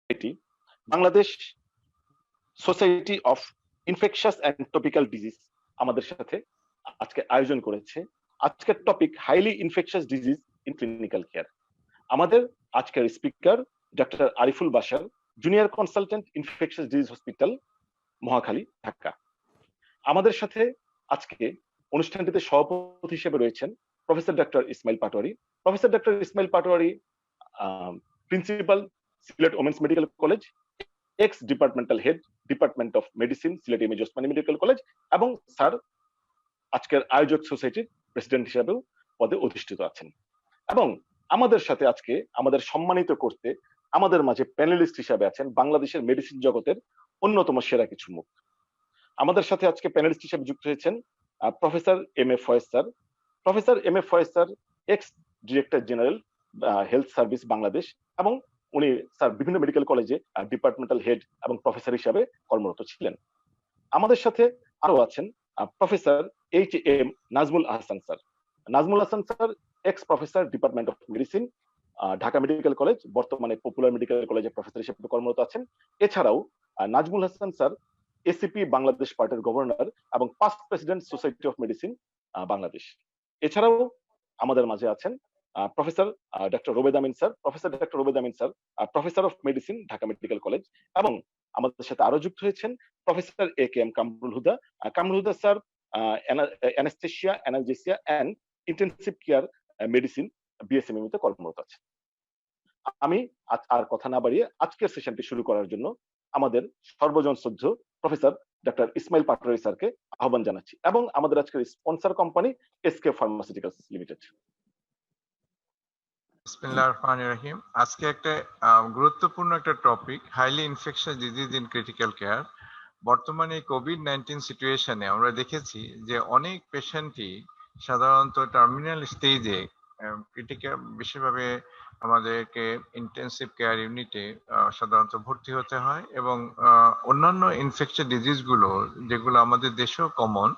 Society Bangladesh society of infectious and topical disease আমাদের সাথে আজকে আয়োজন করেছে। আজকের topic highly infectious disease in clinical care. আমাদের আজকের speaker doctor Ariful Bashar, junior consultant infectious disease hospital, Mohakhali, Dhaka. আমাদের সাথে আজকে অনুষ্ঠানটিতে সভাপতি হিসেবে রয়েছেন professor doctor Ismail Patwari. Professor doctor Ismail Patwari principal, Sylhet women's medical college, ex departmental head, department of medicine, Sylhet M A Osmani medical college, এবং স্যার আজকের আয়োজক সোসাইটির প্রেসিডেন্ট হিসেবেও পদে অধিষ্ঠিত আছেন। এবং আমাদের সাথে আজকে আমাদের সম্মানিত করতে আমাদের মাঝে প্যানেলিস্ট হিসেবে আছেন বাংলাদেশের মেডিসিন জগতের অন্যতম সেরা কিছু মুখ। আমাদের সাথে আজকে প্যানেলিস্ট হিসেবে যুক্ত হয়েছেন professor M A Foyez sir. Professor M A Foyez sir ex director general health service Bangladesh, এবং উনি স্যার বিভিন্ন মেডিকেল কলেজে ডিপার্টমেন্টাল হেড এবং প্রফেসর হিসাবে কর্মরত ছিলেন। আমাদের সাথে আরো আছেন professor H M Nazmul Ahsan sir. Nazmul Ahsan sir ex professor, department of medicine, Dhaka medical college, বর্তমানে পপুলার মেডিকেল কলেজে প্রফেসর হিসেবে কর্মরত আছেন। এছাড়াও নাজমুল হাসান স্যার এসিপি বাংলাদেশ পার্টির গভর্নর এবং past president society of medicine Bangladesh. এছাড়াও আমাদের মাঝে আছেন professor doctor Robed Amin sir. Professor doctor Robed Amin sir professor of medicine, Dhaka medical college. এবং আমাদের সাথে আরো যুক্ত হয়েছেন professor A K M Kamrul Huda. Kamrul Huda sir anaesthesia, analgesia and intensive care medicine, BSMM তে কর্মরত আছেন। আমি আর কথা না বাড়িয়ে আজকের সেশনটি শুরু করার জন্য আমাদের সর্বজন শ্রদ্ধ প্রফেসর ডক্টর ইসমাইল পাটোয়ারি স্যারকে আহ্বান জানাচ্ছি, এবং আমাদের আজকের sponsor company SK pharmaceuticals limited. বিসমিল্লাহির রহমানির রহিম। আজকে একটা গুরুত্বপূর্ণ একটা topic, highly infectious disease in critical care. বর্তমানে কোভিড-19 সিচুয়েশনে আমরা দেখেছি যে অনেক পেশেন্টই সাধারণত টার্মিনাল স্টেজে ক্রিটিক্যাল, বিশেষভাবে আমাদেরকে ইন্টেন্সিভ কেয়ার ইউনিটে সাধারণত ভর্তি হতে হয়, এবং অন্যান্য ইনফেকশন ডিজিজগুলো যেগুলো আমাদের দেশেও কমন,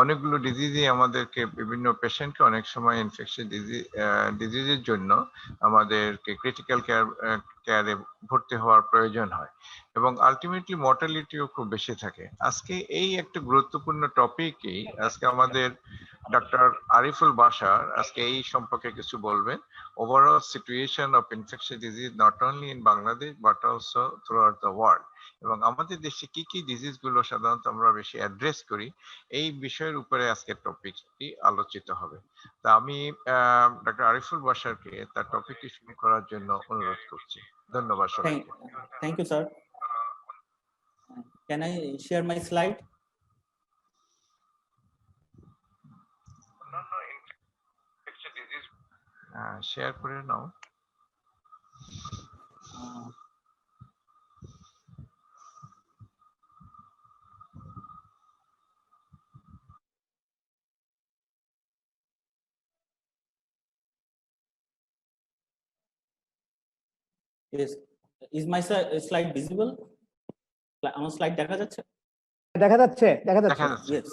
অনেকগুলো ডিজিজই আমাদেরকে, বিভিন্ন পেশেন্টকে অনেক সময় ইনফেকশন ডিজিজের জন্য আমাদেরকে ক্রিটিক্যাল কেয়ারে ভর্তি হওয়ার প্রয়োজন হয়, এবং আলটিমেটলি মর্টালিটিও খুব বেশি থাকে। আজকে এই একটা গুরুত্বপূর্ণ টপিকই আজকে আমাদের ডক্টর আরিফুল বাশার আজকে এই সম্পর্কে কিছু বলবেন। Overall situation of infection disease not only in Bangladesh but also through out the world, এবং আমাদের দেশে কি কি ডিজিজ গুলো সাধারণত আমরা বেশি অ্যাড্রেস করি, এই বিষয়ের উপরে আজকের টপিকটি আলোচিত হবে। তা আমি ডক্টর আরিফুল বাশারকে তার টপিকটি শুরু করার জন্য অনুরোধ করছি। ধন্যবাদ সবাইকে। Thank you sir. Can I share my slide? Share করে নাও। Yes. Is my slide visible? আমার স্লাইড দেখা যাচ্ছে? দেখা যাচ্ছে, দেখা যাচ্ছে। Yes.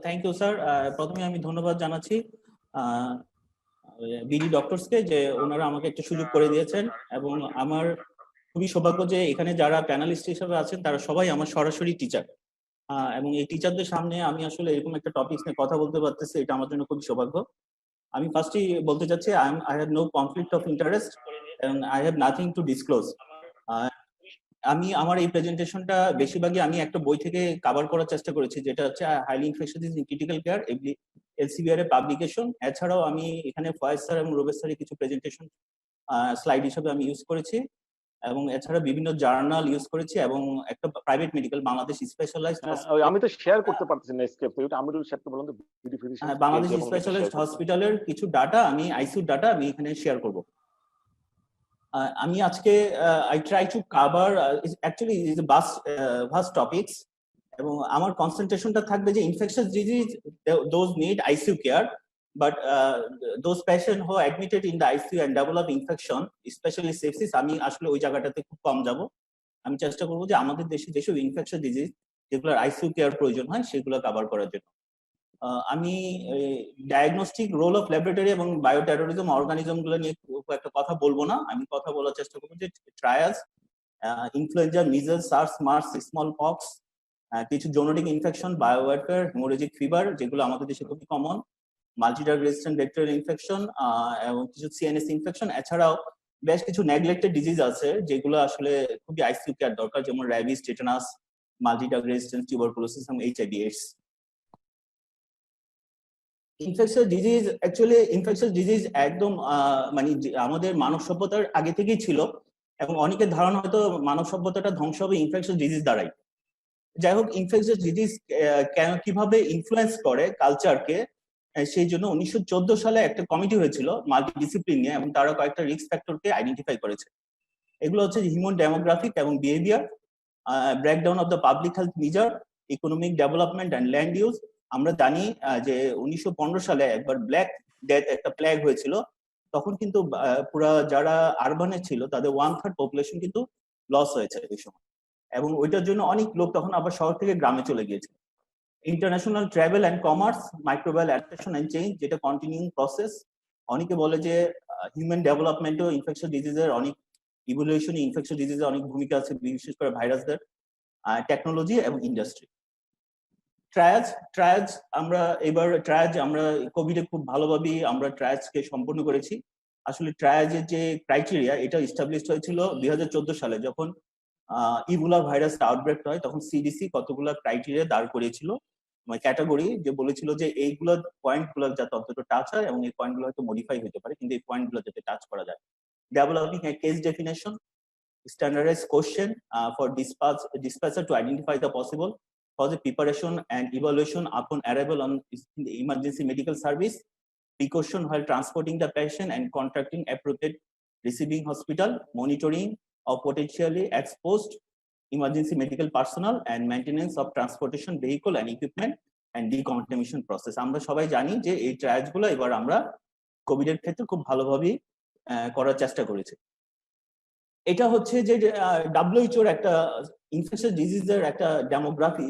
Thank you sir. প্রথমে আমি ধন্যবাদ জানাচ্ছি বিডি ডক্টরসকে যে ওনারা আমাকে একটা সুযোগ করে দিয়েছেন, এবং আমার খুবই সৌভাগ্য যে এখানে যারা প্যানেলিস্ট হিসেবে আছেন তারা সবাই আমার সরাসরি টিচার, এবং এই টিচারদের সামনে আমি আসলে এরকম একটা টপিক নিয়ে কথা বলতে পারতেছি, এটা আমার জন্য খুবই সৌভাগ্য। আমি ফার্স্টই বলতে চাচ্ছি I have no conflict of interest and I have nothing to disclose. আমি আমার এই প্রেজেন্টেশনটা বেশিরভাগই আমি একটা বই থেকে কভার করার চেষ্টা করেছি, যেটা হচ্ছে highly infectious disease in critical care, LCBR এর পাবলিকেশন। এছাড়াও আমি এখানে ফয়েজ স্যার এবং রোবেদ স্যারের কিছু প্রেজেন্টেশন স্লাইড হিসেবে আমি ইউজ করেছি, এবং এছাড়া বিভিন্ন জার্নাল ইউজ করেছি, এবং একটা প্রাইভেট মেডিকেল বাংলাদেশ স্পেশালাইজড, আমি তো শেয়ার করতে পারতেছি না স্ক্রিপ্ট, তো আমি শেয়ার করতে বলুন তো। বাংলাদেশ স্পেশালাইজড হসপিটালের কিছু ডাটা, আমি আইসিইউ ডাটা আমি এখানে শেয়ার করব। আমি আজকে I try to cover actually is a vast topics, এবং আমার কনসেন্ট্রেশনটা থাকবে যে infectious disease those need ICU care, but those patients who are admitted in the ICU and develop infection, especially sepsis, আমি আসলে ওই জায়গাটাতে খুব কম যাব। আমি চেষ্টা করব যে আমাদের দেশে যেসব ইনফেকশাস ডিজিজ যেগুলোর আইসিইউ কেয়ার প্রয়োজন হয় সেগুলো কভার করার জন্য। আমি ডায়াগনস্টিক রোল অফ ল্যাবরেটরি এবং বায়োটেরোরিজম অর্গানিজম গুলো নিয়ে একটা কথা বলবো না, আমি কথা বলার চেষ্টা করবো যে ট্রায়াস influenza, measles, SARS, MERS, smallpox, কিছু zoonotic infection, biowarfare, haemorrhagic fever, যেগুলো আমাদের দেশে খুবই common, multidrug resistant bacterial infection এবং কিছু সিএনএস ইনফেকশন। এছাড়াও বেশ কিছু নেগলেক্টেড ডিজিজ আছে যেগুলো আসলে খুবই আইসিইউ কেয়ার দরকার, যেমন rabies, tetanus, multidrug resistant tuberculosis এবং HIV AIDS. Infectious disease, actually infectious disease একদম মানে আমাদের মানব সভ্যতার আগে থেকেই ছিল, এবং অনেকের ধারণা হয়তো মানব সভ্যতাটা ধ্বংস হবে ইনফেকশাস ডিজিজ দ্বারাই। যাই হোক, ইনফেকশাস ডিজিজ কিভাবে ইনফ্লুয়েন্স করে কালচারকে, সেই জন্য 1914 সালে একটা কমিটি হয়েছিল মাল্টিডিসিপ্লিন নিয়ে, এবং তারা কয়েকটা রিস্ক ফ্যাক্টরকে আইডেন্টিফাই করেছে। এগুলো হচ্ছে হিউম্যান ডেমোগ্রাফিক এবং behaviour, breakdown of the public health measure, economic development and land use. আমরা জানি যে 1915 সালে একবার ব্ল্যাক ডেথ একটা প্লেগ হয়েছিল, তখন কিন্তু পুরা যারা আরবানে ছিল তাদের 1/3 পপুলেশন কিন্তু লস হয়েছে ওই সময়, এবং ওইটার জন্য অনেক লোক তখন আবার শহর থেকে গ্রামে চলে গিয়েছে। International travel and commerce, microbial adaptation and change, যেটা কন্টিনিউইং প্রসেস। অনেকে বলে যে হিউম্যান ডেভেলপমেন্টও ইনফেকশন ডিজিজের অনেক, ইভলিউশনে ইনফেকশন ডিজিজের অনেক ভূমিকা আছে, বিশেষ করে ভাইরাসদের। টেকনোলজি এবং ইন্ডাস্ট্রি। ট্রায়াজ আমরা কোভিডে খুব ভালোভাবে আমরা ট্রায়াজকে সম্পন্ন করেছি। আসলে ট্রায়াজের যে ক্রাইটেরিয়া, এটা এস্টাবলিশড হয়েছিল 2014 সালে, যখন ইবোলা ভাইরাস আউটব্রেক হয়, তখন সিডিসি কতগুলো ক্রাইটেরিয়া দাঁড় করিয়েছিল, মানে ক্যাটাগরি, যে বলেছিল যে এইগুলো পয়েন্টগুলো যাতে অন্তত টাচ হয়, এবং এই পয়েন্টগুলো হয়তো মডিফাই হতে পারে, কিন্তু এই পয়েন্টগুলো যাতে টাচ করা যায়। Developing A case definition, standardized question for dispatcher to identify the possible for the preparation and evaluation upon arrival on the emergency medical service, precaution while transporting the patient and contacting appropriate receiving hospital, monitoring of potentially exposed emergency medical personnel, and maintenance of transportation vehicle and equipment and decontamination process. আমরা সবাই জানি যে এই ট্রায়াজগুলো এবার আমরা Covid এর ক্ষেত্রে খুব ভালোভাবে করার চেষ্টা করেছি। এটা হচ্ছে যে WHO এর একটা ইনফেকশাস ডিজিজের একটা ডেমোগ্রাফি,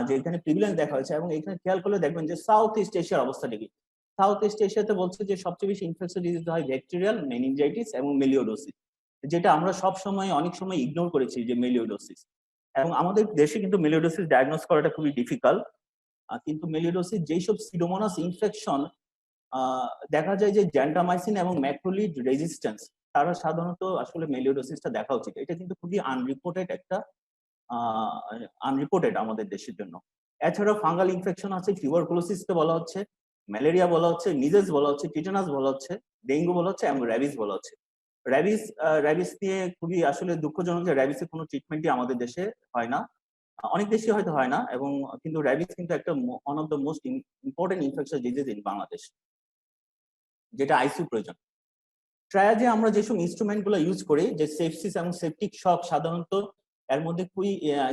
যে এখানে প্রিভিলেন্স দেখা হয়েছে, এবং এখানে খেয়াল করলে দেখবেন যে সাউথ ইস্ট এশিয়ার অবস্থাটা কি। সাউথ ইস্ট এশিয়াতে বলছে যে সবচেয়ে বেশি ইনফেকশাস ডিজিজ হয় ব্যাকটেরিয়াল, মেনিনজাইটিস এবং মেলিওডোসিস, যেটা আমরা সব সময় অনেক সময় ইগনোর করেছি যে মেলিওডোসিস, এবং আমাদের দেশে কিন্তু মেলিওডোসিস ডায়াগনোস করাটা খুবই ডিফিকাল্ট। কিন্তু মেলিওডোসিস যেসব সিডোমোনাস ইনফেকশন দেখা যায় যে জেন্টামাইসিন এবং ম্যাক্রোলিড রেজিস্ট্যান্স, তারা সাধারণত আসলে মেলিওডোসিসটা দেখা উচিত। এটা কিন্তু খুবই আনরিপোর্টেড আমাদের দেশের জন্য। এছাড়াও ফাঙ্গাল ইনফেকশন আছে, টিউবারকুলোসিসকে বলা হচ্ছে, ম্যালেরিয়া বলা হচ্ছে, মিজেলস বলা হচ্ছে, টিটানাস বলা হচ্ছে, ডেঙ্গু বলা হচ্ছে, এবং র্যাবিস বলা হচ্ছে। র্যাবিস নিয়ে খুবই আসলে দুঃখজনক যে র্যাবিসের কোনো ট্রিটমেন্টই আমাদের দেশে হয় না, অনেক দেশে হয়তো হয় না, এবং কিন্তু র্যাবিস কিন্তু একটা one of the most important infectious disease in Bangladesh, যেটা আইসিইউ প্রয়োজন। ট্রায়াজে আমরা যেসব ইনস্ট্রুমেন্ট গুলো ইউজ করি, যে সেপসিস এবং সেপটিক শক, সাধারণত এর মধ্যে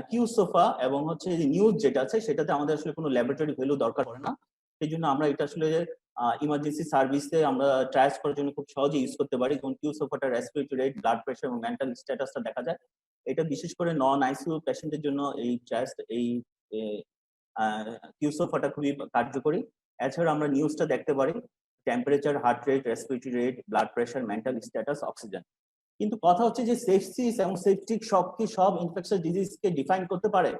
কিউসোফা এবং হচ্ছে নিউজ যেটা আছে, সেটাতে আমাদের আসলে কোনো ল্যাবরেটরি ভ্যালু দরকার পড়ে না। সেই জন্য আমরা এটা আসলে ইমার্জেন্সি সার্ভিসে আমরা ট্রায়াজ করার জন্য খুব সহজে ইউজ করতে পারি, যেমন কিউসোফাটা রেসপিরেটরি রেট, ব্লাড প্রেশার এবং মেন্টাল স্ট্যাটাসটা দেখা যায়। এটা বিশেষ করে নন আইসিইউ পেশেন্টের জন্য এই কিউসোফাটা খুবই কার্যকরী। এছাড়া আমরা নিউজটা দেখতে পারি, temperature, heart rate, respiratory rate, blood pressure, mental status, oxygen. কিন্তু কথা হচ্ছে যে সেপসিস এবং সেপটিক শক কি সব ইনফেকশাস ডিজিজকে ডিফাইন করতে পারে?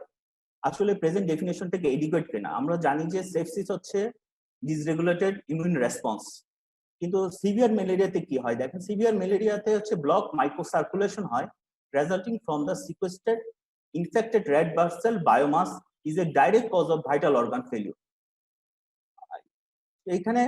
আসলে প্রেজেন্ট ডেফিনেশন থেকে এডিকুয়েট কিনা? আমরা জানি যে সেপসিস হচ্ছে ডিসরেগুলেটেড ইমিউন রেসপন্স, কিন্তু সিভিয়ার ম্যালেরিয়াতে কি হয় দেখেন। সিভিয়ার ম্যালেরিয়াতে হচ্ছে ব্লক মাইক্রোসার্কুলেশন হয়, resulting from the sequestered infected red blood cell biomass is a direct cause of vital organ failure. এখানে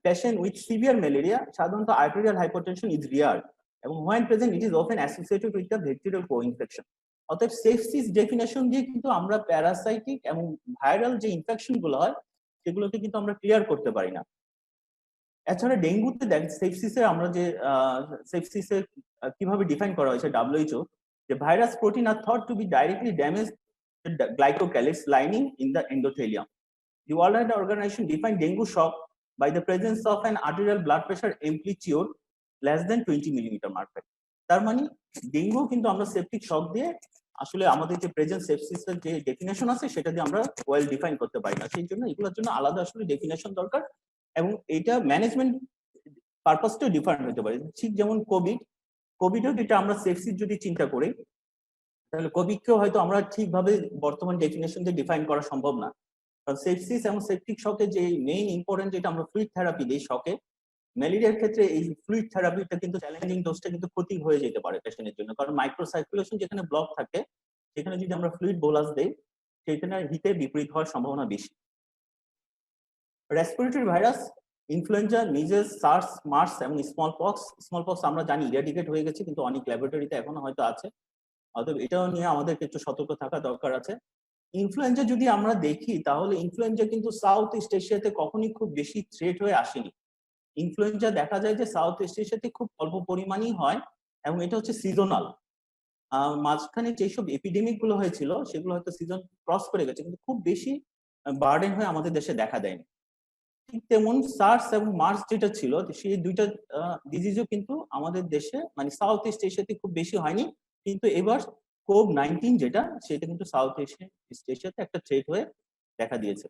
patient with severe malaria, সাধারণত arterial hypertension is rare, এবং when present it is often associated with the bacterial co-infection. অতএব sepsis definition দিয়ে কিন্তু আমরা parasitic এবং viral যে infection গুলো হয় সেগুলোকে কিন্তু আমরা ক্লিয়ার করতে পারি না। এছাড়া ডেঙ্গুতে সেপসিসে আমরা যে সেপসিসে কিভাবে ডিফাইন করা হয়েছে WHO, যে virus protein are thought to be directly damage the glycocalyx lining in the endothelium. The World Health Organization defined dengue shock by the presence of an arterial blood pressure amplitude less than 20 millimeter mercury. তার মানে dengue কিন্তু আমরা septic shock দিয়ে আসলে আমাদের যে present সেপসিসের যে definition আছে সেটা দিয়ে আমরা ওয়েল ডিফাইন করতে পারি না। সেই জন্য এগুলোর জন্য আলাদা আসলে ডেফিনেশন দরকার, এবং এটা ম্যানেজমেন্ট পারপাসটাও ডিফারেন্ট হতে পারে। ঠিক যেমন কোভিড, কোভিডও যেটা আমরা সেপসিস যদি চিন্তা করি, তাহলে কোভিডকেও হয়তো আমরা ঠিকভাবে বর্তমান ডেফিনেশন দিয়ে ডিফাইন করা সম্ভব না। কারণ সেপসিস এবং সেপটিক শকে যে মেইন ইম্পর্টেন্ট যেটা আমরা ফ্লুইড থেরাপি দিই শকে, ম্যালেরিয়ার ক্ষেত্রে এই ফ্লুইড থেরাপিটা কিন্তু চ্যালেঞ্জিং ডোজটা কিন্তু ক্ষতি হয়ে যেতে পারে পেশেন্টের জন্য। কারণ মাইক্রো সার্কুলেশন যেখানে ব্লক থাকে সেখানে যদি আমরা ফ্লুইড বোলাস দেই সেখানে হিতে বিপরীত হওয়ার সম্ভাবনা বেশি। Respiratory virus, influenza, measles, SARS, MERS এবং স্মল পক্স আমরা জানি ইরাডিকেট হয়ে গেছে, কিন্তু অনেক ল্যাবরেটরিতে এখনো হয়তো আছে। অতএব এটাও নিয়ে আমাদেরকে একটু সতর্ক থাকা দরকার আছে। ইনফ্লুয়েঞ্জা যদি আমরা দেখি তাহলে ইনফ্লুয়েঞ্জা কিন্তু সাউথ ইস্ট এশিয়াতে কখনই খুব বেশি থ্রেট হয়ে আসেনি। ইনফ্লুয়েঞ্জা দেখা যায় যে সাউথ ইস্ট এশিয়াতে খুব অল্প পরিমাণেই হয় এবং এটা হচ্ছে সিজনাল। মাঝখানে যেসব এপিডেমিক গুলো হয়েছিল সেগুলো হয়তো সিজন ক্রস করে গেছে, কিন্তু খুব বেশি বার্ডেন হয়ে আমাদের দেশে দেখা দেয়নি। ঠিক তেমন সার্স এবং মার্স যেটা ছিল সেই দুইটা ডিজিজও কিন্তু আমাদের দেশে মানে সাউথ ইস্ট এশিয়াতে খুব বেশি হয়নি, কিন্তু এবার কোভিড-19 যেটা সেটা কিন্তু সাউথ ইস্ট এশিয়াতে একটা থ্রেট হয়ে দেখা দিয়েছে।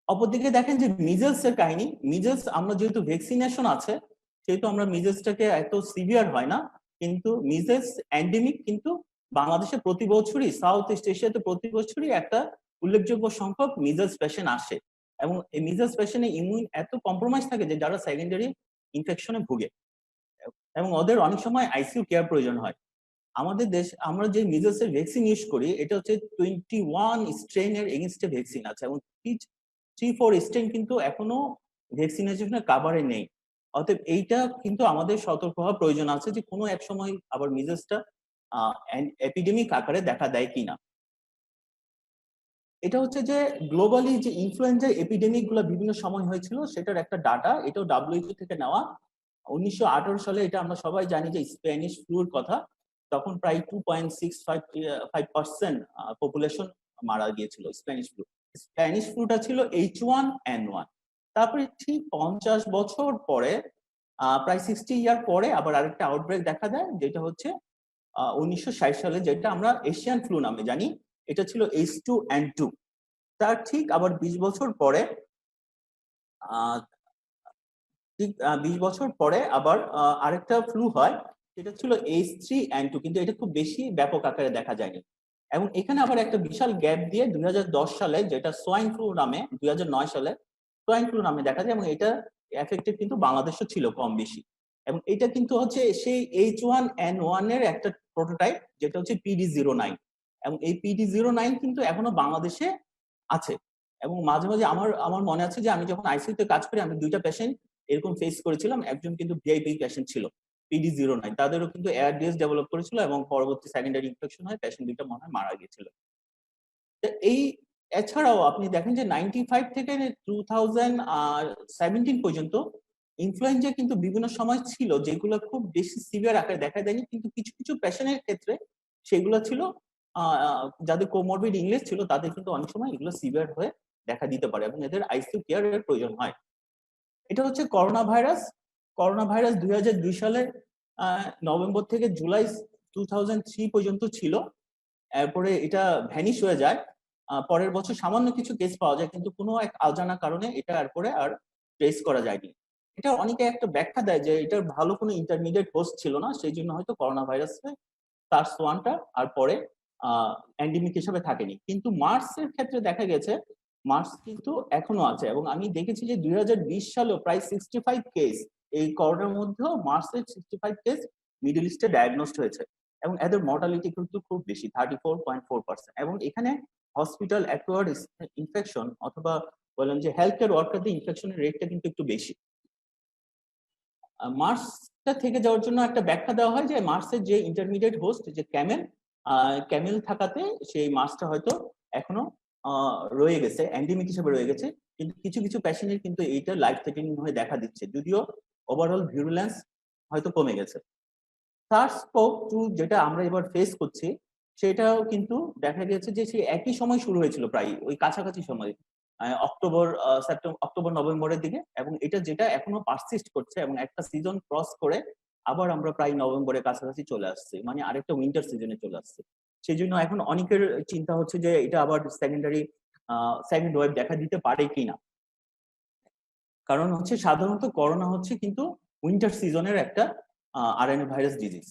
অপরদিকে দেখেন যে মিজেলস এর কাহিনী, মিজেলস আমরা যেহেতু ভ্যাকসিনেশন আছে সেহেতু আমরা মিজেলসটাকে এত সিভিয়ার হয় না, কিন্তু মিজেলস এন্ডেমিক কিন্তু বাংলাদেশে প্রতি বছরই সাউথ ইস্ট এশিয়াতে প্রতি বছরই একটা উল্লেখযোগ্য সংখ্যক মিজেলস পেশেন্ট আসে এবং এই মিজেলস পেশেন্টের ইমিউন এত কম্প্রোমাইজ থাকে যে যারা সেকেন্ডারি ইনফেকশনে ভুগে এবং ওদের অনেক সময় আইসিইউ কেয়ার প্রয়োজন হয়। আমাদের দেশ আমরা যে মিজেলস এর ভ্যাকসিন ইউজ করি এটা হচ্ছে 21 স্ট্রেনের এগেইনস্টে ভ্যাকসিন আছে এবং 3-4 স্ট্রেন কিন্তু এখনো ভ্যাকসিনেশনের কাভারে নেই। অতএব এইটা কিন্তু আমাদের সতর্ক হওয়া প্রয়োজন আছে যে কোনো এক সময় আবার মিজেলসটা এপিডেমিক আকারে দেখা দেয় কিনা। এটা হচ্ছে যে গ্লোবালি যে ইনফ্লুয়েঞ্জা এপিডেমিক গুলো বিভিন্ন সময় হয়েছিল সেটার একটা ডাটা, এটাও WHO থেকে নেওয়া। 1918 সালে এটা আমরা সবাই জানি যে স্প্যানিশ ফ্লুর কথা, তখন প্রায় 2.65% পপুলেশন মারা গিয়েছিল স্প্যানিশ ফ্লু। স্প্যানিশ ফ্লুটা ছিল H1N1। তারপরে ঠিক 50 বছর পরে প্রায় 60 ইয়ার পরে আবার আরেকটা আউটব্রেক দেখা দেয় যেটা হচ্ছে 1960 সালে, যেটা আমরা এশিয়ান ফ্লু নামে জানি। এটা ছিল H2N2। তার ঠিক আবার 20 বছর পরে ঠিক 20 বছর পরে আবার আরেকটা ফ্লু হয়, সেটা ছিল H3N2, কিন্তু এটা খুব বেশি ব্যাপক আকারে দেখা যায়নি। এবং এখানে আবার একটা বিশাল গ্যাপ দিয়ে 2010 সালে যেটা সোয়াইন ফ্লু নামে 2009 সালে সোয়াইন ফ্লু নামে দেখা যায় এবং এটা এফেক্টেড কিন্তু বাংলাদেশও ছিল কম বেশি। এবং এটা কিন্তু হচ্ছে সেই H1N1 এর একটা প্রোটোটাইপ যেটা হচ্ছে PD09 এবং এই PD09 কিন্তু এখনো বাংলাদেশে আছে। এবং মাঝে মাঝে আমার মনে আছে যে আমি যখন আইসিইউতে কাজ করি আমি দুইটা পেশেন্ট এরকম ফেস করেছিলাম। একজন কিন্তু ভিআইপি পেশেন্ট ছিল PD09, তাদেরও কিন্তু এআরডিএস ডেভেলপ করেছিল এবং পরবর্তী সেকেন্ডারি ইনফেকশন হয় পেশেন্ট দুইটা মনে হয় মারা গিয়েছিল। এই এছাড়াও আপনি দেখেন যে 95 থেকে 2017 পর্যন্ত ইনফ্লুয়েঞ্জা কিন্তু বিভিন্ন সময় ছিল যেগুলো খুব বেশি সিভিয়ার আকারে দেখা দেয়নি, কিন্তু কিছু কিছু পেশেন্টের ক্ষেত্রে সেগুলো ছিল যাদের কোমরবিড ইলনেস ছিল তাদের কিন্তু অনেক সময় এগুলো সিভিয়ার হয়ে দেখা দিতে পারে এবং এদের আইসিইউ কেয়ারের প্রয়োজন হয়। এটা হচ্ছে করোনা ভাইরাস। করোনা ভাইরাস 2002 সালের নভেম্বর থেকে জুলাই 2003 পর্যন্ত ছিল, এরপরে এটা ভ্যানিশ হয়ে যায়। পরের বছর সামান্য কিছু কেস পাওয়া যায়, কিন্তু কোনো এক অজানা কারণে এটা এরপরে আর ট্রেস করা যায়নি। এটা অনেকে একটা ব্যাখ্যা দেয় যে এটার ভালো কোনো ইন্টারমিডিয়েট হোস্ট ছিল না, সেই জন্য হয়তো করোনা ভাইরাসে SARS-1টা আর পরে এন্ডেমিক হিসেবে থাকেনি। কিন্তু মার্সের ক্ষেত্রে দেখা গেছে মার্স কিন্তু এখনো আছে এবং আমি দেখেছি যে 2020 সালেও প্রায় 65 কেস এই করোনার মধ্যেও মার্সের 65 কেস মিডল ইস্টে ডায়াগনোসড হয়েছে এবং এদের মর্টালিটি কিন্তু খুব বেশি 34.4%। এবং এখানে হসপিটাল অ্যাকোয়ার্ড ইনফেকশন অথবা বলেন যে হেলথ কেয়ার ওয়ার্কারদের ইনফেকশনের রেটটা কিন্তু একটু বেশি। মার্সটা থেকে যাওয়ার জন্য একটা ব্যাখ্যা দেওয়া হয় যে মার্সের যে ইন্টারমিডিয়েট হোস্ট যে ক্যামেল থাকাতে সেই মার্সটা হয়তো এখনো রয়ে গেছে, এন্ডেমিক হিসেবে রয়ে গেছে, কিন্তু কিছু কিছু পেশেন্টের কিন্তু এইটা লাইফ থ্রেটেনিং হয়ে দেখা দিচ্ছে, যদিও ওভারঅল ভিরুলেন্স হয়তো কমে গেছে। SARS-CoV-2 যেটা আমরা এবার ফেস করছি সেটাও কিন্তু দেখা গেছে যে সেই একই সময় শুরু হয়েছিল, প্রায় ওই কাছাকাছি সময় অক্টোবর নভেম্বরের দিকে, এবং এটা যেটা এখনো পারসিস্ট করছে এবং একটা সিজন ক্রস করে আবার আমরা প্রায় নভেম্বরের কাছাকাছি চলে আসছি, মানে আরেকটা উইন্টার সিজনে চলে আসছে। সেই জন্য এখন অনেকের চিন্তা হচ্ছে যে এটা আবার সেকেন্ড ওয়েভ দেখা দিতে পারে কিনা। কারণ হচ্ছে সাধারণত করোনা হচ্ছে কিন্তু উইন্টার সিজনের একটা আরএনএ ভাইরাস ডিজিজ।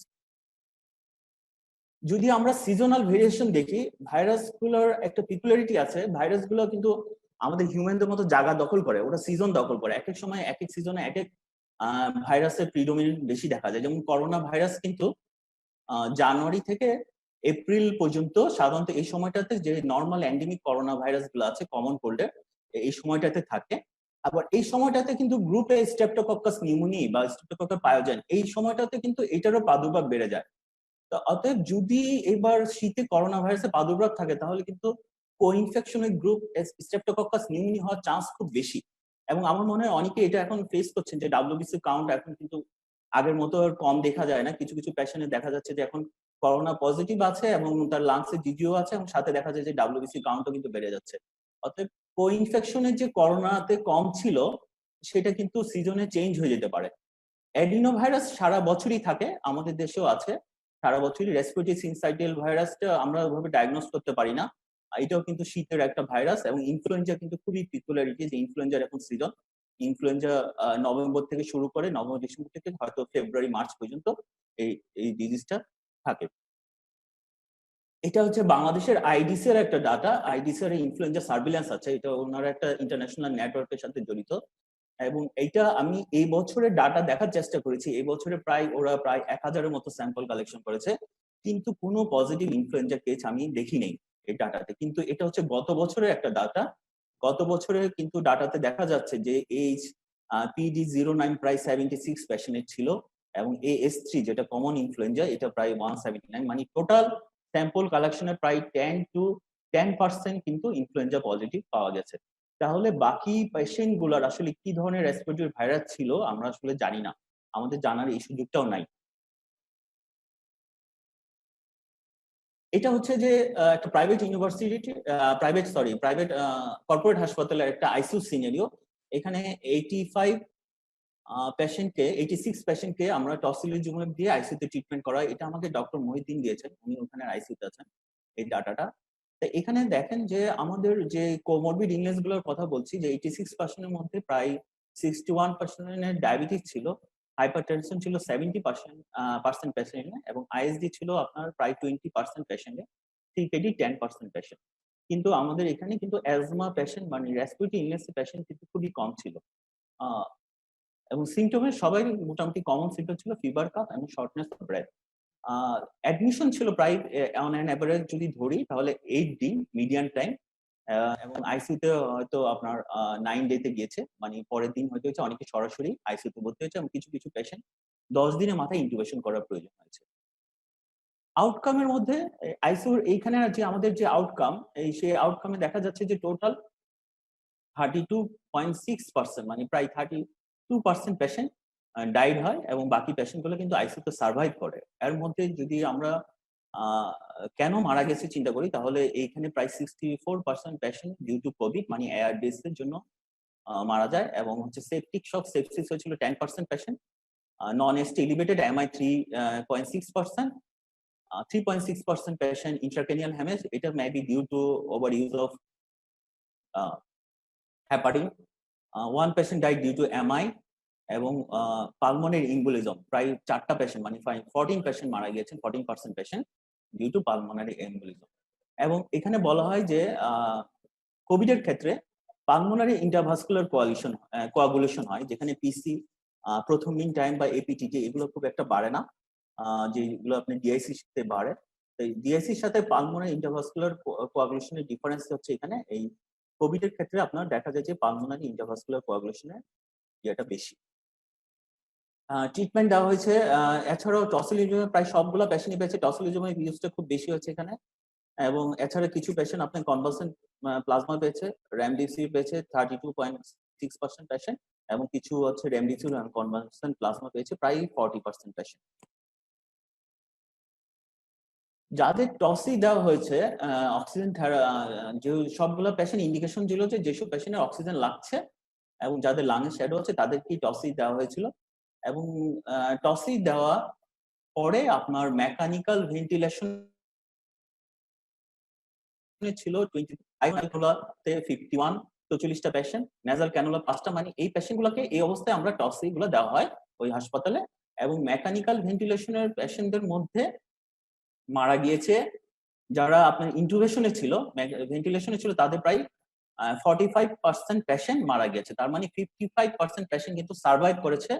যদি আমরা সিজনাল ভেরিয়েশন দেখি, ভাইরাসগুলোর একটা পিকুলারিটি আছে, ভাইরাসগুলো কিন্তু আমাদের হিউম্যানদের মতো জায়গা দখল করে, ওটা সিজন দখল করে। এক এক সময় এক এক সিজনে এক এক ভাইরাসের প্রিডোমিনেন্ট বেশি দেখা যায়। যেমন করোনা ভাইরাস কিন্তু জানুয়ারি থেকে এপ্রিল পর্যন্ত সাধারণত এই সময়টাতে যে নর্মাল এন্ডেমিক করোনা ভাইরাস গুলো আছে কমন কোল্ডের, এই সময়টাতে থাকে। আবার এই সময়টাতে কিন্তু গ্রুপে স্ট্রেপ্টোকক্কাস নিউমোনি বা স্ট্রেপ্টোকক্কাস পায়োজেন, এই সময়টাতে কিন্তু এটারও প্রাদুর্ভাব বেড়ে যায়। তো অতএব যদি এবার শীতে করোনা ভাইরাসের প্রাদুর্ভাব থাকে, তাহলে কিন্তু কো-ইনফেকশনের গ্রুপ স্ট্রেপ্টোকক্কাস নিউমোনি হওয়ার চান্স খুব বেশি। এবং আমার মনে হয় অনেকে এটা এখন ফেস করছেন যে ডাব্লিউবিসি কাউন্ট এখন কিন্তু আগের মতো আর কম দেখা যায় না। কিছু কিছু পেশেন্টে দেখা যাচ্ছে যে এখন করোনা পজিটিভ আছে এবং তার লাংসে জিজিও আছে, এবং সাথে দেখা যায় যে ডাব্লিউবিসি কাউন্টও কিন্তু বেড়ে যাচ্ছে। অতএব কো-ইনফেকশনের যে করোনাতে কম ছিল, সেটা কিন্তু সিজনে চেঞ্জ হয়ে যেতে পারে। অ্যাডিনো ভাইরাস সারা বছরই থাকে, আমাদের দেশেও আছে সারা বছরই। রেসপিরেটরি সিনসাইটিয়াল ভাইরাসটা আমরা ওইভাবে ডায়াগনোস করতে পারি না, এটাও কিন্তু শীতের একটা ভাইরাস। এবং ইনফ্লুয়েঞ্জা কিন্তু খুবই পিকুলারিটি, যে ইনফ্লুয়েঞ্জার এখন সিজন। ইনফ্লুয়েঞ্জা নভেম্বর থেকে শুরু করে, নভেম্বর ডিসেম্বর থেকে হয়তো ফেব্রুয়ারি মার্চ পর্যন্ত এই এই ডিজিজটা থাকে। এটা হচ্ছে বাংলাদেশের আইডিসি এর একটা ডাটা। আইডিসি এর ইনফ্লুয়েঞ্জা সার্ভিল্যান্স আছে, এটা ওনারা একটা ইন্টারন্যাশনাল নেটওয়ার্কের সাথে জড়িত। এবং এইটা আমি এই বছরের ডাটা দেখার চেষ্টা করেছি। এই বছরে ওরা প্রায় 1000-এর মতো স্যাম্পল কালেকশন করেছে, কিন্তু কোনো পজিটিভ ইনফ্লুয়েঞ্জা কেস আমি দেখি নেই এই ডাটাতে। কিন্তু এটা হচ্ছে গত বছরের একটা ডাটা। গত বছরে কিন্তু ডাটাতে দেখা যাচ্ছে যে এইচ PD09 প্রায় 76 পেশেন্টের ছিল, এবং AS3 যেটা কমন ইনফ্লুয়েঞ্জা, এটা প্রায় 179। মানে টোটাল স্যাম্পল কালেকশনের প্রায় 10% কিন্তু ইনফ্লুয়েঞ্জা পজিটিভ পাওয়া গেছে। তাহলে বাকি পেশেন্ট গুলার আসলে কি ধরনের রেসপিরেটরি ভাইরাস ছিল আমরা আসলে জানি না, আমাদের জানার এই সুযোগটাও নাই। এটা হচ্ছে যে একটা প্রাইভেট ইউনিভার্সিটি, প্রাইভেট কর্পোরেট হাসপাতালের একটা আইসিইউ সিনারিও। এখানে 86 পেশেন্টকে আমরা টসিলিজুমেব দিয়ে আইসিইউতে ট্রিটমেন্ট করা হয়। এটা আমাকে ডক্টর মহিউদ্দিন দিয়েছেন, উনি ওখানে আইসিইউতে আছেন, এই ডাটাটা। তো এখানে দেখেন যে আমাদের যে কোমরবিড ইলনেস গুলোর কথা বলছি, যে 86% মধ্যে প্রায় 61% ডায়াবেটিস ছিল, হাইপারটেনশন ছিল 70% পেশেন্টে, এবং আইএসডি ছিল আপনার প্রায় 20% পেশেন্টে, সিকেডি 10% পেশেন্ট। কিন্তু আমাদের এখানে কিন্তু অ্যাজমা পেশেন্ট মানে রেসপিরেটরি ইলনেস পেশেন্ট কিন্তু খুবই কম ছিল। এবং সিমটমের সবাই মোটামুটি কমন সিমটম ছিল ফিভার, কাফ এবং শর্টনেস অফ ব্রেথ। অ্যাডমিশন ছিল প্রায় অন অ্যান এভারেজ যদি ধরি তাহলে 8 দিন মিডিয়ান টাইম, এবং আইসিইউতে হয়তো আপনার 9 ডেতে গিয়েছে, মানে পরের দিন হয়তো হচ্ছে অনেকে সরাসরি আইসিইউতে ভর্তি হয়েছে, এবং কিছু কিছু পেশেন্ট 10 দিনের মাথায় ইন্টিউবেশন করার প্রয়োজন হয়েছে। আউটকামের মধ্যে আইসিইউর এইখানে যে আমাদের যে আউটকাম, সেই আউটকামে দেখা যাচ্ছে যে টোটাল 32.6% মানে প্রায় 32% পেশেন্ট ডাইড হয়, এবং বাকি পেশেন্ট গুলো কিন্তু আইসিইউতে সার্ভাইভ করে। এর মধ্যে যদি আমরা কেন মারা গেছে চিন্তা করি, তাহলে এইখানে প্রায় 64% পেশেন্ট ডিউ টু কোভিড মানে এআরডিএস এর জন্য মারা যায়, এবং হচ্ছে সেপটিক শক সেপসিস হয়েছিল 10% patient, non ST elevated MI 3.6%, 3.6% patient intracranial haemorrhage, এটা may be due to over use of heparin, 1 patient died due to MI, এবং পালমোনারি এম্বোলিজম প্রায় 4টা পেশেন্ট মানে 14 পেশেন্ট মারা গিয়েছেন, 14% patient due to pulmonary embolism. এবং এখানে বলা হয় যে কোভিড এর ক্ষেত্রে পালমোনারি ইন্টারভাস্কুলার কোয়াগুলেশন হয়, যেখানে পিসি প্রথম মিন টাইম বা এপিটিটি এগুলো খুব একটা বাড়ে না, যেগুলো আপনি ডিআইসি সাথে বাড়ে। ডিআইসির সাথে পালমোনারি ইন্টারভাস্কুলার কোয়াগুলেশনের ডিফারেন্স হচ্ছে এখানে এই কোভিড এর ক্ষেত্রে আপনার দেখা যায় যে পালমোনারি ইন্টারভাস্কুলার কোয়াগুলেশনের ইয়েটা বেশি। ট্রিটমেন্ট দেওয়া হয়েছে, এছাড়াও টসিলিজুমেব প্রায় সবগুলো পেশেন্টই পেয়েছে, টসিলিজুমেব ইউজটা খুব বেশি হচ্ছে এখানে। এবং এছাড়া কিছু পেশেন্ট আপনার কনভালসেন্ট প্লাজমা পেয়েছে, রেমডিসিভির পেয়েছে 32.6% পেশেন্ট, এবং কিছু হচ্ছে রেমডিসিভির কনভালসেন্ট প্লাজমা পেয়েছে প্রায় 40% পেশেন্ট। যাদের টসি দেওয়া হয়েছে অক্সিজেন, যে সবগুলো পেশেন্ট ইন্ডিকেশন ছিল যে যেসব পেশেন্টের অক্সিজেন লাগছে এবং যাদের লাংয়ে শ্যাডো আছে তাদেরকেই টসি দেওয়া হয়েছিল। এবং টসি দেওয়া পরে আপনার মেকানিক্যাল ভেন্টিলেশন ছিল 20, ক্যানুলাতে 51, 44টা পেশেন্ট, নেজাল ক্যানুলা 5টা, মানে এই পেশেন্ট গুলোকে এই অবস্থায় আমরা টসি গুলো দেওয়া হয় ওই হাসপাতালে। এবং মেকানিক্যাল ভেন্টিলেশনের পেশেন্টদের মধ্যে মারা গিয়েছে যারা আপনার ইন্টুবেশনে ছিল, ভেন্টিলেশনে ছিল, তাদের প্রায় 45% পেশেন্ট মারা গেছে। তার মানে 55% পেশেন্ট কিন্তু সার্ভাইভ করেছে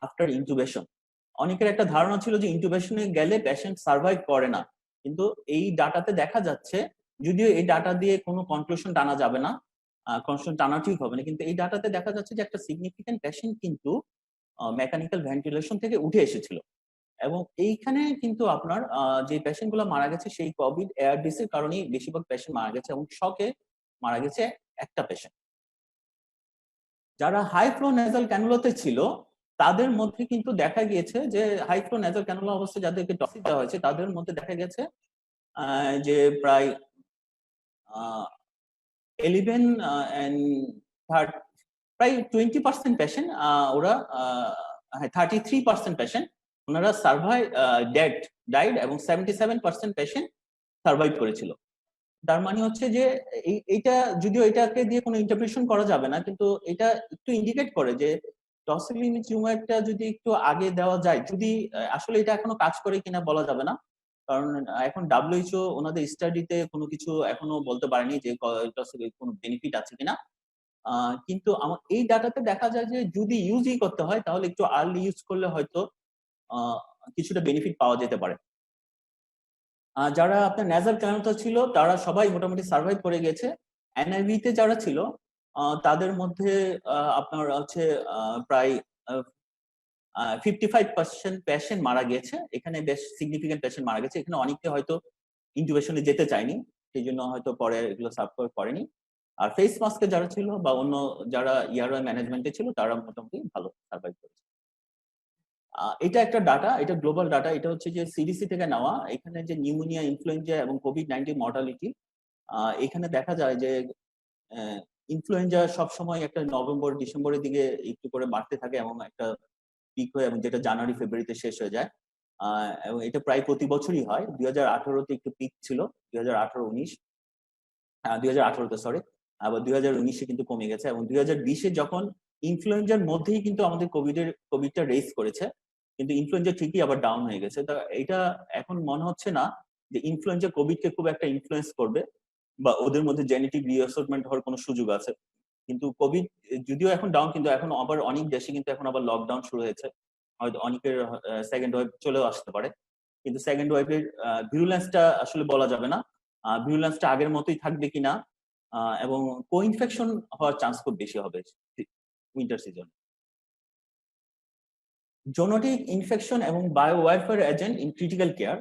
আফটার ইন্টুবেশন। অনেকের একটা ধারণা ছিল যে ইন্টুবেশনে গেলে পেশেন্ট সার্ভাইভ করে না, কিন্তু এই ডাটাতে দেখা যাচ্ছে, যদিও এই ডাটা দিয়ে কোনো কনক্লুশন টানা যাবে না, কনক্লুশন টানা ঠিক হবে না, কিন্তু এই ডাটাতে দেখা যাচ্ছে যে একটা সিগনিফিক্যান্ট পেশেন্ট কিন্তু মেকানিক্যাল ভেন্টিলেশন থেকে উঠে এসেছিল। এবং এইখানে কিন্তু আপনার যে পেশেন্ট গুলো মারা গেছে সেই কোভিড এআরডিসির কারণেই বেশিরভাগ পেশেন্ট মারা গেছে, এবং শকে মারা গেছে একটা পেশেন্ট। যারা হাই ফ্লো নেজাল ক্যানুলাতে ছিল তাদের মধ্যে কিন্তু দেখা গিয়েছে যে হাই ফ্লো নেজাল ক্যানুলা অবস্থায় যাদেরকে টক্সিক দেওয়া হয়েছে তাদের মধ্যে দেখা গেছে যে প্রায় 11 and প্রায় 20% পেশেন্ট, ওরা 33% পেশেন্ট ওনারা ডাইড, এবং 77% পেশেন্ট সার্ভাইভ করেছিল। তার মানে হচ্ছে যে এইটা, যদিও এটাকে দিয়ে কোনো ইন্টারপ্রিটেশন করা যাবে না, কিন্তু এটা একটু ইন্ডিকেট করে যে টক্সিক টিউমারটা যদি একটু আগে দেওয়া যায়, যদি আসলে এটা এখনো কাজ করে কিনা বলা যাবে না, কারণ এখন WHO ওনাদের স্টাডিতে কোনো কিছু এখনো বলতে পারেনি যে কোনো বেনিফিট আছে কিনা। কিন্তু আমার এই ডাটাতে দেখা যায় যে যদি ইউজই করতে হয় তাহলে একটু আর্লি ইউজ করলে হয়তো কিছুটা বেনিফিট পাওয়া যেতে পারে। যারা আপনার নেজাল ক্যানুলা ছিল তারা সবাই মোটামুটি সার্ভাইভ করে গেছে। NIV তে যারা ছিল তাদের মধ্যে আপনার হচ্ছে প্রায় 55% পেশেন্ট মারা গেছে। এখানে বেশ সিগনিফিক্যান্ট পেশেন্ট মারা গেছে। এখানে অনেকে হয়তো ইন্টুবেশনে যেতে চায়নি, সেই জন্য হয়তো পরে এগুলো সার্ভাইভ করেনি। আর ফেস মাস্কে যারা ছিল বা অন্য যারা ইয়ারওয়ে ম্যানেজমেন্টে ছিল তারা মোটামুটি ভালো সার্ভাইভ করেছে। এটা একটা ডাটা, এটা গ্লোবাল ডাটা, এটা হচ্ছে যে CDC থেকে নেওয়া। এখানে যে নিউমোনিয়া, ইনফ্লুয়েঞ্জা এবং কোভিড-19 মর্টালিটি, এখানে দেখা যায় যে ইনফ্লুয়েঞ্জা সবসময় একটা নভেম্বর ডিসেম্বরের দিকে একটু করে বাড়তে থাকে এবং একটা পিক হয়, এবং যেটা জানুয়ারি ফেব্রুয়ারিতে শেষ হয়ে যায়। এবং এটা প্রায় প্রতি বছরই হয়। 2018-তে একটু পিক ছিল, 2018-তে সরি, আবার 2019-এ কিন্তু কমে গেছে, এবং 2020-এ যখন ইনফ্লুয়েঞ্জার মধ্যেই কিন্তু আমাদের কোভিডটা রেস করেছে, কিন্তু ইনফ্লুয়েঞ্জা ঠিকই আবার ডাউন হয়ে গেছে। তো এটা এখন মনে হচ্ছে না যে ইনফ্লুয়েঞ্জা কোভিডকে খুব একটা ইনফ্লুয়েন্স করবে বা ওদের মধ্যে জেনেটিক রিঅ্যাসর্টমেন্ট হওয়ার কোনো সুযোগ আছে। কিন্তু কোভিড যদিও এখন ডাউন, কিন্তু এখন আবার অনেক দেশে কিন্তু এখন আবার লকডাউন শুরু হয়েছে, হয়তো অনেকের সেকেন্ড ওয়েভ চলেও আসতে পারে, কিন্তু সেকেন্ড ওয়েভের ভিরুলেন্সটা আসলে বলা যাবে না, ভিরুলেন্সটা আগের মতোই থাকবে কিনা, এবং কো ইনফেকশন হওয়ার চান্স খুব বেশি হবে উইন্টার সিজন। জোনোটিক ইনফেকশন এবং bio warfare agent in critical care,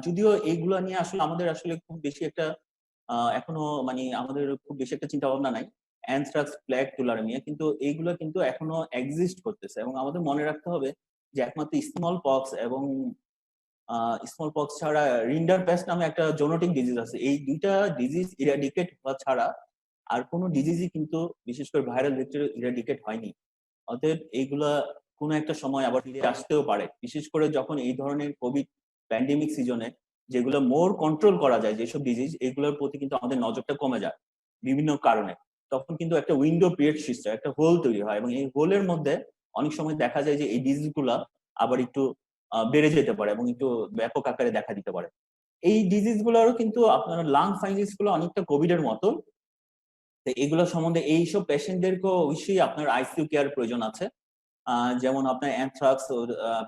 যদিও এইগুলো নিয়ে আসলে আমাদের আসলে খুব বেশি একটা এখনো মানে আমাদের খুব বেশি একটা চিন্তা ভাবনা নাই। অ্যানথ্রাক্স, প্লেগ, টুলারেমিয়া, কিন্তু এইগুলো কিন্তু এখনো এক্সিস্ট করতেছে, এবং আমাদের মনে রাখতে হবে যে একমাত্র স্মল পক্স এবং স্মল পক্স ছাড়া রিন্ডারপেস্ট নামে একটা জোনোটিক ডিজিজ আছে। এই দুইটা ডিজিজ ইরাডিকেট হওয়া ছাড়া আর কোনো ডিজিজই কিন্তু বিশেষ করে ভাইরাল ভেক্টর ইরাডিকেট হয়নি। অতএব এইগুলা কোনো একটা সময় আবার ফিরে আসতেও পারে, বিশেষ করে যখন এই ধরনের কোভিড প্যান্ডেমিক সিজনে যেগুলো মোর কন্ট্রোল করা যায় যেসব ডিজিজ, এগুলোর প্রতি কিন্তু আমাদের নজরটা কমে যায় বিভিন্ন কারণে। তখন কিন্তু একটা উইন্ডো পিরিয়ড সৃষ্টি হয়, একটা হোল তৈরি হয়, এবং এই হোলের মধ্যে অনেক সময় দেখা যায় যে এই ডিজিজগুলা আবার একটু বেড়ে যেতে পারে এবং একটু ব্যাপক আকারে দেখা দিতে পারে। এই ডিজিজগুলোরও কিন্তু আপনার লাং ফাইজিস গুলো অনেকটা কোভিডের মতো। এগুলো সম্বন্ধে এইসব পেশেন্টদেরকেও অবশ্যই আপনার আইসিইউ কেয়ার প্রয়োজন আছে। যেমন আপনার অ্যানথ্রাক্স,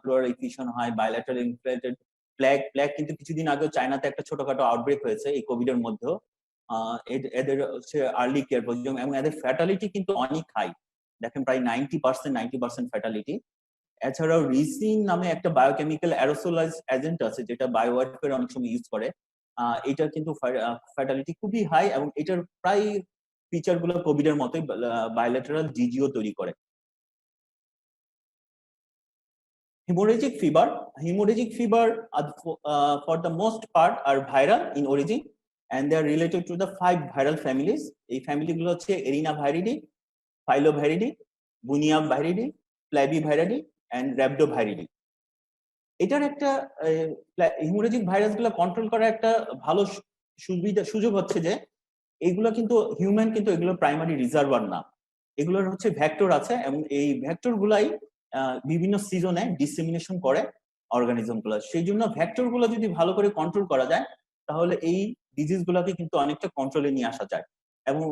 প্লুরাল ইনফেকশন হয়, বাইলেটারাল ইনফ্লেটেড প্লেগ কিন্তু কিছুদিন আগেও চায়নাতে একটা ছোটখাটো আউটব্রেক হয়েছে এই কোভিড এর মধ্যেও। এদের হচ্ছে আর্লি কেয়ার প্রয়োজন, এবং এদের ফ্যাটালিটি কিন্তু অনেক হাই, দেখেন প্রায় 90% ফ্যাটালিটি। এছাড়াও রিসিন নামে একটা বায়োকেমিক্যাল অ্যারোসোলাইজ এজেন্ট আছে যেটা বায়োওয়ারফেয়ার অনেক সময় ইউজ করে। এটা কিন্তু ফ্যাটালিটি খুবই হাই, এবং এটার প্রায় ফিচার গুলো কোভিড এর মতোই, বাইলেটারাল জিজিও তৈরি করে। Hemorrhagic fever for the most part are viral in origin, and they are related to the 5 viral families. এই ফ্যামিলি গুলো হচ্ছে এরিনাভাইরিডি, ফাইলোভাইরিডি, বুনিয়াভাইরিডি, ফ্ল্যাভিভাইরিডি এন্ড র্যাবডোভাইরিডি। এটার একটা হিমোরেজিক ভাইরাস গুলো কন্ট্রোল করার একটা ভালো সুযোগ হচ্ছে যে এইগুলো কিন্তু হিউম্যান, কিন্তু এগুলো প্রাইমারি রিজার্ভার না, এগুলোর হচ্ছে ভেক্টর আছে, এবং এই ভেক্টর গুলাই বিভিন্ন সিজনে ডিসেমিনেশন করে অর্গানিজম গুলো। সেই জন্য ভেক্টর গুলো যদি ভালো করে কন্ট্রোল করা যায় তাহলে এই ডিজিজ গুলোকে কিন্তু অনেকটা কন্ট্রোলে নিয়ে আসা যায়। এবং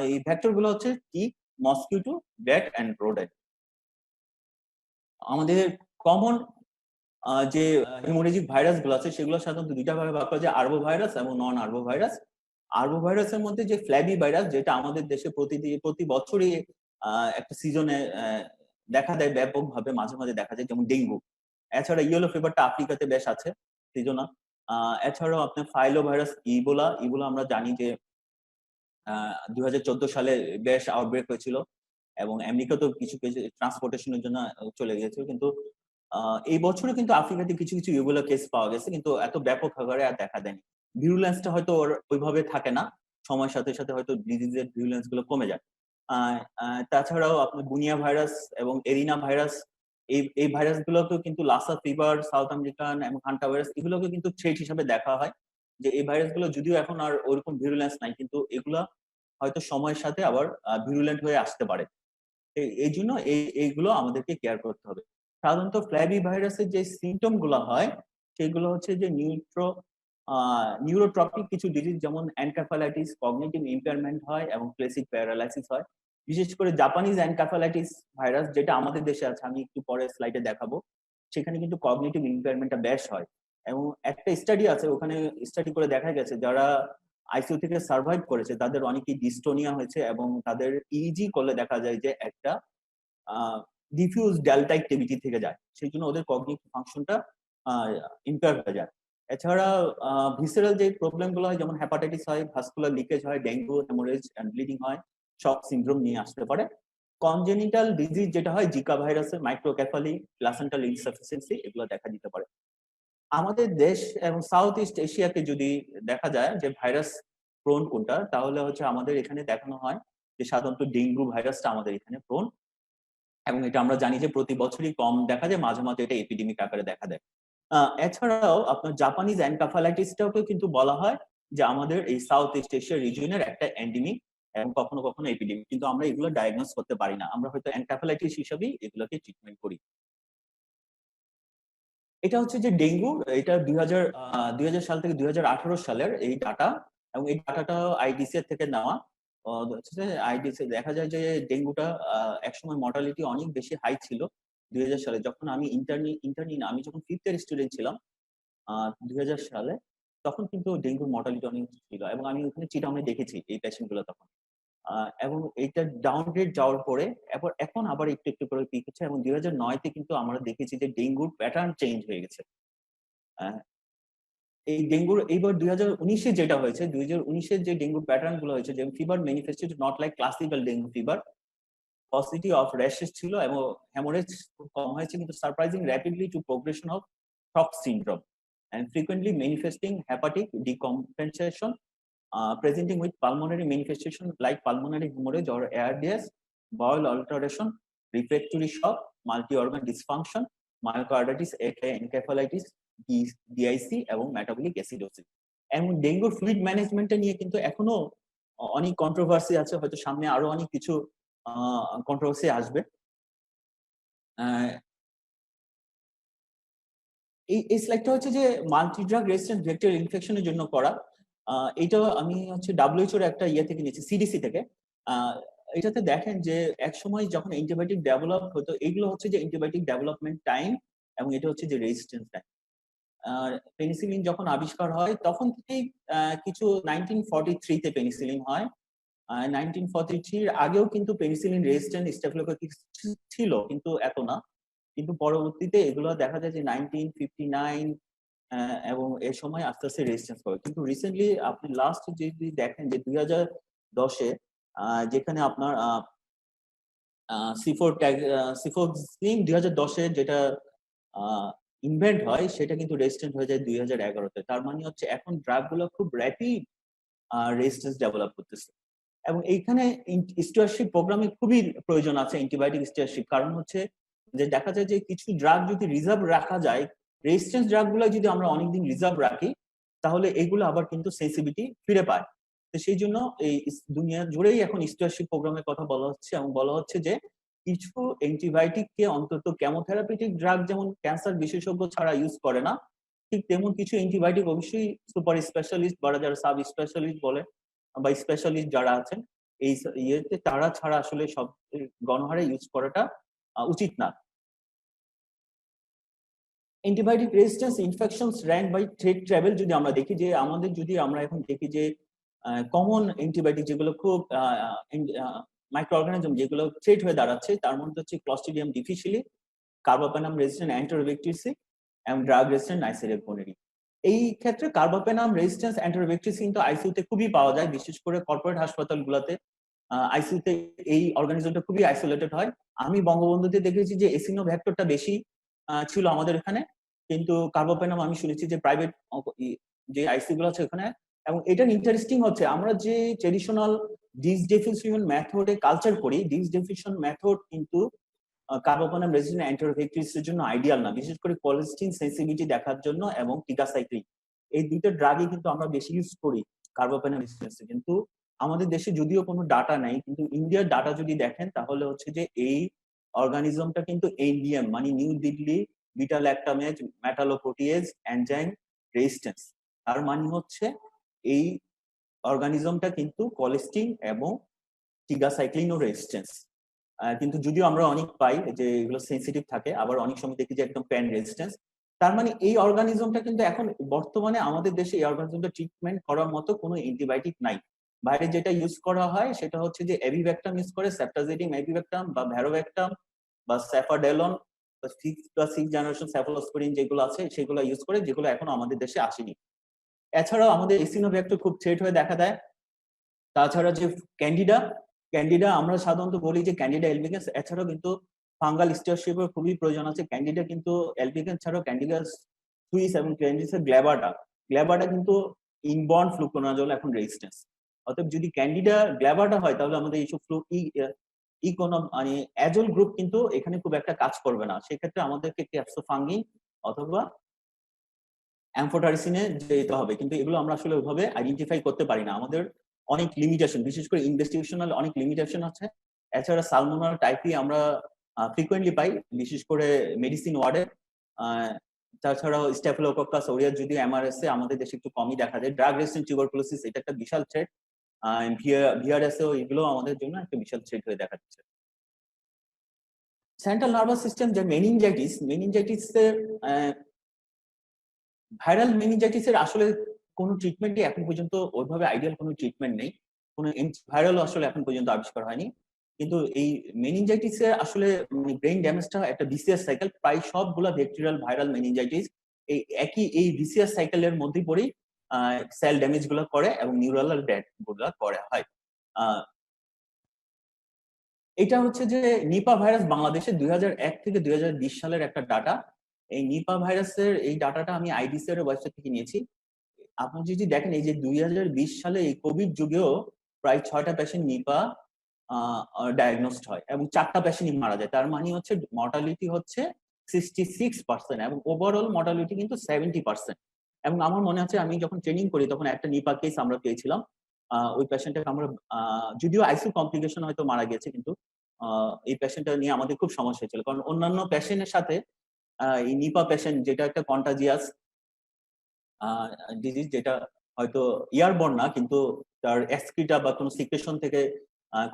এই ভেক্টর গুলো হচ্ছে tick, mosquito, bat and rodent. আমাদের কমন যে হেমোরেজিক ভাইরাস গুলো আছে সেগুলো সাধারণত দুইটা ভাগে ভাগ করা যায়, আরবো ভাইরাস এবং নন আরবো ভাইরাস। আরবো ভাইরাসের মধ্যে যে ফ্ল্যাবি ভাইরাস, যেটা আমাদের দেশে প্রতি বছরই একটা সিজনে দেখা দেয় ব্যাপকভাবে, মাঝে মাঝে দেখা যায়, যেমন ডেঙ্গু। এছাড়া ইয়েলো ফিভারটা আফ্রিকাতে বেশ আছে সিজনাল। এছাড়াও আপনার ফাইলো ভাইরাস, ইবোলা আমরা জানি যে 2014 সালে বেশ আউটব্রেক হয়েছিল এবং আমেরিকাতেও কিছু ট্রান্সপোর্টেশনের জন্য চলে গিয়েছিল। কিন্তু এই বছরে কিন্তু আফ্রিকাতে কিছু কিছু ইবোলা কেস পাওয়া গেছে, কিন্তু এত ব্যাপক আকারে আর দেখা দেয়নি। ভিরুলেন্সটা হয়তো ওইভাবে থাকে না, সময়ের সাথে সাথে হয়তো ডিজিজের ভিরুলেন্স গুলো কমে যায়। তাছাড়াও আপনার বুনিয়া ভাইরাস এবং এরিনা ভাইরাস, এই ভাইরাস গুলোকেও কিন্তু লাসা ফিভার, সাউথ আমেরিকান এবং হান্টা ভাইরাস, এগুলোকে কিন্তু থ্রেট হিসাবে দেখা হয় যে এই ভাইরাস গুলো যদিও এখন আর ওরকম ভিরুলেন্স নাই, কিন্তু এগুলা হয়তো সময়ের সাথে আবার ভিরুলেন্ট হয়ে আসতে পারে। এই জন্য এইগুলো আমাদেরকে কেয়ার করতে হবে। সাধারণত ফ্ল্যাবি ভাইরাসের যে সিমটম গুলো হয় সেগুলো হচ্ছে যে নিউরোট্রপিক কিছু ডিজিজ, যেমন এনকেফালাইটিস, কগনিটিভ ইম্পেয়ারমেন্ট হয় এবং ক্লাসিক প্যারালাইসিস হয়। বিশেষ করে জাপানিজ এনকেফালাইটিস ভাইরাস, যেটা আমাদের দেশে আছে, আমি একটু পরে স্লাইডে দেখাবো, সেখানে কিন্তু কগনিটিভ ইম্পেয়ারমেন্টটা বেশ হয়। এবং একটা স্টাডি আছে, ওখানে স্টাডি করে দেখা গেছে যারা আইসিইউ থেকে সার্ভাইভ করেছে তাদের অনেকেই ডিস্টোনিয়া হয়েছে এবং তাদের ইজি করলে দেখা যায় যে একটা ডিফিউজ ডেল্টা অ্যাক্টিভিটি থেকে যায়, সেই জন্য ওদের কগনিটিভ ফাংশনটা ইম্পেয়ার হয়ে যায়। এছাড়া ভিসেরাল যে প্রবলেম গুলো হয়, যেমন হেপাটাইটিস হয়, ভাস্কুলার লিকেজ হয়, ডেঙ্গু, হেমোরেজ এন্ড ব্লিডিং হয়, শক সিনড্রোম নিয়ে আসতে পারে। কনজেনিটাল ডিজিজ যেটা হয় জিকা ভাইরাসের, মাইক্রোকেফালি, প্লাসেন্টাল ইনসাফিসিয়েন্সি, এগুলো দেখা দিতে পারে। আমাদের দেশ এবং সাউথ ইস্ট এশিয়াতে যদি দেখা যায় যে ভাইরাস প্রোন কোনটা, তাহলে হচ্ছে আমাদের এখানে দেখানো হয় যে সাধারণত ডেঙ্গু ভাইরাসটা আমাদের এখানে প্রোন, এবং এটা আমরা জানি যে প্রতি বছরই কম দেখা যায়, মাঝে মাঝে এটা এপিডেমিক আকারে দেখা দেয়। এছাড়াও আপনার জাপানিজ এনকেফালাইটিসটাকে কিন্তু বলা হয় যে আমাদের এই সাউথ ইস্ট এশিয়া রিজিয়নের একটা এন্ডেমিক এবং কখনো কখনো এপিডেমিক, কিন্তু আমরা এগুলো ডায়াগনোস করতে পারি না, আমরা হয়তো এনকেফালাইটিস হিসেবেই এগুলোকে ট্রিটমেন্ট করি। এটা হচ্ছে যে ডেঙ্গু, এটা 2000 সাল থেকে 2018 সালের এই ডাটা, এবং এই ডাটাটা আইডিসি থেকে নেওয়া। আইডিসি দেখা যায় যে ডেঙ্গুটা একসময় মর্টালিটি অনেক বেশি হাই ছিল 2000 সালে, যখন আমি আমি যখন 5th ইয়ার স্টুডেন্ট ছিলাম 2000 সালে, তখন কিন্তু ডেঙ্গুর মর্টালিটি অনেক ছিল এবং আমি ওখানে চিটাগাংয়ে দেখেছি এই পেশেন্ট গুলো তখন। এবং এইটা ডাউনগ্রেড যাওয়ার পরে এখন আবার একটু একটু করে পিক হচ্ছে, এবং 2009-তে কিন্তু আমরা দেখেছি যে ডেঙ্গুর প্যাটার্ন চেঞ্জ হয়ে গেছে। এই ডেঙ্গুর এইবার 2019-এ যেটা হয়েছে, 2019-এর যে ডেঙ্গুর প্যাটার্ন গুলো হয়েছে, যে fever manifested not like classical dengue fever, paucity of rashes ছিল এবং হেমোরেজ কম হয়েছে, কিন্তু surprising rapidly to progression of shock syndrome and frequently manifesting hepatic decompensation, presenting with pulmonary manifestation like pulmonary hemorrhage or ARDS, bowel alteration, refractory shock, multi-organ dysfunction, myocarditis, encephalitis, DIC এবং metabolic acidosis। এবং ডেঙ্গুর fluid ম্যানেজমেন্টটা নিয়ে কিন্তু এখনো অনেক controversy আছে, হয়তো সামনে আরো অনেক কিছু কন্ট্রোভার্সি আসবে। এই স্লাইডটা হচ্ছে যে মাল্টি ড্রাগ রেজিস্ট্যান্ট ভেক্টর ইনফেকশনের জন্য করা। এটা আমি হচ্ছে WHO-র একটা ইয়ে থেকে নিয়েছি, সিডিসি থেকে। এটাতে দেখেন যে এক সময় যখন অ্যান্টিবায়োটিক ডেভেলপ হতো, এগুলো হচ্ছে যে অ্যান্টিবায়োটিক ডেভেলপমেন্ট টাইম এবং এটা হচ্ছে যে রেজিস্ট্যান্স টাইম। পেনিসিলিন যখন আবিষ্কার হয় তখন থেকেই কিছু 1943-তে পেনিসিলিন হয়। 1943-র আগেও কিন্তু পেনিসিলিন রেজিস্ট্যান্ট স্টেফিলোকোকাস ছিল, কিন্তু এত না। কিন্তু পরবর্তীতে এগুলো দেখা যায় যে 1959 এবং এর সময় আস্তে আস্তে রেজিস্ট্যান্স করে। কিন্তু রিসেন্টলি আপনি লাস্ট যদি দেখেন যে 2010-এ যেখানে আপনার সিফোক্সিন 2010-এ যেটা ইনভেন্ট হয়, সেটা কিন্তু রেজিস্ট্যান্ট হয়ে যায় 2011-তে। তার মানে হচ্ছে এখন ড্রাগগুলো খুব র্যাপিড রেজিস্ট্যান্স ডেভেলপ করতেছে। এবং এইখানে স্টুয়ারশিপ প্রোগ্রামে খুবই প্রয়োজন আছে, অ্যান্টিবায়োটিক স্টুয়ারশিপ। কারণ হচ্ছে যে দেখা যায় যে কিছু ড্রাগ যদি রিজার্ভ রাখা যায়, রেজিস্ট্যান্স ড্রাগগুলো যদি আমরা অনেকদিন রিজার্ভ রাখি, তাহলে এগুলো আবার কিন্তু সেন্সিটিভিটি ফিরে পায়। তো সেই জন্য এই দুনিয়া জুড়েই এখন স্টুয়ারশিপ প্রোগ্রামের কথা বলা হচ্ছে, এবং বলা হচ্ছে যে কিছু অ্যান্টিবায়োটিককে অন্তত কেমোথেরাপিউটিক ড্রাগ যেমন ক্যান্সার বিশেষজ্ঞ ছাড়া ইউজ করে না, ঠিক তেমন কিছু অ্যান্টিবায়োটিক অবশ্যই সুপার স্পেশালিস্ট বা যারা সাব স্পেশালিস্ট বলে বা স্পেশালিস্ট যারা আছেন এই ইয়েতে তারা ছাড়া আসলে সব গণহারে ইউজ করাটা উচিত না। Antibiotic resistance infections rank by threat travel যদি আমরা দেখি যে আমাদের যদি আমরা এখন দেখি যে কমন অ্যান্টিবায়োটিক যেগুলো খুব মাইক্রো অর্গানিজম যেগুলো থ্রেট হয়ে দাঁড়াচ্ছে তার মধ্যে হচ্ছে ক্লস্ট্রিডিয়াম ডিফিসিলি, কার্বাপেনাম রেজিস্ট্যান্ট অ্যান্টারোব্যাকটেরিয়াসি এবং ড্রাগ রেজিস্ট্যান্ট নাইসেরিয়া গোনেরি। এই ক্ষেত্রে কার্বাপেনাম রেজিস্ট্যান্স অ্যান্টারোব্যাকটেরিয়াসি কিন্তু আইসিইউতে খুবই পাওয়া যায়, বিশেষ করে কর্পোরেট হাসপাতালগুলোতে আইসিইউতে এই অর্গানিজমটা খুবই আইসোলেটেড হয়। আমি বঙ্গবন্ধুতে দেখেছি যে এসিনোভ্যাক্টরটা বেশি ছিল আমাদের এখানে, কিন্তু কার্বাপেনাম আমি শুনেছি যে প্রাইভেট যে আইসিইউ গুলো আছে ওখানে। এবং এটা ইন্টারেস্টিং হচ্ছে আমরা যে ট্রেডিশনাল ডিস ডিফিউশন মেথডে কালচার করি, ডিস ডিফিউশন মেথড কিন্তু কার্বাপেনাম রেজিস্ট্যান্ট অ্যান্টারোব্যাকটেরিয়াসের জন্য আইডিয়াল না, বিশেষ করে কোলেস্টিন সেন্সিটিভিটি দেখার জন্য এবং টিকাসাইক্লিন এই দুইটা ড্রাগই কিন্তু আমরা বেশি ইউজ করি কার্বাপেনাম রেজিস্ট্যান্সে। কিন্তু আমাদের দেশে যদিও কোনো ডাটা নাই, কিন্তু ইন্ডিয়ার ডাটা যদি দেখেন তাহলে হচ্ছে যে এই অর্গানিজমটা কিন্তু এনডিএম মানে New Delhi beta lactamase metalloprotease enzyme resistance, তার মানে হচ্ছে এই অর্গানিজমটা কিন্তু কোলেস্টিন এবং টিগাসাইক্লিনও রেজিস্ট্যান্স। কিন্তু যদিও আমরা অনেক পাই যে এগুলো সেন্সিটিভ থাকে, আবার অনেক সময় দেখি যে একদম প্যান রেজিস্ট্যান্স। তার মানে এই অর্গানিজমটা কিন্তু এখন বর্তমানে আমাদের দেশে এই অর্গানিজমটা ট্রিটমেন্ট করার মতো কোনো অ্যান্টিবায়োটিক নাই। বাইরে যেটা ইউজ করা হয় সেটা হচ্ছে যে এভিভ্যাক্টাম ইউজ করে, সেপ্টাজিডিম এভিভ্যাক্টাম বা ভ্যারোভ্যাক্টাম বা স্যাফাডেলন বা 6 জেনারেশন সেফালোস্পোরিন যেগুলো আছে সেগুলো ইউজ করে, যেগুলো এখনো আমাদের দেশে আসেনি। এছাড়াও আমাদের এসিনোভ্যাক্টর খুব থ্রেট হয়ে দেখা দেয়। তাছাড়া যে ক্যান্ডিডা আমরা সাধারণত বলি যে ক্যান্ডিডা এলবিগেন্স, এছাড়াও কিন্তু ফাঙ্গাল স্টিয়ারশিপের খুবই প্রয়োজন আছে। ক্যান্ডিডা কিন্তু এলবিগেন্স ছাড়াও ক্যান্ডিডা সুইস এবং ক্যান্ডিডাসের গ্ল্যাবাটা কিন্তু ইনবর্ন ফ্লুকোনাজল এখন রেজিস্ট্যান্স। অতএব যদি ক্যান্ডিডা গ্ল্যাবাটা হয় তাহলে আমাদের এইসব মানে অ্যাজল গ্রুপ কিন্তু এখানে খুব একটা কাজ করবে না। সেক্ষেত্রে আমাদেরকে ক্যাপসোফাঙ্গিন অথবা অ্যামফোটারিসিনে যেতে হবে, কিন্তু এগুলো আমরা আসলে ওইভাবে আইডেন্টিফাই করতে পারি না। আমাদের অনেক লিমিটেশন, বিশেষ করে ইনভেস্টিগেশনাল অনেক লিমিটেশন আছে। এছাড়া সালমোনাল টাইপি আমরা ফ্রিকোয়েন্টলি পাই, বিশেষ করে মেডিসিন ওয়ার্ডে। তাছাড়াও স্টেফিলোকক্কাস অরিয়াস যদি এমআরএস এ আমাদের দেশে একটু কমই দেখা যায়। ড্রাগ রেজিস্ট্যান্ট টিউবারকুলোসিস এটা একটা বিশাল থ্রেট, ভিআরএস এও এগুলো আমাদের জন্য একটা বিশাল থ্রেট হয়ে দেখা যাচ্ছে। সেন্ট্রাল নার্ভাস সিস্টেম যে মেনিনজাইটিসের ভাইরাল মেনিনজাইটিসের আসলে কোনো ট্রিটমেন্টই এখন পর্যন্ত ওইভাবে আইডিয়াল কোনো ট্রিটমেন্ট নেই, কোনো ভাইরালও আসলে এখন পর্যন্ত আবিষ্কার হয়নি। কিন্তু এই মেনিনজাইটিসের আসলে ব্রেইন ড্যামেজটা একটা ভিসিয়াস সাইকেল, প্রায় সবগুলা ব্যাকটেরিয়াল ভাইরাল মেনিনজাইটিস এই ভিসিয়াস সাইকেলের মধ্যে পড়েই সেল ড্যামেজ গুলো করে এবং নিউরাল ডেথ গুলো করা হয়। এটা হচ্ছে যে নিপা ভাইরাস বাংলাদেশে 2001 থেকে 2020 সালের একটা ডাটা। এই নিপা ভাইরাসের এই ডাটাটা আমি আইডিসি এর ওয়েবসাইট থেকে নিয়েছি। আপনি যদি দেখেন এই যে 2020 সালে এই কোভিড যুগেও প্রায় 6টা পেশেন্ট নিপা ডায়াগনোসড হয় এবং 4টা পেশেন্টই মারা যায়। তার মানে হচ্ছে মর্টালিটি হচ্ছে 66% এবং ওভারঅল মর্টালিটি কিন্তু 70%। এবং আমার মনে আছে আমি যখন ট্রেনিং করি তখন একটা নিপা কেস আমরা পেয়েছিলাম। ওই পেশেন্টটাকে আমরা যদিও আইসিইউ কমপ্লিকেশন হয়তো মারা গেছে, কিন্তু এই পেশেন্টটা নিয়ে আমাদের খুব সমস্যা হয়েছিল, কারণ অন্যান্য পেশেন্টের সাথে এই নিপা পেশেন্ট যেটা একটা কন্টাজিয়াস ডিজিজ, যেটা হয়তো ইয়ারবর্ন না কিন্তু তার এক্সক্রিটা বা কোনো সিক্রেশন থেকে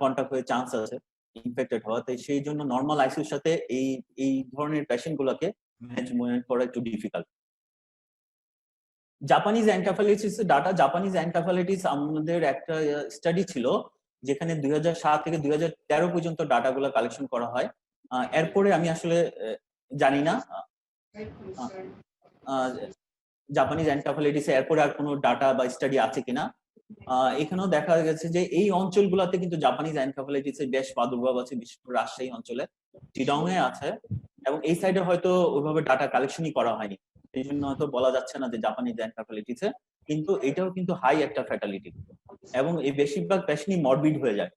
কন্টাক্ট হয়ে চান্স আছে ইনফেক্টেড হওয়াতে, সেই জন্য নর্মাল আইসিইউর সাথে এই ধরনের পেশেন্ট গুলোকে ম্যানেজমেন্ট করা একটু difficult. Japanese encephalitis data, Japanese encephalitis আমাদের একটা স্টাডি ছিল যেখানে 2007 থেকে 2013 পর্যন্ত ডাটাগুলো কালেকশন করা হয়। এরপরে আমি আসলে জানি না জাপানিজ এনকেফালাইটিস এরপরে আর কোনো ডাটা বা স্টাডি আছে কিনা। এখানেও দেখা গেছে যে এই অঞ্চলগুলোতে কিন্তু জাপানিজ এনকেফালাইটিসের বেশ প্রাদুর্ভাব আছে, বিশেষ করে রাজশাহী অঞ্চলে, চিটাং এ আছে, এবং এই সাইডে হয়তো ওইভাবে ডাটা কালেকশনই করা হয়নি, এই জন্য হয়তো বলা যাচ্ছে না যে জাপানিজ এনকেফালাইটিসে, কিন্তু এটাও কিন্তু হাই একটা ফ্যাটালিটি এবং এই বেশিরভাগ পেশেন্টই মরবিড হয়ে যায়।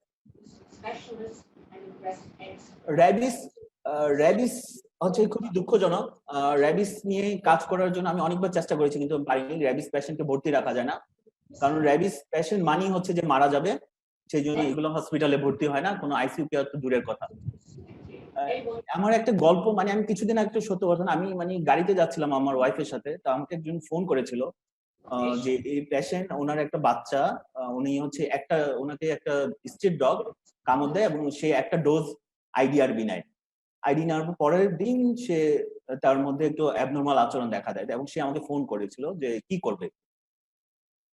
র্যাবিস হচ্ছে খুবই দুঃখজনক। র্যাবিস নিয়ে কাজ করার জন্য আমি অনেকবার চেষ্টা করেছি কিন্তু পারিনি। র্যাবিস পেশেন্টকে ভর্তি রাখা যায় না, কারণ র্যাবিস পেশেন্ট মানি হচ্ছে যে মারা যাবে, সেই জন্য এগুলো হসপিটালে ভর্তি হয় না, কোনো আইসিইউ কেয়ার তো দূরের কথা। আমার একটা গল্প, মানে আমি কিছুদিন একটা সত্য ঘটনা, আমি মানে গাড়িতে যাচ্ছিলাম আমার ওয়াইফের সাথে, তো আমাকে একজন ফোন করেছিল যে এই পেশেন্ট, ওনার একটা বাচ্চা, উনি হচ্ছে ওনাকে একটা স্ট্রিট ডগ কামড় দেয় এবং সে একটা ডোজ আইডিআরবি নেয়। আইডি নেওয়ার পরের দিন সে তার মধ্যে একটু অ্যাবনর্মাল আচরণ দেখা দেয় এবং সে আমাকে ফোন করেছিল যে কি করবে।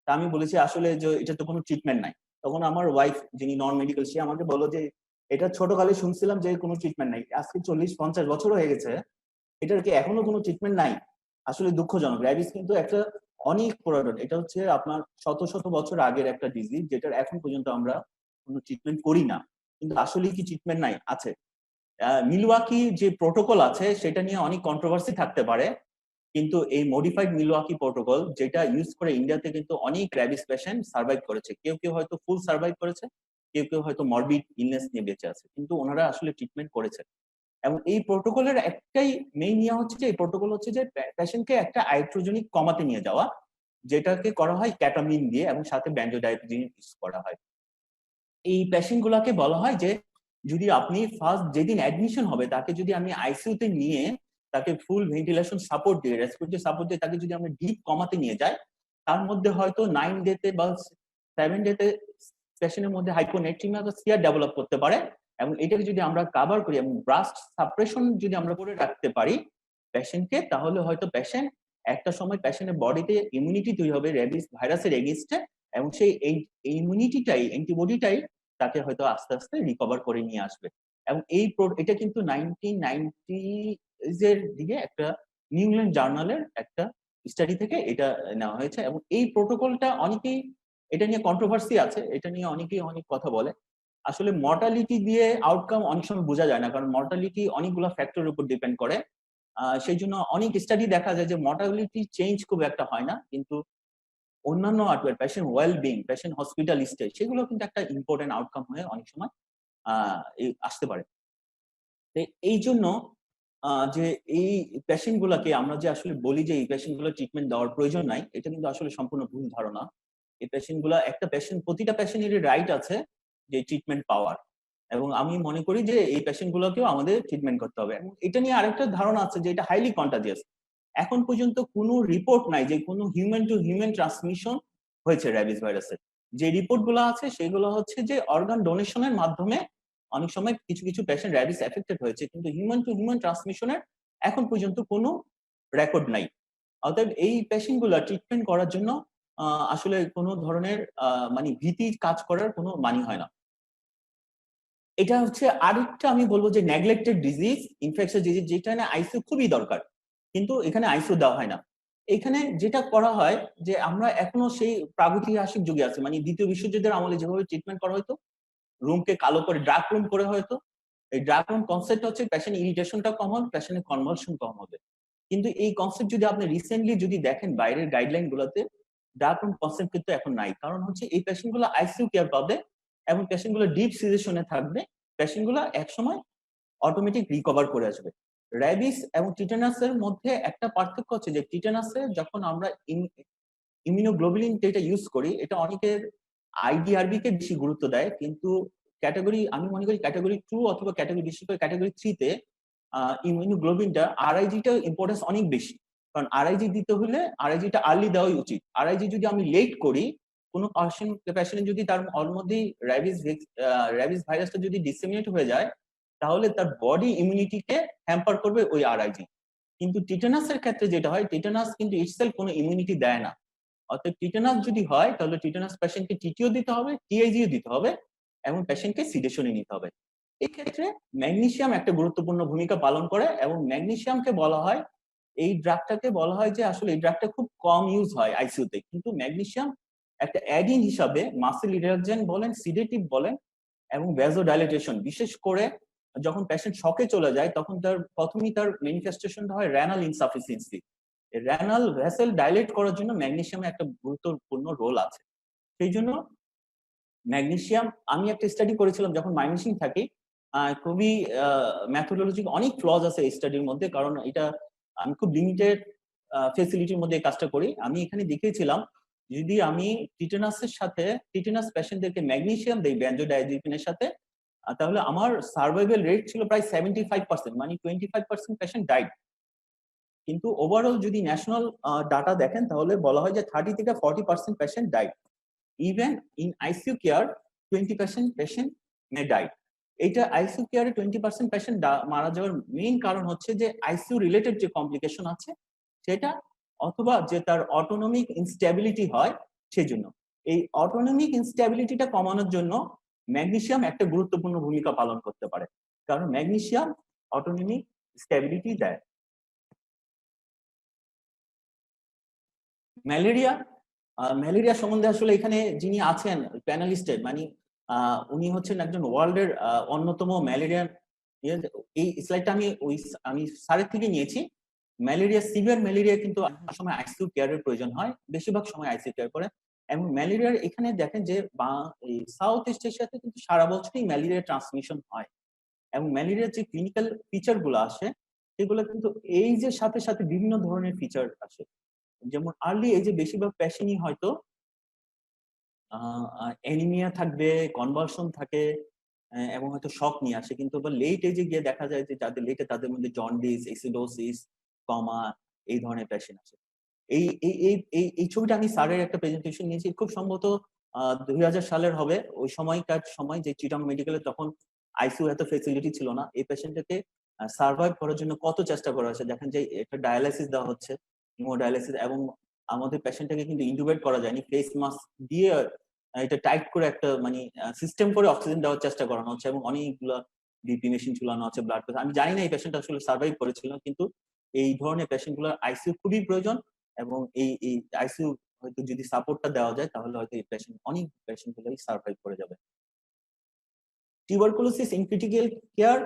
তা আমি বলেছি আসলে যে এটা তো কোনো ট্রিটমেন্ট নাই। তখন আমার ওয়াইফ, যিনি নন মেডিকেল, সে আমাকে বলল যে এটা ছোটকালে শুনছিলাম যে কোনো ট্রিটমেন্ট নাই, আজকে 40-50 বছর হয়ে গেছে, এটার কি এখনো কোনো ট্রিটমেন্ট নাই? আসলে দুঃখজনক। র্যাবিস কিন্তু একটা অনেক পুরাতন, এটা হচ্ছে আপনার শত শত বছর আগের একটা ডিজিজ, যেটার এখন পর্যন্ত আমরা কোনো ট্রিটমেন্ট করি না। কিন্তু আসলে কি ট্রিটমেন্ট নাই? আছে। মিলওয়াকি যে প্রোটোকল আছে সেটা নিয়ে অনেক কন্ট্রোভার্সি থাকতে পারে, কিন্তু এই মডিফাইড মিলওয়াকি প্রোটোকল যেটা ইউজ করে ইন্ডিয়াতে কিন্তু অনেক র্যাবিস পেশেন্ট সার্ভাইভ করেছে। কেউ কেউ হয়তো ফুল সার্ভাইভ করেছে, কেউ কেউ হয়তো মরবিড ইলনেস নিয়ে বেঁচে আছে, কিন্তু ওনারা আসলে ট্রিটমেন্ট করেছে। এবং এই প্রোটোকলের একটাই মেইন নিয়ম হচ্ছে যে এই প্রোটোকল হচ্ছে যে পেশেন্টকে একটা আইট্রোজেনিক কমাতে নিয়ে যাওয়া, যেটাকে করা হয় ক্যাটামিন দিয়ে এবং সাথে বেনজোডাইজিপিন ইউজ করা হয়। এই পেশেন্ট গুলাকে বলা হয় যে যদি আপনি ফার্স্ট যেদিন অ্যাডমিশন হবে তাকে যদি আমি আইসিইউতে নিয়ে তাকে ফুল ভেন্টিলেশন সাপোর্ট দিয়ে, রেসপিরেটরি সাপোর্ট দিয়ে তাকে যদি আমরা ডিপ কমাতে নিয়ে যাই, তার মধ্যে হয়তো 9 ডেতে বা 7 ডেতে পেশেন্টের মধ্যে হাইপোনেট্রিমিয়া বা সিআর ডেভেলপ করতে পারে। এবং এটাকে যদি আমরা কভার করি এবং ব্রাস্ট সাপ্রেশন যদি আমরা করে রাখতে পারি পেশেন্টকে, তাহলে হয়তো পেশেন্ট একটা সময় পেশেন্টের বডিতে ইমিউনিটি তৈরি হবে র্যাবিস ভাইরাসের এগেইনস্টে, এবং সেই ইমিউনিটিটাই, অ্যান্টিবডিটাই তাকে হয়তো আস্তে আস্তে রিকভার করে নিয়ে আসবে। এবং এটা কিন্তু 1990 এর দিকে একটা নিউ ইংল্যান্ড জার্নালের একটা স্টাডি থেকে এটা নেওয়া হয়েছে। এবং এই প্রোটোকলটা অনেকেই, এটা নিয়ে কন্ট্রোভার্সি আছে, এটা নিয়ে অনেকেই অনেক কথা বলে। আসলে মর্টালিটি দিয়ে আউটকাম অনেক সময় বোঝা যায় না, কারণ মর্টালিটি অনেকগুলো ফ্যাক্টরের উপর ডিপেন্ড করে। সেই জন্য অনেক স্টাডি দেখা যায় যে মর্টালিটি চেঞ্জ খুব একটা হয় না, কিন্তু অন্যান্য outward patient wellbeing, patient hospital stay, সেগুলো কিন্তু একটা ইম্পর্টেন্ট আউটকাম হয়ে অনেক সময় আসতে পারে। এই জন্য যে এই পেশেন্ট গুলাকে আমরা যে আসলে বলি যে এই পেশেন্ট গুলো ট্রিটমেন্ট দেওয়ার প্রয়োজন নাই, এটা কিন্তু আসলে সম্পূর্ণ ভুল ধারণা। এই পেশেন্ট গুলা, প্রতিটা পেশেন্টেরই রাইট আছে যে ট্রিটমেন্ট পাওয়ার, এবং আমি মনে করি যে এই পেশেন্ট গুলোকেও আমাদের ট্রিটমেন্ট করতে হবে। এবং এটা নিয়ে আরেকটা ধারণা আছে যে এটা হাইলি কন্টাজিয়াস। এখন পর্যন্ত কোনো রিপোর্ট নাই যে কোনো হিউম্যান টু হিউম্যান ট্রান্সমিশন হয়েছে র্যাবিস ভাইরাসের। যে রিপোর্ট গুলো আছে সেগুলো হচ্ছে যে অর্গান ডোনেশনের মাধ্যমে অনেক সময় কিছু কিছু পেশেন্ট র্যাবিস এফেক্টেড হয়েছে, কিন্তু হিউম্যান টু হিউম্যান ট্রান্সমিশনের এখন পর্যন্ত কোনো রেকর্ড নাই। অতএব এই পেশেন্ট গুলা ট্রিটমেন্ট করার জন্য আসলে কোনো ধরনের মানে ভীতি কাজ করার কোনো মানি হয় না। এটা হচ্ছে আরেকটা আমি বলবো যে নেগলেক্টেড ডিজিজ, ইনফেকশন ডিজিজ, যেটা আইসিইউ খুবই দরকার, কিন্তু এখানে আইসিইউ দেওয়া হয় না। এখানে যেটা করা হয় যে আমরা এখনো সেই প্রাগৈতিহাসিক যুগে আছে, মানে দ্বিতীয় বিশ্বযুদ্ধের আমলে যেভাবে ট্রিটমেন্ট করা হতো, রুমকে কালো করে ড্রাগ রুম করে হয়তো, এই ড্রাগ রুম কনসেপ্ট হচ্ছে পেশেন্ট ইরিটেশনটা কম হবে, পেশেন্টের কনভালশন কম হবে। কিন্তু এই কনসেপ্ট যদি আপনি রিসেন্টলি যদি দেখেন বাইরের গাইডলাইন গুলোতে, ড্রাগ রুম কনসেপ্ট কিন্তু এখন নাই। কারণ হচ্ছে এই পেশেন্ট গুলো আইসিইউ কেয়ার পাবে এবং পেশেন্ট গুলো ডিপ সিজেশনে থাকবে, পেশেন্ট গুলো একসময় অটোমেটিক রিকভার করে আসবে। র্যাবিস এবং টিটানাসের মধ্যে একটা পার্থক্য হচ্ছে যে টিটানাসে যখন আমরা ইমিউনোগ্লোবুলিন যেটা ইউজ করি, এটা অনেকের আইডিআরবি কে বেশি গুরুত্ব দেয়, কিন্তু আমি মনে করি ক্যাটাগরি 2 অথবা বিশেষ করে ক্যাটাগরি 3 তে ইমিউনোগ্লোবিনটা আরআইজিটা ইম্পর্টেন্স অনেক বেশি। কারণ আরআইজি দিতে হলে আরআইজিটা আর্লি দেওয়াই উচিত। আরআইজি যদি আমি লেট করি, কোনো পেশেন্ট যদি তার মধ্যেই র্যাবিস ভাইরাসটা যদি ডিসেমিনেট হয়ে যায়, তাহলে তার বডি ইমিউনিটিকে হ্যাম্পার করবে ওই আরআইজি। কিন্তু টিটানাসের ক্ষেত্রে যেটা হয়, টিটানাস কিন্তু ইটসেলফ কোনো ইমিউনিটি দেয় না। অর্থাৎ টিটানাস যদি হয় তাহলে টিটানাস পেশেন্টকে টিটিও দিতে হবে, টিআইজিও দিতে হবে এবং পেশেন্টকে সিডেশনে নিতে হবে। এই ক্ষেত্রে ম্যাগনেসিয়াম একটা গুরুত্বপূর্ণ ভূমিকা পালন করে, এবং ম্যাগনেসিয়ামকে বলা হয়, এই ড্রাগটাকে বলা হয় যে আসলে এই ড্রাগটা খুব কম ইউজ হয় আইসিইউতে, কিন্তু ম্যাগনেসিয়াম একটা অ্যাডিন হিসাবে মাসেল রিল্যাক্সেন্ট বলেন, সিডেটিভ বলেন এবং ভ্যাসোডাইলেটেশন, বিশেষ করে যখন পেশেন্ট শকে চলে যায় তখন প্রথমেই তার ম্যানিফেস্টেশনটা হয় renal insufficiency. Renal vessel dilate করার জন্য ম্যাগনেসিয়ামের একটা গুরুত্বপূর্ণ রোল আছে। সেই জন্য ম্যাগনেসিয়াম, আমি একটা স্টাডি করেছিলাম যখন মাইমিসিং থাকি, খুবই ম্যাথোডোলজিক অনেক ফ্লজ আছে এই স্টাডির মধ্যে, কারণ এটা আমি খুব লিমিটেড ফেসিলিটির মধ্যে কাজটা করি। আমি এখানে দেখিয়েছিলাম যদি আমি টিটানাসের সাথে টিটানাস পেশেন্টদেরকে ম্যাগনেসিয়াম দেই বেনজোডাইজিপিনের সাথে, তাহলে আমার সার্ভাইভাল রেট ছিল প্রায় 75%, মানে 25% পেশেন্ট ডাইড। কিন্তু ওভারঅল যদি ন্যাশনাল ডাটা দেখেন তাহলে বলা হয় যে 30 থেকে 40% patient died. Even in ICU care 20% patient may die. এইটা আইসিইউ কেয়ারে 20% পেশেন্ট মারা যাওয়ার মেইন কারণ হচ্ছে যে আইসিইউ রিলেটেড যে কমপ্লিকেশন আছে সেটা, অথবা যে তার অটোনমিক ইনস্টেবিলিটি হয় সেজন্য। এই অটোনমিক ইনস্টেবিলিটিটা কমানোর জন্য ম্যাগনেসিয়াম একটা গুরুত্বপূর্ণ ভূমিকা পালন করতে পারে, কারণ ম্যাগনেসিয়াম অটোনমিক স্টেবিলিটি দেয়। ম্যালেরিয়া সম্বন্ধে আসলে এখানে যিনি আছেন প্যানেলিস্টের, মানে উনি হচ্ছেন একজন ওয়ার্ল্ডের অন্যতম ম্যালেরিয়ার। এই স্লাইডটা আমি স্যারের থেকে নিয়েছি। সিভিয়ার ম্যালেরিয়া কিন্তু সময় আইসিইউ কেয়ারের প্রয়োজন হয়, বেশিরভাগ সময় আইসিইউ কেয়ার করে। এবং ম্যালেরিয়ার এখানে দেখেন যে সাউথ ইস্ট এশিয়াতে কিন্তু সারা বছরই ম্যালেরিয়া ট্রান্সমিশন হয়, এবং ম্যালেরিয়ার যে ক্লিনিক্যাল ফিচার গুলো আসে সেগুলো কিন্তু এইজের সাথে সাথে বিভিন্ন ধরনের ফিচার আসে। যেমন আর্লি এজে বেশিরভাগ পেশেন্টই হয়তো অ্যানিমিয়া থাকবে, কনভালশন থাকে, এবং হয়তো শক নিয়ে আসে। কিন্তু আবার লেট এজে গিয়ে দেখা যায় যে যাদের লেটে তাদের মধ্যে জন্ডিস, এসিডোসিস, কমা এই ধরনের পেশেন্ট আছে। এই এই এই এই এই ছবিটা আমি স্যারের একটা প্রেজেন্টেশন নিয়েছি, খুব সম্ভবত 2000 সালের হবে। ওই সময়কার সময় যে চিটাং মেডিকেলে তখন আইসিইউ এত ফেসিলিটি ছিল না। এই পেশেন্টটাকে সার্ভাইভ করার জন্য কত চেষ্টা করা হয়েছে। দেখেন যে একটা ডায়ালাইসিস দেওয়া হচ্ছে, হিমোডায়ালাইসিস, এবং আমাদের পেশেন্টটাকে কিন্তু ইন্টুবেট করা যায়নি, ফেস মাস্ক দিয়ে এটা টাইট করে একটা মানে সিস্টেম করে অক্সিজেন দেওয়ার চেষ্টা করানো হচ্ছে, এবং অনেকগুলো বিপি মেশিন ঝুলানো আছে, ব্লাড প্রেসার। আমি জানি না এই পেশেন্ট আসলে সার্ভাইভ করেছিল, কিন্তু এই ধরনের পেশেন্ট গুলো আইসিইউ খুবই প্রয়োজন। এবং এই আইসিইউ হয়তো যদি সাপোর্টটা দেওয়া যায় তাহলে হয়তো এই পেশেন্ট, অনেক পেশেন্ট গুলোই সার্ভাইভ করে যাবে। Tuberculosis in critical care,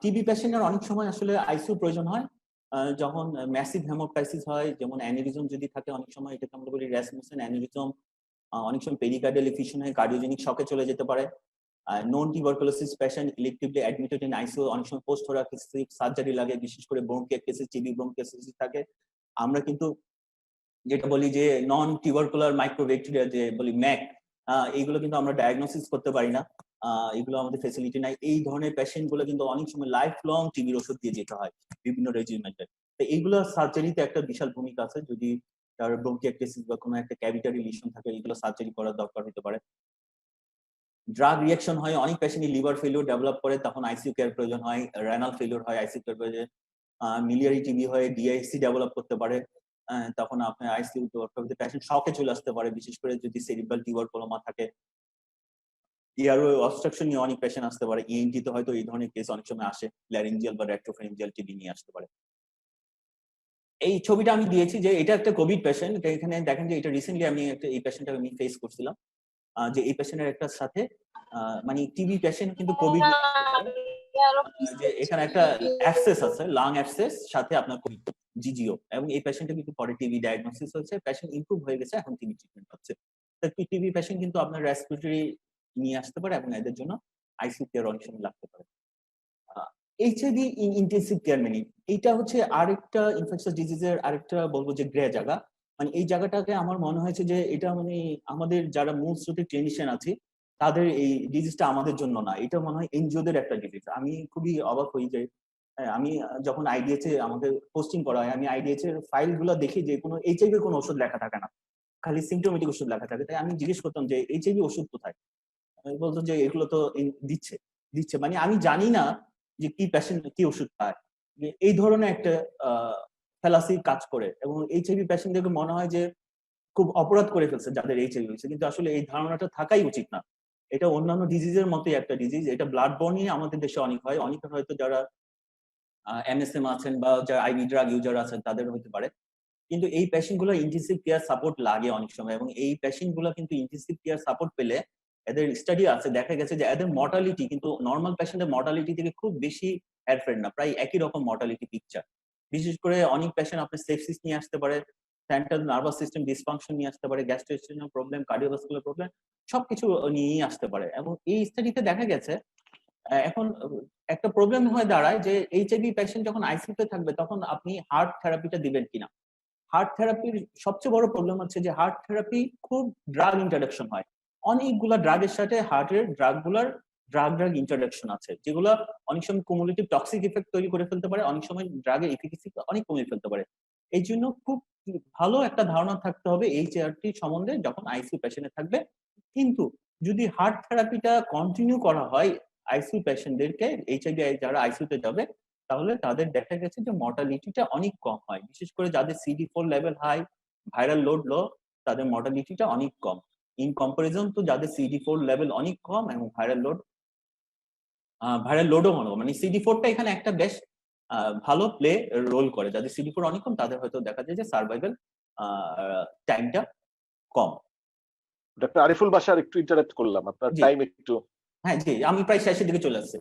TB পেশেন্টের অনেক সময় আসলে আইসিইউ প্রয়োজন হয় যখন ম্যাসিভ হেমোক্রাইসিস হয়, যেমন অ্যানিউরিজম যদি থাকে, অনেক সময় এটাকে আমরা বলি র্যাসমুসেন অ্যানিউরিজম। অনেক সময় পেরিকার্ডিয়াল এফিউশন হয়ে কার্ডিওজেনিক শকে চলে যেতে পারে। Non tuberculosis patient electively admitted in ICU, অনেক সময় পোস্ট থোরাকিক সার্জারি লাগে, বিশেষ করে ব্রঙ্কিয়াইটিস, টিবি ব্রঙ্কিয়াইটিস থাকে। আমরা কিন্তু যেটা বলি যে নন টিউবারকুলার মাইক্রোব্যাকটেরিয়া, যে বলি ম্যাক, এইগুলো কিন্তু আমরা ডায়াগনোসিস করতে পারি না, এগুলো আমাদের ফ্যাসিলিটি নাই। এই ধরনের পেশেন্ট গুলো কিন্তু অনেক সময় লাইফ লং টিবির ওষুধ দিয়ে যেতে হয় বিভিন্ন রেজিমেন্টে। তো এইগুলো সার্জারিতে একটা বিশাল ভূমিকা আছে। যদি তার ব্রঙ্কিয়াইটিস বা কোনো একটা ক্যাভিটারি লিশন থাকে, এগুলো সার্জারি করার দরকার হতে পারে। ড্রাগ রিঅ্যাকশন হয়, অনেক পেশেন্টই লিভার ফেলিওর ডেভেলপ করে, তখন আইসিইউ কেয়ার প্রয়োজন হয়। রেনাল ফেলিওর হয়, আইসিইউ কেয়ার প্রয়োজন। মিলিয়ারি টিবি হয়, ডিআইসি ডেভেলপ করতে পারে, তখন আপনার আইসিইউ পেশেন্ট শকে চলে আসতে পারে, বিশেষ করে যদি সেরিব্রাল টিউবারকুলোমা থাকে। এয়ারওয়ে অবস্ট্রাকশন নিয়ে অনেক পেশেন্ট আসতে পারে। ইএনটি তে হয়তো এই ধরনের কেস অনেক সময় আসে, ল্যারিঞ্জিয়াল বা রেট্রোফেরিঞ্জিয়াল টিবি নিয়ে আসতে পারে। এই ছবিটা আমি দিয়েছি যে এটা একটা কোভিড পেশেন্ট। এখানে দেখেন যে এটা রিসেন্টলি আমি এই পেশেন্টটাকে আমি ফেস করছিলাম, যে এই পেশেন্টের একটা সাথে মানে টিবি পেশেন্ট কিন্তু কোভিড, যে এখানে একটা অ্যাবসেস আছে, লাং অ্যাবসেস, সাথে আপনার কোভিড জিজিও, এবং এই পেশেন্টের কিন্তু পরে টিবি ডায়াগনোসিস হয়েছে, পেশেন্ট ইমপ্রুভ হয়ে গেছে, এখন টিবি ট্রিটমেন্ট হচ্ছে। টিবি পেশেন্ট কিন্তু আপনার রেসপিরেটরি নিয়ে আসতে পারে, এবং এদের জন্য আইসিইউ কেয়ার অনেক সময় লাগতে পারে। HIV in intensive care many, এইটা হচ্ছে আরেকটা ইনফেকশাস ডিজিজের আরেকটা বলবো যে গ্রে জায়গা। মানে এই জায়গাটাকে আমার মনে হয়েছে যে এটা মানে আমাদের যারা মূল স্রোতের ক্লিনিশিয়ান আছি তাদের এই ডিজিজটা আমাদের জন্য না, এটা মনে হয় এনজিওদের একটা ডিজিজ। আমি খুবই অবাক হই যে আমি যখন আইডিএইচ এ আমাদের পোস্টিং করা হয়, আমি আইডিএইচ এর ফাইল গুলো দেখি যে কোনো এইচআইভি কোনো ওষুধ লেখা থাকে না, খালি সিমটোমেটিক ওষুধ লেখা থাকে। তাই আমি জিজ্ঞেস করতাম যে এইচআইভি ওষুধ কোথায়, বলতো যে এগুলো তো দিচ্ছে দিচ্ছে মানে আমি জানি না যে কি পেশেন্ট কি ওষুধ পায়। এই ধরনের একটা ফ্যালাসি কাজ করে, এবং এইচআইভি পেশেন্টদেরকে মনে হয় যে খুব অপরাধ করে ফেলছে যাদের এইচআইভি হয়েছে, কিন্তু আসলে এই ধারণাটা থাকাই উচিত না। এটা অন্যান্য ডিজিজের মতোই একটা ডিজিজ, এটা ব্লাড বর্নই আমাদের দেশে অনেক হয়, অনেকে হয়তো যারা এমএসএম আছেন বা যারা আইভি ড্রাগ ইউজার আছেন তাদের হতে পারে। কিন্তু এই পেশেন্ট গুলো ইন্টেন্সিভ কেয়ার সাপোর্ট লাগে অনেক সময়, এবং এই পেশেন্ট গুলো কিন্তু ইন্টেন্সিভ কেয়ার সাপোর্ট পেলে এদের স্টাডি আছে, দেখা গেছে যে এদের মর্টালিটি কিন্তু নর্মাল পেশেন্টের মর্টালিটি থেকে খুব বেশি হেরফের না, প্রায় একই রকম মর্টালিটি পিকচার। বিশেষ করে অনেক পেশেন্ট আপনার সেপসিস নিয়ে আসতে পারে, সেন্ট্রাল নার্ভাস সিস্টেম ডিসফাংশন নিয়ে আসতে পারে, গ্যাস্ট্রোইন্টেস্টাইনাল প্রবলেম, কার্ডিওভাস্কুলার প্রবলেম, সবকিছু নিয়েই আসতে পারে। এবং এই স্টাডিতে দেখা গেছে এখন একটা প্রবলেম হয়ে দাঁড়ায় যে এইচআইভি পেশেন্ট যখন আইসিইউতে থাকবে তখন আপনি হার্ট থেরাপিটা দিবেন কিনা। হার্ট থেরাপির সবচেয়ে বড় প্রবলেম হচ্ছে যে হার্ট থেরাপি খুব ড্রাগ ইন্ট্রোডাকশন হয়, অনেকগুলা ড্রাগের সাথে হার্টের ড্রাগগুলার ড্রাগ ইন্টারাকশন আছে, যেগুলো অনেক সময় কুমুলেটিভ টক্সিক ইফেক্ট তৈরি করে ফেলতে পারে, অনেক সময় ড্রাগের এফিকাসি অনেক কমিয়ে ফেলতে পারে। এই জন্য খুব ভালো একটা ধারণা থাকতে হবে এইচআরটি সম্বন্ধে যখন আইসিইউ পেশেন্টে থাকবে। কিন্তু যদি হার্ট থেরাপিটা কন্টিনিউ করা হয় আইসিইউ পেশেন্টদেরকে, এইচআইভি যারা আইসিইউতে যাবে, তাহলে তাদের দেখা গেছে যে মর্টালিটিটা অনেক কম হয়, বিশেষ করে যাদের CD4 level high, viral load low, তাদের মর্টালিটিটা অনেক কম ইন কম্পারিজন টু যাদের CD4 লেভেল অনেক কম এবং ভাইরাল লোডও ভালো। মানে CD4টা এখানে একটা বেশ ভালো প্লে রোল করে। যাদের CD4 অনেক কম তাদের হয়তো দেখা যায় যে সার্ভাইভাল টাইমটা কম। ডক্টর আরিফুল বাশার একটু ইন্টারাপ্ট করলাম, আপনার জি। টাইম একটু। হ্যাঁ জি, আমি প্রায় শেষের দিকে চলে আসছি।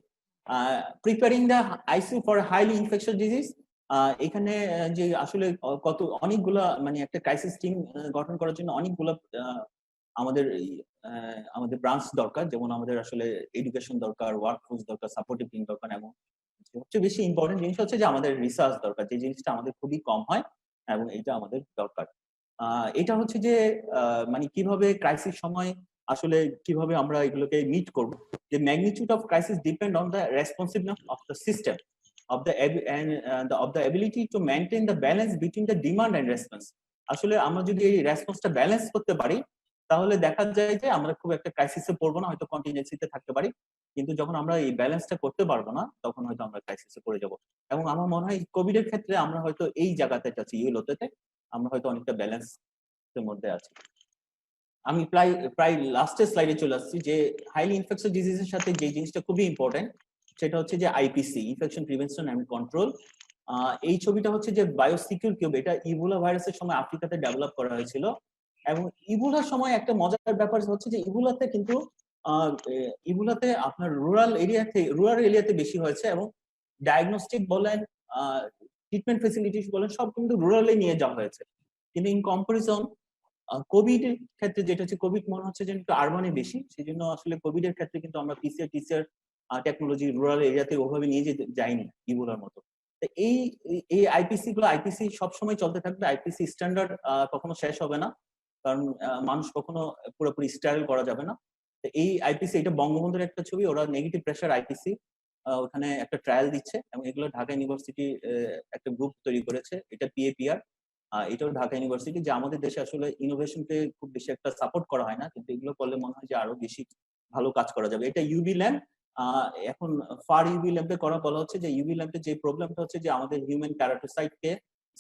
Preparing the ICU for highly infectious disease, এখানে যে আসলে অনেকগুলা মানে একটা ক্রাইসিস টিম গঠন করার জন্য অনেকগুলো আমাদের ব্রাঞ্চ দরকার, যেমন আমাদের আসলে এডুকেশন দরকার, ওয়ার্কফোর্স দরকার, সাপোর্টিভ টিম দরকার, এবং সবচেয়ে বেশি ইম্পর্টেন্ট জিনিস হচ্ছে যে আমাদের রিসার্চ দরকার, যে জিনিসটা আমাদের খুবই কম হয় এবং এটা আমাদের দরকার। এটা হচ্ছে যে মানে কিভাবে ক্রাইসিস সময় আসলে কিভাবে আমরা এগুলোকে মিট করব। The magnitude of crisis depend on the responsiveness of the system, of the ability to maintain the balance between the demand and response. আসলে আমরা যদি এই রেসপন্সটা ব্যালেন্স করতে পারি তাহলে দেখা যায় যে আমরা খুব একটা ক্রাইসিসে পড়বো না, হয়তো কন্টিনজেন্সিতে থাকতে পারি। কিন্তু যখন আমরা এই ব্যালেন্সটা করতে পারবো না তখন হয়তো আমরা ক্রাইসিসে পড়ে যাব। এবং আমার মনে হয় কোভিড এর ক্ষেত্রে আমরা হয়তো এই জায়গাতে আছি, ইউলোতে আমরা হয়তো অনেকটা ব্যালেন্সের মধ্যে আছি। আমি প্রায় লাস্টের স্লাইডে চলে আসছি যে হাইলি ইনফেকশাস ডিজিজের সাথে যে জিনিসটা খুবই ইম্পর্টেন্ট সেটা হচ্ছে যে IPC, infection prevention and control. এই ছবিটা হচ্ছে যে বায়োসিকিউর কিউব, এটা ইবোলা ভাইরাসের সময় আফ্রিকাতে ডেভেলপ করা হয়েছিল। এবং ইবোলার সময় একটা মজার ব্যাপার হচ্ছে যে ইবোলাতে আপনার রুরাল এরিয়াতে বেশি হয়েছে, এবং ডায়াগনস্টিক বলেন, ট্রিটমেন্ট ফেসিলিটিস বলেন, সব কিন্তু রুরালে নিয়ে যাওয়া হয়েছে। কিন্তু ইন কম্পারিজন কোভিড এর ক্ষেত্রে যেটা হচ্ছে, কোভিড মনে হচ্ছে যে একটু আরবানে বেশি, সেই জন্য আসলে কোভিড এর ক্ষেত্রে কিন্তু আমরা টিসিআর টেকনোলজি রুরাল এরিয়াতে ওভাবে নিয়ে যেতে যাইনি ইবোলার মতো। এই আইপিসি সবসময় চলতে থাকবে। আইপিসি স্ট্যান্ডার্ড কখনো শেষ হবে না, কারণ মানুষ কখনো পুরোপুরি স্টাইল করা যাবে না। এই আইপিসি, এটা বঙ্গবন্ধুর একটা ছবি, ওরা নেগেটিভ প্রেশার আইপিসি ওখানে একটা ট্রায়াল দিচ্ছে, এবং এগুলো ঢাকা ইউনিভার্সিটি একটা গ্রুপ তৈরি করেছে, এটা পিএপিআর। এটাও ঢাকা ইউনিভার্সিটি, যে আমাদের দেশে আসলে ইনোভেশনকে খুব বেশি একটা সাপোর্ট করা হয় না, কিন্তু এগুলো করলে মনে হয় যে আরো বেশি ভালো কাজ করা যাবে। এটা ইউবি ল্যাম্প, এখন ফার ইউবি ল্যাম্পে করা বলা হচ্ছে যে ইউবি ল্যাম্পে যে প্রবলেমটা হচ্ছে যে আমাদের হিউম্যান ক্যারোটোসাইটকে,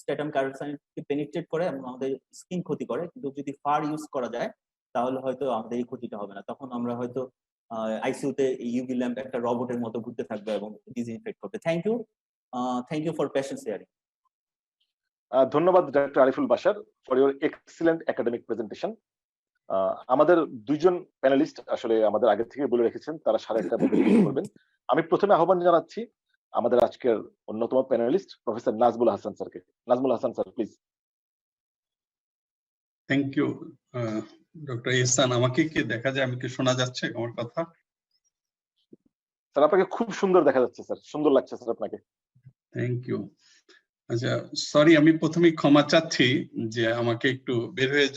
স্ট্যাটাম ক্যারোটোসাইটকে পেনিট্রেট করে এবং আমাদের স্কিন ক্ষতি করে। কিন্তু যদি ফার ইউজ করা যায় তাহলে হয়তো আমাদের এই ক্ষতিটা হবে না, তখন আমরা হয়তো আইসিইউতে ইউবি ল্যাম্প একটা রোবটের মতো ঘুরতে থাকবে এবং ডিসইনফেক্ট করবে। Thank you for patience hearing. ধন্যবাদ doctor Ariful Bashar for your excellent academic presentation. আমাদের দুইজন প্যানেলিস্ট আসলে আমাদের আগে থেকে বলে রেখেছেন তারা 1:30টার মধ্যে করবেন। আমি প্রথমে আহ্বান জানাচ্ছি আমাদের আজকের অন্যতম প্যানেলিস্ট প্রফেসর নাজমুল হাসান স্যারকে। Nazmul Hasan sir, please. Thank you doctor Ihsan. আমাকে কি দেখা যায়? আমি কি শোনা যাচ্ছে আমার কথা? স্যার আপনাকে খুব সুন্দর দেখা যাচ্ছে স্যার, সুন্দর লাগছে স্যার আপনাকে। Thank you. আচ্ছা, সরি, আমি প্রথমেই ক্ষমা চাচ্ছি যে আমাকে একটু বের হয়ে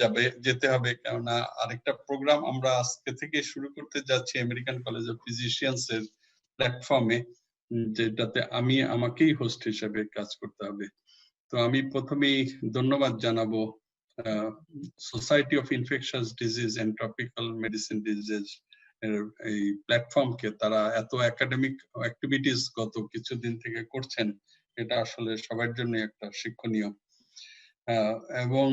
যেতে হবে, কেননা আরেকটা প্রোগ্রাম আমরা আজকে থেকে শুরু করতে যাচ্ছি আমেরিকান কলেজ অফ ফিজিশিয়ানস এর প্ল্যাটফর্মে, যেটাতে আমাকেই হোস্ট হিসেবে কাজ করতে হবে। তো আমি প্রথমেই ধন্যবাদ জানাবো society of infectious disease and tropical medicine disease এই প্ল্যাটফর্মকে। তারা এত একাডেমিক অ্যাক্টিভিটিস গত কিছুদিন থেকে করছেন, এটা আসলে সবার জন্য একটা শিক্ষণীয়। এবং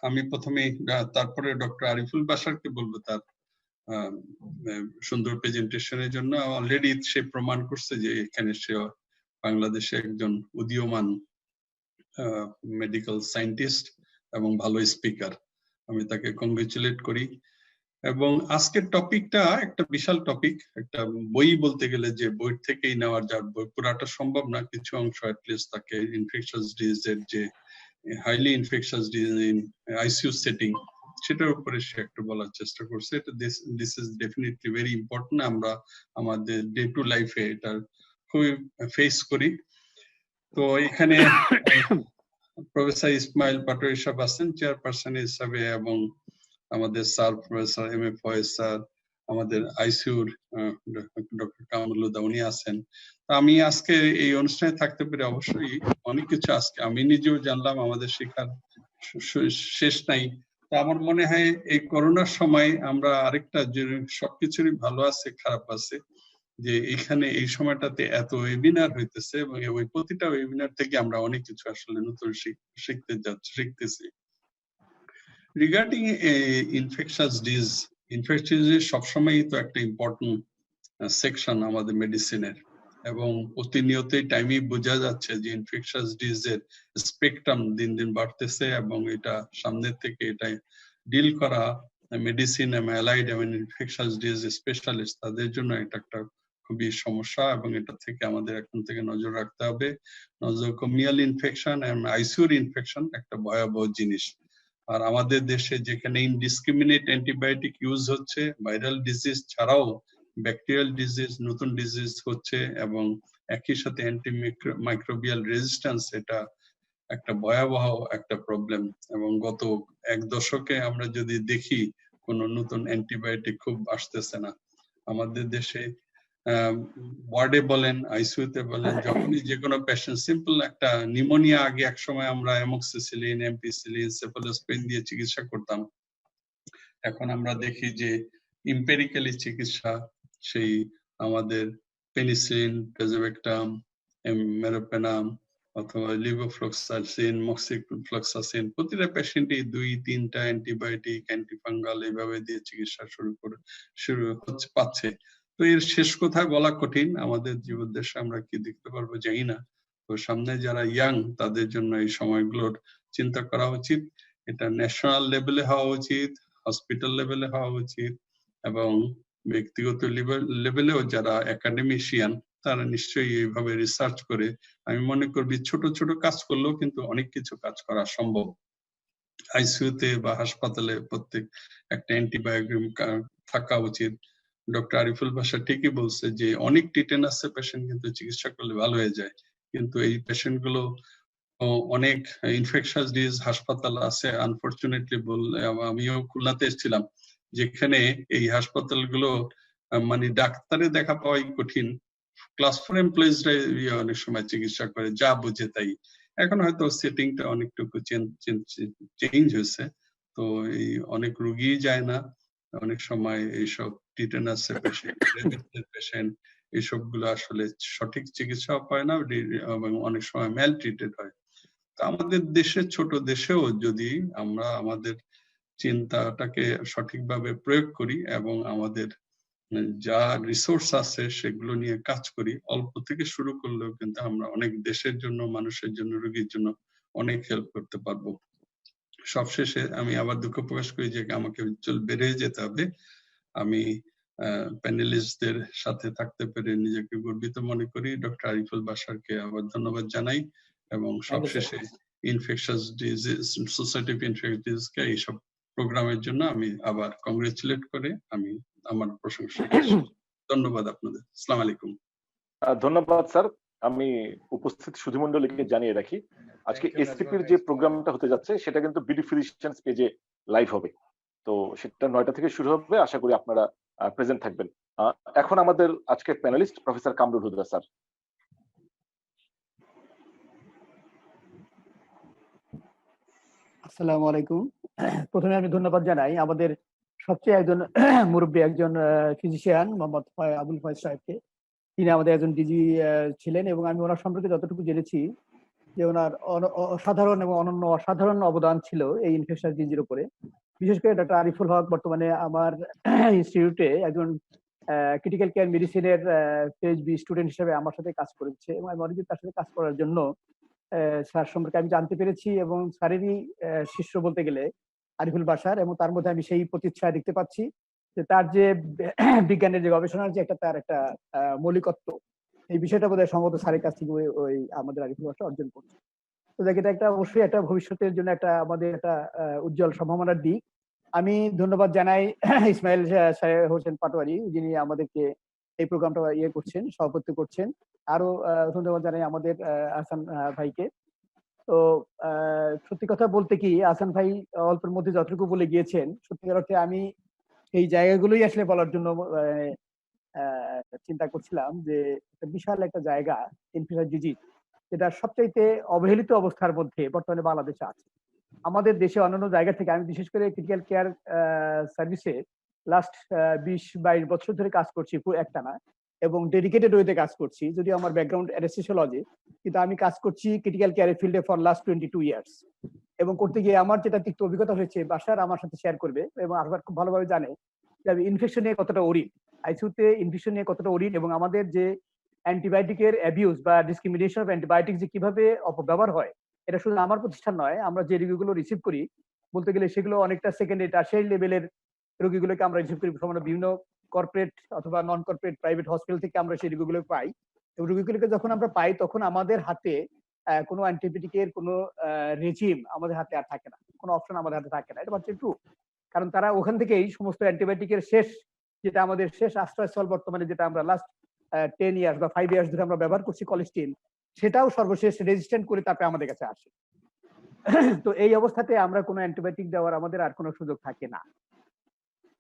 আমি প্রথমেই তারপরে ডক্টর আরিফুল বাশারকে বলবো তার সুন্দর প্রেজেন্টেশনের জন্য। অলরেডি সে প্রমাণ করছে যে এখানে সে বাংলাদেশে একজন উদীয়মান মেডিকেল সায়েন্টিস্ট এবং ভালো স্পিকার। আমি তাকে কংগ্রেচুলেট করি। এবং আজকের টপিকটা একটা বিশাল টপিক, একটা বই বলতে গেলে যে বই থেকেই নেওয়ার, যার বই পুরাটা সম্ভব না, কিছু অংশ অ্যাটলিস্ট তাকে ইনফেকশাস ডিজিজের যে highly infectious disease in ICU setting সেটার উপরে সে একটু বলার চেষ্টা করছে। এটা this is definitely very important. আমরা আমাদের ডে টু লাইফে এটা খুবই ফেস করি। তো এখানে প্রফেসর ইসমাইল পাটোয়ারি সাহেব আছেন চেয়ারপারসন হিসাবে, এবং আমাদের sir professor M A Foyez sir, আমাদের আইসিইউর ডক্টর কামরুলহুদা উনি আছেন। আমি আজকে এই অনুষ্ঠানে থাকতে পেরে অবশ্যই অনেক কিছু আজকে আমি নিজেও জানলাম, আমাদের শেখার শেষ নাই। তা আমার মনে হয় এই করোনার সময় আমরা আরেকটা যে সবকিছুরই ভালো আছে খারাপ আছে, যে এখানে এই সময়টাতে এত ওয়েবিনার হইতেছে এবং ওই প্রতিটা ওয়েবিনার থেকে আমরা অনেক কিছু আসলে নতুন শিখতেছি। রিগার্ডিং ইনফেকশাস ডিজিজ সবসময়ই তো একটা ইম্পর্টেন্ট সেকশন আমাদের মেডিসিনের, এবং প্রতিনিয়তই টাইমই বোঝা যাচ্ছে যে ইনফেকশাস ডিজিজের স্পেকট্রাম দিন দিন বাড়তেছে, এবং এটা সামনের থেকে এটা ডিল করা মেডিসিন এবং অ্যালাইড এবং ইনফেকশাস ডিজিজ স্পেশালিস্ট তাদের জন্য এটা একটা খুবই সমস্যা, এবং এটা থেকে আমাদের এখন থেকে নজর রাখতে হবে। নজরকমিয়াল ইনফেকশন এবং আইসিইউর ইনফেকশন একটা ভয়াবহ জিনিস। আর আমাদের দেশে যেখানে ইনডিসক্রিমিনেট অ্যান্টিবায়োটিক ইউজ হচ্ছে, ভাইরাল ডিজিজ ছাড়াও ব্যাকটেরিয়াল ডিজিজ, নতুন ডিজিজ হচ্ছে, এবং একই সাথে মাইক্রোবিয়াল রেজিস্ট্যান্স, এটা একটা ভয়াবহ একটা প্রবলেম। এবং গত এক দশকে আমরা যদি দেখি কোনো নতুন অ্যান্টিবায়োটিক খুব আসতেছে না আমাদের দেশে। ওয়ার্ডে বলেন, আইসিইউতে বলেন, যখনই যে কোনো পেশেন্ট সিম্পল একটা নিউমোনিয়া, আগে এক সময় আমরা অ্যামোক্সিসিলিন, এমপিসিলিন, সেফালোস্প্রিন দিয়ে চিকিৎসা করতাম। এখন আমরা দেখি যে ইম্পেরিক্যালি চিকিৎসা, সেই আমাদের পেনিসিলিন, টেজোভেক্টাম, মেরোপেনাম অথবা লিভোফ্লক্সাসিন, মক্সিফ্লক্সাসিন, প্রতিটা পেশেন্টই 2-3টা অ্যান্টিবায়োটিক, অ্যান্টিফাঙ্গাল এইভাবে দিয়ে চিকিৎসা শুরু পাচ্ছে। তো এর শেষ কোথায় বলা কঠিন, আমাদের জীবদ্দশা আমরা কি দেখতে পারবো জানি না। তো সামনে যারা ইয়াং তাদের জন্য এই সময়গুলোর চিন্তা করা উচিত। এটা ন্যাশনাল লেভেলে হওয়া উচিত, হসপিটাল লেভেলে হওয়া উচিত, এবং ব্যক্তিগত লেভেলেও যারা একাডেমিশিয়ান তারা নিশ্চয়ই এইভাবে রিসার্চ করে, আমি মনে করবি ছোট ছোট কাজ করলেও কিন্তু অনেক কিছু কাজ করা সম্ভব। আইসিইউতে বা হাসপাতালে প্রত্যেক একটা অ্যান্টিবায়োটিক থাকা উচিত। ডক্টর আরিফুল বাশা ঠিকই বলছে যে অনেক টিটেনাসের পেশেন্ট কিন্তু চিকিৎসা করলে ভালো হয়ে যায়, কিন্তু এই পেশেন্ট গুলো অনেক ইনফেকশাস ডিজিজ হাসপাতাল আছে আনফরচুনেটলি বললে, আমিও খুলনাতে এসেছিলাম, যেখানে এই হাসপাতালগুলো মানে ডাক্তারে দেখা পাওয়াই কঠিন, ক্লাস 4 এমপ্লয়িজরা অনেক সময় চিকিৎসা করে যা বুঝে তাই। এখন হয়তো সেটিংটা অনেকটুকু চেঞ্জ হয়েছে, তো এই অনেক রুগী যায় না অনেক সময়, এইসব টিটেনাসের পেশেন্ট এইসব গুলো আসলে সঠিক চিকিৎসা পায় না এবং অনেক সময় ম্যাল ট্রিটেড হয়। তো আমাদের দেশে, ছোট দেশেও যদি আমরা আমাদের চিন্তাটাকে সঠিকভাবে প্রয়োগ করি এবং আমাদের যা রিসোর্স আছে সেগুলো নিয়ে কাজ করি, অল্প থেকে শুরু করলেও কিন্তু আমরা অনেক দেশের জন্য, মানুষের জন্য, রোগীর জন্য অনেক হেল্প করতে পারবো। সবশেষে আমি আবার দুঃখ প্রকাশ করি যে আমাকে বের হয়ে যেতে হবে। আমি প্যানেলিস্টদের সাথে থাকতে পেরে নিজেকে গর্বিত মনে করি। ডক্টর আরিফুল বাশারকে আবার ধন্যবাদ জানাই, এবং সবশেষে infectious disease society of infectious ডিজিজকে এইসব প্রোগ্রামের জন্য আমি আবার কংগ্রেচুলেট করে আমি আমার প্রশংসা ধন্যবাদ আপনাদের। আসসালামু আলাইকুম। ধন্যবাদ স্যার। আমি উপস্থিত সুধীমণ্ডলীকে জানিয়ে রাখি, আজকে এসপিপির যে প্রোগ্রামটা হতে যাচ্ছে সেটা কিন্তু বিডি ফিজিশিয়ানস পেজে লাইভ হবে। তো সেটা 9টা থেকে শুরু হবে, আশা করি আপনারা প্রেজেন্ট থাকবেন। এখন আমাদের আজকের panelist professor Kamrul Huda sir. আসসালামু আলাইকুম। প্রথমে আমি ধন্যবাদ জানাই আমাদের সবচেয়ে একজন মুরব্বী, একজন ফিজিশিয়ান মোহাম্মদ আবুল ফয়েজ সাহেবকে। তিনি আমাদের একজন ডিজি ছিলেন, এবং আমি ওনার সম্পর্কে যতটুকু জেনেছি যে ওনার অসাধারণ এবং অনন্য অসাধারণ অবদান ছিল এই ইনফেকশাস ডিজিজের উপরে। বিশেষ করে ডক্টর আরিফুল হক বর্তমানে আমার ইনস্টিটিউটে একজন ক্রিটিক্যাল কেয়ার মেডিসিনের পিএইচডি স্টুডেন্ট হিসেবে আমার সাথে কাজ করেছে, এবং আমি অনেকদিন তার সাথে কাজ করার জন্য স্যার সম্পর্কে আমি জানতে পেরেছি, এবং স্যারেরই শিষ্য বলতে গেলে আরিফুল বাশার, এবং তার মধ্যে আমি সেই প্রতিচ্ছায়া দেখতে পাচ্ছি যে তার যে বিজ্ঞানের যে গবেষণার যে তার একটা মৌলিকত্ব, এই বিষয়টা বোধহয় সম্ভবত স্যারের কাছ থেকে ওই আমাদের আরিফুল বাশা অর্জন করছে। তো দেখ, এটা একটা অবশ্যই একটা ভবিষ্যতের জন্য একটা আমাদের একটা উজ্জ্বল সম্ভাবনার দিক। আমি ধন্যবাদ জানাই ইসমাইল হোসেন পাটোয়ারি, যিনি আমাদেরকে এই প্রোগ্রামটা করছেন, সভাপতিত্ব করছেন। আরো ধন্যবাদ জানাই আমাদের আহসান ভাইকে। তো সত্যি কথা বলতে কি, আহসান ভাই অল্পের মধ্যে যতটুকু বলে গিয়েছেন, সত্যিকার অর্থে আমি এই জায়গাগুলোই আসলে বলার জন্য চিন্তা করছিলাম যে একটা বিশাল একটা জায়গা ইনফেকশাস ডিজিজ, যেটা সবচাইতে অবহেলিত অবস্থার মধ্যে বর্তমানে বাংলাদেশে আছে। আমাদের দেশে অন্যান্য জায়গা থেকে, আমি বিশেষ করে ক্রিটিক্যাল কেয়ার সার্ভিসে লাস্ট 20-22 বছর ধরে কাজ করছি একটানা, এবং ডেডিকেটেড ওয়েতে কাজ করছি। যদিও আমার ব্যাকগ্রাউন্ড অ্যানেস্থেসিওলজি, কিন্তু আমি কাজ করছি ক্রিটিক্যাল কেয়ারের ফিল্ডে ফর লাস্ট 22 ইয়ার্স। এবং করতে গিয়ে আমার যেটা তিক্ত অভিজ্ঞতা হয়েছে, বাসার আমার সাথে শেয়ার করবে, এবং আরবার খুব ভালোভাবে জানে যে আমি ইনফেকশন নিয়ে কতটা ওরিড, আইসিইউতে ইনফেকশন নিয়ে কতটা ওরিড, এবং আমাদের যে অ্যান্টিবায়োটিকের অ্যাবিউজ বা ডিসক্রিমিনেশন অফ অ্যান্টিবায়োটিক যে কিভাবে অপব্যবহার হয়, এটা শুধু আমার প্রতিষ্ঠান নয়, আমরা যে রোগীগুলো রিসিভ করি বলতে গেলে সেগুলো অনেকটা সেকেন্ডারি টারশিয়ারি লেভেলের রোগীগুলোকে আমরা রিসিভ করি। আমরা বিভিন্ন কর্পোরেট অথবা নন কর্পোরেট প্রাইভেট হসপিটাল থেকে আমরা সেই রোগীগুলো পাই, এবং রোগীগুলোকে যখন আমরা পাই তখন আমাদের হাতে কোনো অ্যান্টিবায়োটিকের কোনো রেজিম আমাদের হাতে আর থাকে না, কোনো অপশন আমাদের হাতে থাকে না। এটা হচ্ছে ট্রু, কারণ তারা ওখান থেকেই সমস্ত অ্যান্টিবায়োটিকের শেষ, যেটা আমাদের শেষ আশ্রয়স্থল বর্তমানে, যেটা আমরা লাস্ট 10 ইয়ার্স বা 5 ইয়ার্স ধরে আমরা ব্যবহার করছি, কলিস্টিন, সেটাও সর্বশেষ রেজিস্ট্যান্ট করে তারপরে আমাদের কাছে আসে। তো এই অবস্থাতে আমরা কোনো অ্যান্টিবায়োটিক দেওয়ার আমাদের আর কোনো সুযোগ থাকে না,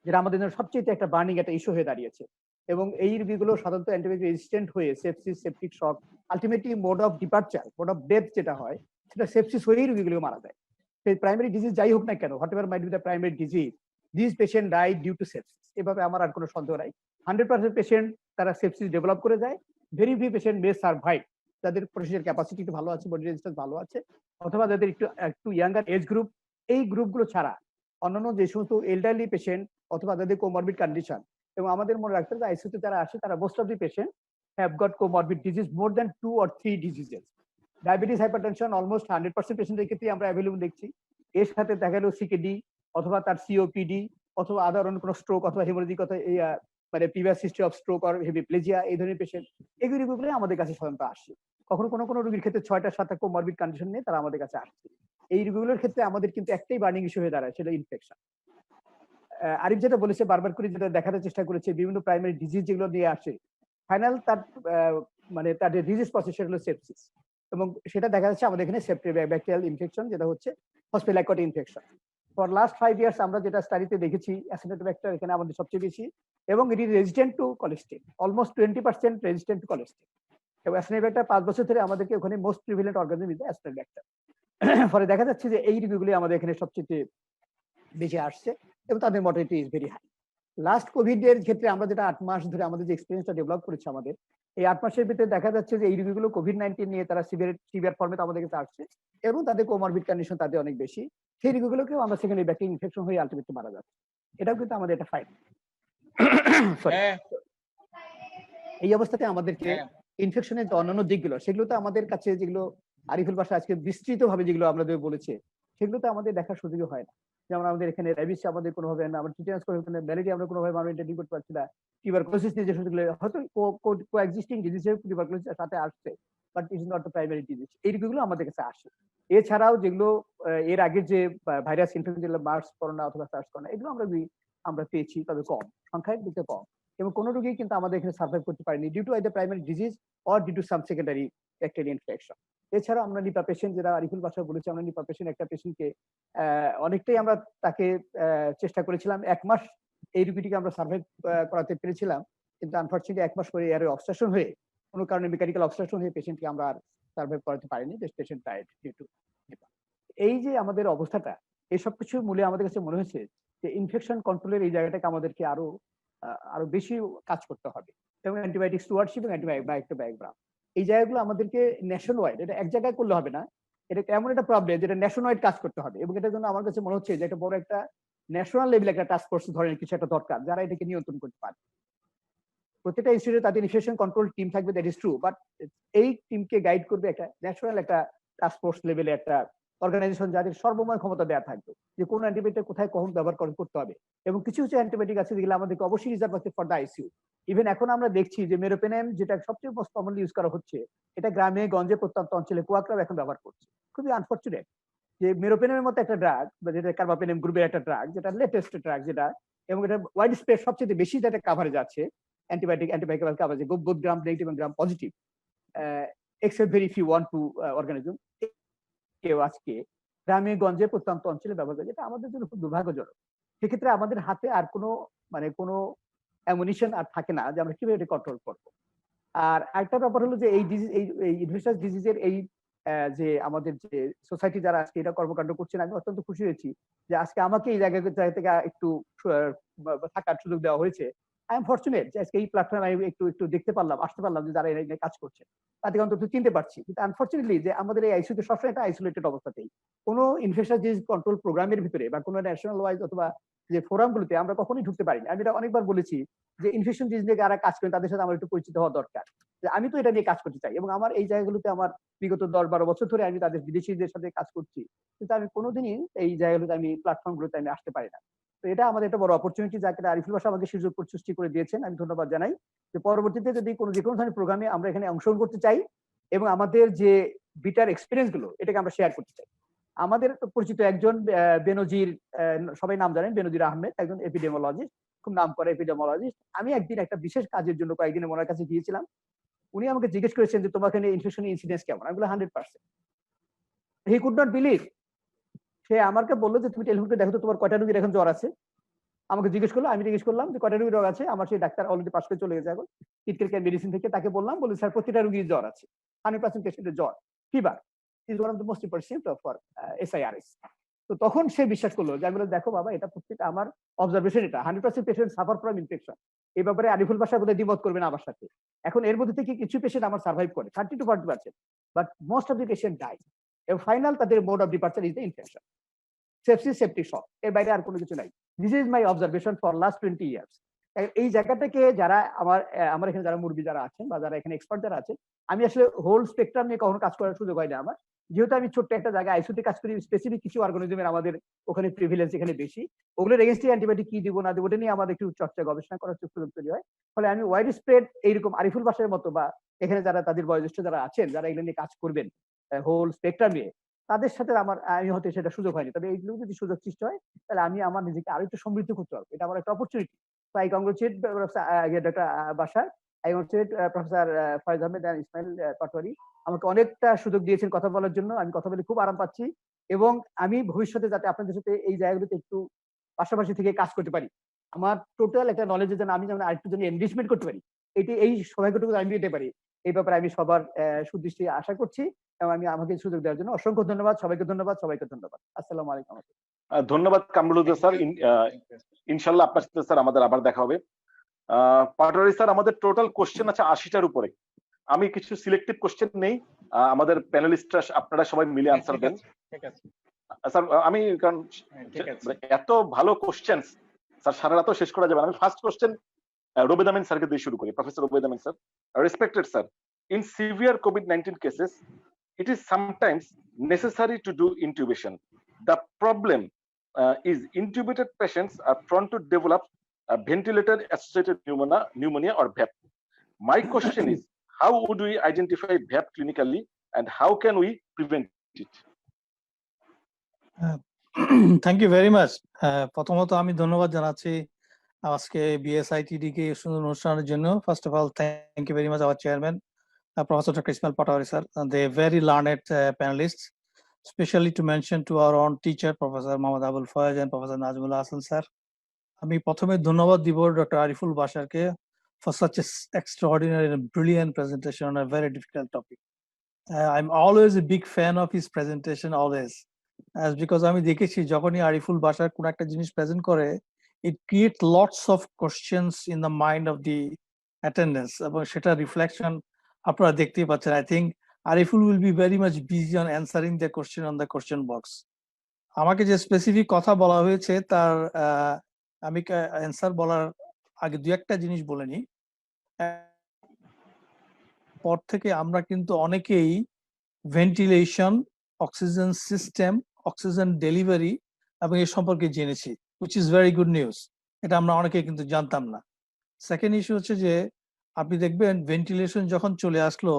যেটা আমাদের জন্য সবচেয়ে একটা বার্নিং একটা ইস্যু হয়ে দাঁড়িয়েছে। এবং এই রোগীগুলো সাধারণত অ্যান্টিবায়োটিক রেজিস্ট্যান্ট হয়ে sepsis, septic shock, ultimately mode of departure, mode of death যেটা হয়, সেটা সেপসিস হয়েই রোগীগুলো মারা যায়। সেই প্রাইমারি ডিজিজ যাই হোক না কেন, whatever might be the primary disease, this patient die due to sepsis. এভাবে আমার আর কোনো সন্দেহ নাই। 100% পেশেন্ট তারা সেপসিস ডেভেলপ করে যায়। ভেরি ফিউ পেশেন্ট মে সারভাইভ, যাদের প্রসিজার ক্যাপাসিটি একটু ভালো আছে, বডি রেজিস্ট্যান্স ভালো আছে, অথবা যাদের একটু ইয়াঙ্গার এজ গ্রুপ, এই গ্রুপগুলো ছাড়া অন্যান্য যে সমস্ত এল্ডারলি পেশেন্ট অথবা যাদের কোমরবিড কন্ডিশন, এবং আমাদের মনে রাখতে হবে আইসিইউতে যারা আসে তারা most of the patient have got comorbid disease, more than 2 or 3 diseases. Diabetes, hypertension almost 100% পেশেন্টের ক্ষেত্রে আমরা অ্যাভেলেবল দেখছি। এর সাথে দেখা গেল সিকেডি অথবা তার সিওপিডি অথবা আদার অন্য কোনো স্ট্রোক অথবা হেমোরেজিক অথবা মানে previous history of stroke or hemiplegia, এই ধরনের পেশেন্ট, এগুলি আমাদের কাছে সাধারণত আসে। কখনো কোনো রোগীর ক্ষেত্রে 6টা-7টা কোমরবিড কন্ডিশন নিয়ে তারা আমাদের কাছে আসছে। এই রোগীগুলোর ক্ষেত্রে আমাদের কিন্তু একটাই বার্নিং ইস্যু হয়ে দাঁড়ায়, সেটা ইনফেকশন। আরিফ যেটা বলেছে, বারবার করে যেটা দেখাতে চেষ্টা করেছে, বিভিন্ন প্রাইমারি ডিজিজ যেগুলো নিয়ে আসে, ফাইনাল তার মানে তার যে ডিজিজ প্রসেস সেটা হলো সেপসিস, এবং সেটা দেখা যাচ্ছে আমাদের এখানে ব্যাকটেরিয়াল ইনফেকশন, যেটা হচ্ছে হসপিটালাইকট ইনফেকশন। ফর লাস্ট 5 ইয়ার্স আমরা যেটা স্টাডিতে দেখেছি, অ্যাসিনোব্যাক্টার এখানে আমাদের সবচেয়ে বেশি, এবং it is resistant to colistin, almost 20% resistant to colistin. এবং অ্যাসিনোব্যাক্টার 5 বছর ধরে আমাদেরকে ওখানে most prevalent organism is acinetobacter. ফলে দেখা যাচ্ছে যে এই রোগীগুলি আমাদের এখানে সবচেয়ে বেশি আসছে, এবং তাদের mortality is very high. Last COVID এর ক্ষেত্রে আমরা যেটা 8 মাস ধরে আমাদের যে এক্সপিরিয়েন্সটা ডেভেলপ করেছে, আমাদের এই 8 মাসের ভিতরে দেখা যাচ্ছে যে এই রোগীগুলো কোভিড-19 নিয়ে তারা সিভিয়ার ফর্মে আমাদের কাছে আসছে, এবং তাদের কোমরবিড কন্ডিশন তাদের অনেক বেশি। সেই রোগীগুলোকেও আমরা সেকেন্ডারি ব্যাকটেরিয়াল ইনফেকশন হয়ে আলটিমেটলি মারা যাচ্ছে। এটাও কিন্তু আমাদের একটা ফাইট। এই অবস্থাতে আমাদেরকে ইনফেকশনের যে অন্যান্য দিকগুলো, সেগুলো তো আমাদের কাছে, যেগুলো আরিফুল বাসা আজকে বিস্তৃতভাবে যেগুলো আমাদের বলেছে, সেগুলো তো আমাদের দেখার সুযোগ হয় না। যেমন আমাদের এখানে র্যাবিস আমাদের কোনোভাবে, আমরা টিটেনাস করে ম্যালেরিয়া আমরা কোনোভাবে আমরা ইন্টারডিউ করতে পারছি না। টিউবারকুলোসিস নিয়ে যে সুযোগগুলো হয়তো কোএক্সিস্টিং ডিজিজের টিউবারকুলোসিসের সাথে আসছে, but it is not the primary disease. এই রোগগুলো আমাদের কাছে আসে। এছাড়াও যেগুলো এর আগের যে ভাইরাস ইনফেকশন, যেগুলো মার্স করোনা অথবা সার্স করোনা, এগুলো আমরা পেয়েছি, তবে কম সংখ্যায়, দিতে কম। এবং কোনো রোগী কিন্তু আমাদের এখানে সার্ভাইভ করতে পারেনি due to either primary disease or due to some secondary bacterial infection. এছাড়া আমরা নিপা পেশেন্ট, যেটা আরিফুল বাসা বলেছে, আমরা নিপা পেশেন্ট, একটা পেশেন্টকে অনেকটাই আমরা তাকে চেষ্টা করেছিলাম, 1 মাস এই রোগীটিকে আমরা সার্ভাইভ করাতে পেরেছিলাম, কিন্তু আনফরচুনেটলি 1 মাস পরে এর অবস্ট্রাকশন হয়ে, কোনো কারণে মেকানিক্যাল অবস্ট্রাকশন হয়ে পেশেন্টকে আমরা আর সার্ভাইভ করাতে পারিনি, patient died due to Nipah. এই যে আমাদের অবস্থাটা, এই সব কিছু মূলে আমাদের কাছে মনে হয়েছে যে ইনফেকশন কন্ট্রোলের এই জায়গাটাকে আমাদেরকে আরো বেশি কাজ করতে হবে, এবং অ্যান্টিবায়োটিক স্টুয়ার্ডশিপ এবং অ্যান্টিবায়োটিক এই জায়গাগুলো আমাদেরকে ন্যাশন ওয়াইড, এটা এক জায়গায় করলে হবে না, এটা এমন একটা প্রবলেম যেটা ন্যাশন ওয়াইড কাজ করতে হবে। এবং এটার জন্য আমার কাছে মনে হচ্ছে যে একটা বড় একটা ন্যাশনাল লেভেলে একটা টাস্ক ফোর্স ধরনের কিছু একটা দরকার, যারা এটাকে নিয়ন্ত্রণ করতে পারে। প্রত্যেকটা ইনস্টিটিউটে তাদের ইনফেকশন কন্ট্রোল টিম থাকবে, দ্যাট ইজ ট্রু, বাট এই টিমকে গাইড করবে একটা ন্যাশনাল একটা টাস্ক ফোর্স লেভেলে একটা অর্গানাইজেশন, যাদের সর্বময় ক্ষমতা দেওয়া থাকবে যে কোন অ্যান্টিবায়োটিক কোথায় কখন ব্যবহার করতে হবে। এবং কিছু অ্যান্টিবায়োটিক আছে যেগুলো আমাদেরকে অবশ্যই রিজার্ভ আছে ফর দ্য আইসিইউ। ইভেন এখন আমরা দেখছি যে মেরোপেনেম, যেটা সবচেয়ে মোস্ট কমনলি ইউজ করা হচ্ছে, এটা গ্রামে গঞ্জে প্রত্যন্ত অঞ্চলে কুয়াকরাও এখন ব্যবহার করছে। খুবই আনফরচুনেট যে মেরোপেনেমের মতো একটা ড্রাগ, যেটা কার্বাপেনেম গ্রুপের একটা ড্রাগ, যেটা লেটেস্ট ড্রাগ, যেটা এবং এটা ওয়াইড স্প্রেড সবচেয়ে বেশি যেটা কাভারেজ আছে, antibiotic coverage, both gram negative এবং gram positive, except very few 1-2 organism, কেউ আজকে গ্রামে গঞ্জে প্রত্যন্ত অঞ্চলে ব্যবহার করে, যেটা আমাদের জন্য খুব দুর্ভাগ্যজনক। সেক্ষেত্রে আমাদের হাতে আর কোনো কোনো অ্যামুনিশন আর থাকে না যে আমরা কিভাবে এটা কন্ট্রোল করবো। আর আরেকটা ব্যাপার হলো যে এই ডিজিজ এই ইনফেকশাস ডিজিজের এই যে আমাদের যে সোসাইটি যারা আজকে এটা কর্মকাণ্ড করছেন, আমি অত্যন্ত খুশি হয়েছি যে আজকে আমাকে এই জায়গা থেকে একটু থাকার সুযোগ দেওয়া হয়েছে। আই এম ফরচুনেট যে আজকে এই প্ল্যাটফর্মে আমি একটু দেখতে পারলাম, আসতে পারলাম যে যারা এটা কাজ করছে তাদেরকে অন্তত চিনতে পারছি। কিন্তু আনফরচুনেটলি যে আমাদের এই আইসিইউতে সবসময় একটা আইসোলেটেড অবস্থাতেই কোনো ইনফেকশাস ডিজিজ কন্ট্রোল প্রোগ্রামের ভিতরে বা কোনো ন্যাশনাল ওয়াইজ অথবা যে ফোরামগুলোতে আমরা কখনোই ঢুকতে পারি না। আমি এটা অনেকবার বলেছি যে ইনফেকশন ডিজিজ নিয়ে যারা কাজ করেন তাদের সাথে আমার একটু পরিচিত হওয়া দরকার। যে আমি তো এটা নিয়ে কাজ করতে চাই এবং আমার এই জায়গাগুলোতে আমার বিগত 10-12 বছর ধরে আমি তাদের বিদেশিদের সাথে কাজ করছি, কিন্তু আমি কোনোদিনই এই জায়গাগুলোতে আমি প্ল্যাটফর্মগুলোতে আমি আসতে পারি না। তো এটা আমাদের একটা বড় অপরচুনিটি, যাকে আরিফুল বাশা আমাকে সুযোগ সৃষ্টি করে দিয়েছেন, আমি ধন্যবাদ জানাই। যে পরবর্তীতে যদি যে কোনো ধরনের প্রোগ্রামে আমরা এখানে অংশগ্রহণ করতে চাই এবং আমাদের যে বিটার এক্সপিরিয়েন্স গুলো এটাকে আমরা শেয়ার করতে চাই। আমাদের পরিচিত একজন বেনজির, সবাই নাম জানেন, বেনজির আহমেদ, একজন এপিডেমিওলজিস্ট, খুব নাম করা এপিডেমিওলজিস্ট। আমি একদিন একটা বিশেষ কাজের জন্য কয়েকদিন ওনার কাছে গিয়েছিলাম। উনি আমাকে জিজ্ঞেস করেছেন যে তোমার এখানে ইনফেকশন ইনসিডেন্স কেমন? আমি বললাম 100%। He could not believe. সে আমাকে বললো যে তুমি টেলিফোন করে দেখো তো তোমার কয়টা রোগীর এখন জ্বর আছে। আমাকে জিজ্ঞেস করলো, আমি জিজ্ঞেস করলাম যে কয়টা রোগীর জ্বর আছে। আমার সেই ডাক্তার অলরেডি পাশ করে চলে গেছে এখন ক্রিটিক্যাল কেয়ার মেডিসিন থেকে। তাকে বললাম, বলে স্যার প্রতিটা রোগীর জ্বর আছে, 100% পেশেন্টের জ্বর, fever is one of the most important for SIRS। তো তখন সে বিশ্বাস করলো যে আমি বললাম দেখো বাবা, এটা প্রত্যেকটা আমার অবজারভেশন, এটা 100% পেশেন্ট সাফার ফ্রম ইনফেকশন। এই ব্যাপারে আরিফুল বাশা বোধহয় দ্বিমত করবেন আমার সাথে। এখন এর মধ্যে থেকে কিছু পেশেন্ট আমার সার্ভাইভ করে 30-40%, but most of the patient die. এবং ফাইনাল তাদের mode of departure is the infection. Septic shock, এর বাইরে আর কোনো কিছু নাই। This is my observation for last 20 years. এই জায়গাটাকে যারা আমার এখানে যারা মুরব্বী যারা আছেন বা যারা এখানে এক্সপার্ট যারা আছেন, আমি আসলে হোল স্পেকট্রাম নিয়ে কখনো কাজ করার সুযোগ হয় না আমার, যেহেতু আমি ছোট্ট একটা জায়গায় আইসিইউতে কাজ করি। স্পেসিফিক কিছু অর্গানিজমের আমাদের ওখানে প্রিভিলেন্স এখানে বেশি, ওগুলোর এগেইনস্টে অ্যান্টিবায়োটিক কি দিব না দিব ওটা নিয়ে আমাদের একটু চর্চা গবেষণা করার সুযোগ তৈরি হয়। ফলে আমি ওয়াইড স্প্রেড এইরকম আরিফুল বাশার মতো বা এখানে যারা তাদের বয়োজ্যেষ্ঠ যারা আছেন, যারা এগুলো নিয়ে কাজ করবেন হোল স্পেকট্রাম নিয়ে, তাদের সাথে আমি হয়তো সেটা সুযোগ হয়নি। তবে এইগুলো যদি সুযোগ সৃষ্টি হয় তাহলে আমি আমার নিজেকে আরো একটু সমৃদ্ধ করতে পারবো। এটা আমার একটা opportunity. So I congratulate Dr. Bashar. I congratulate Professor Faiz Ahmed and Ismail Patwari. আমাকে অনেকটা সুযোগ দিয়েছেন কথা বলার জন্য। আমি কথা বলে খুব আরাম পাচ্ছি এবং আমি ভবিষ্যতে যাতে আপনাদের সাথে এই জায়গাগুলোতে একটু পাশাপাশি থেকে কাজ করতে পারি, আমার টোটাল একটা নলেজের জন্য আমি যেন আরেকটু জন্য এনরিচমেন্ট করতে পারি, এই সৌভাগ্যটুকু আমি দিতে পারি, এই ব্যাপারে আমি সবার সুদৃষ্টি আশা করছি। এবং আমি আমাকে সুযোগ দেওয়ার জন্য অসংখ্য ধন্যবাদ। সবাইকে ধন্যবাদ। আসসালামু আলাইকুম। ধন্যবাদ কামরুল স্যার। ইনশাল্লাহ আপনার সাথে স্যার আমাদের আবার দেখা হবে। পাটোয়ারি স্যার, আমাদের টোটাল কোশ্চেন আছে 80টার উপরে। আমি কিছু সিলেক্টিভ কোশ্চেন নেই, আমাদের প্যানেলিস্টরা আপনারা সবাই মিলে আনসার দেন। স্যার আমি কারণ এত ভালো কোশ্চেন স্যার সারা রাতও শেষ করা যাবে। আমি ফার্স্ট কোশ্চেন রোবেদ আমিন স্যারকে দিয়ে শুরু করি। Professor Robed Amin sir, respected sir, in severe COVID-19 cases it is sometimes necessary to do intubation. The problem is intubated patients are prone to develop ventilator associated pneumonia or VAP. My question is, how would we identify VAP clinically and how can we prevent it? Thank you very much. প্রথমত আমি ধন্যবাদ জানাচ্ছি আজকে BSITD কে সুন্দর অনুষ্ঠানের জন্য। First of all thank you very much our chairman Professor Dr. Ismail Patwari sir. They are very learned panelists, especially to mention to our own teacher Professor Mohammad Abul Faiz and Professor Najmul Hasan sir. আমি প্রথমে ধন্যবাদ দিব doctor Ariful বাশারকে for such an extraordinary and brilliant presentation on a very difficult topic. I'm always a big fan of his presentation always, as because আমি দেখেছি যখনই আরিফুল বাশার কোন একটা জিনিস প্রেজেন্ট করে, it creates lots of questions in the mind of the attendants এবং সেটা reflection আপনারা দেখতেই পাচ্ছেন। I think Ariful will be very much busy on answering the question on the question box. আমাকে যে স্পেসিফিক কথা বলা হয়েছে তার আমি অ্যান্সার বলার আগে দুই একটা জিনিস বলে নিই। পর থেকে আমরা কিন্তু অনেকেই ventilation, oxygen system, oxygen delivery এবং এ সম্পর্কে জেনেছি, which is very good news. এটা আমরা অনেকে কিন্তু জানতাম না। সেকেন্ড ইস্যু হচ্ছে যে আপনি দেখবেন ভেন্টিলেশন যখন চলে আসলো,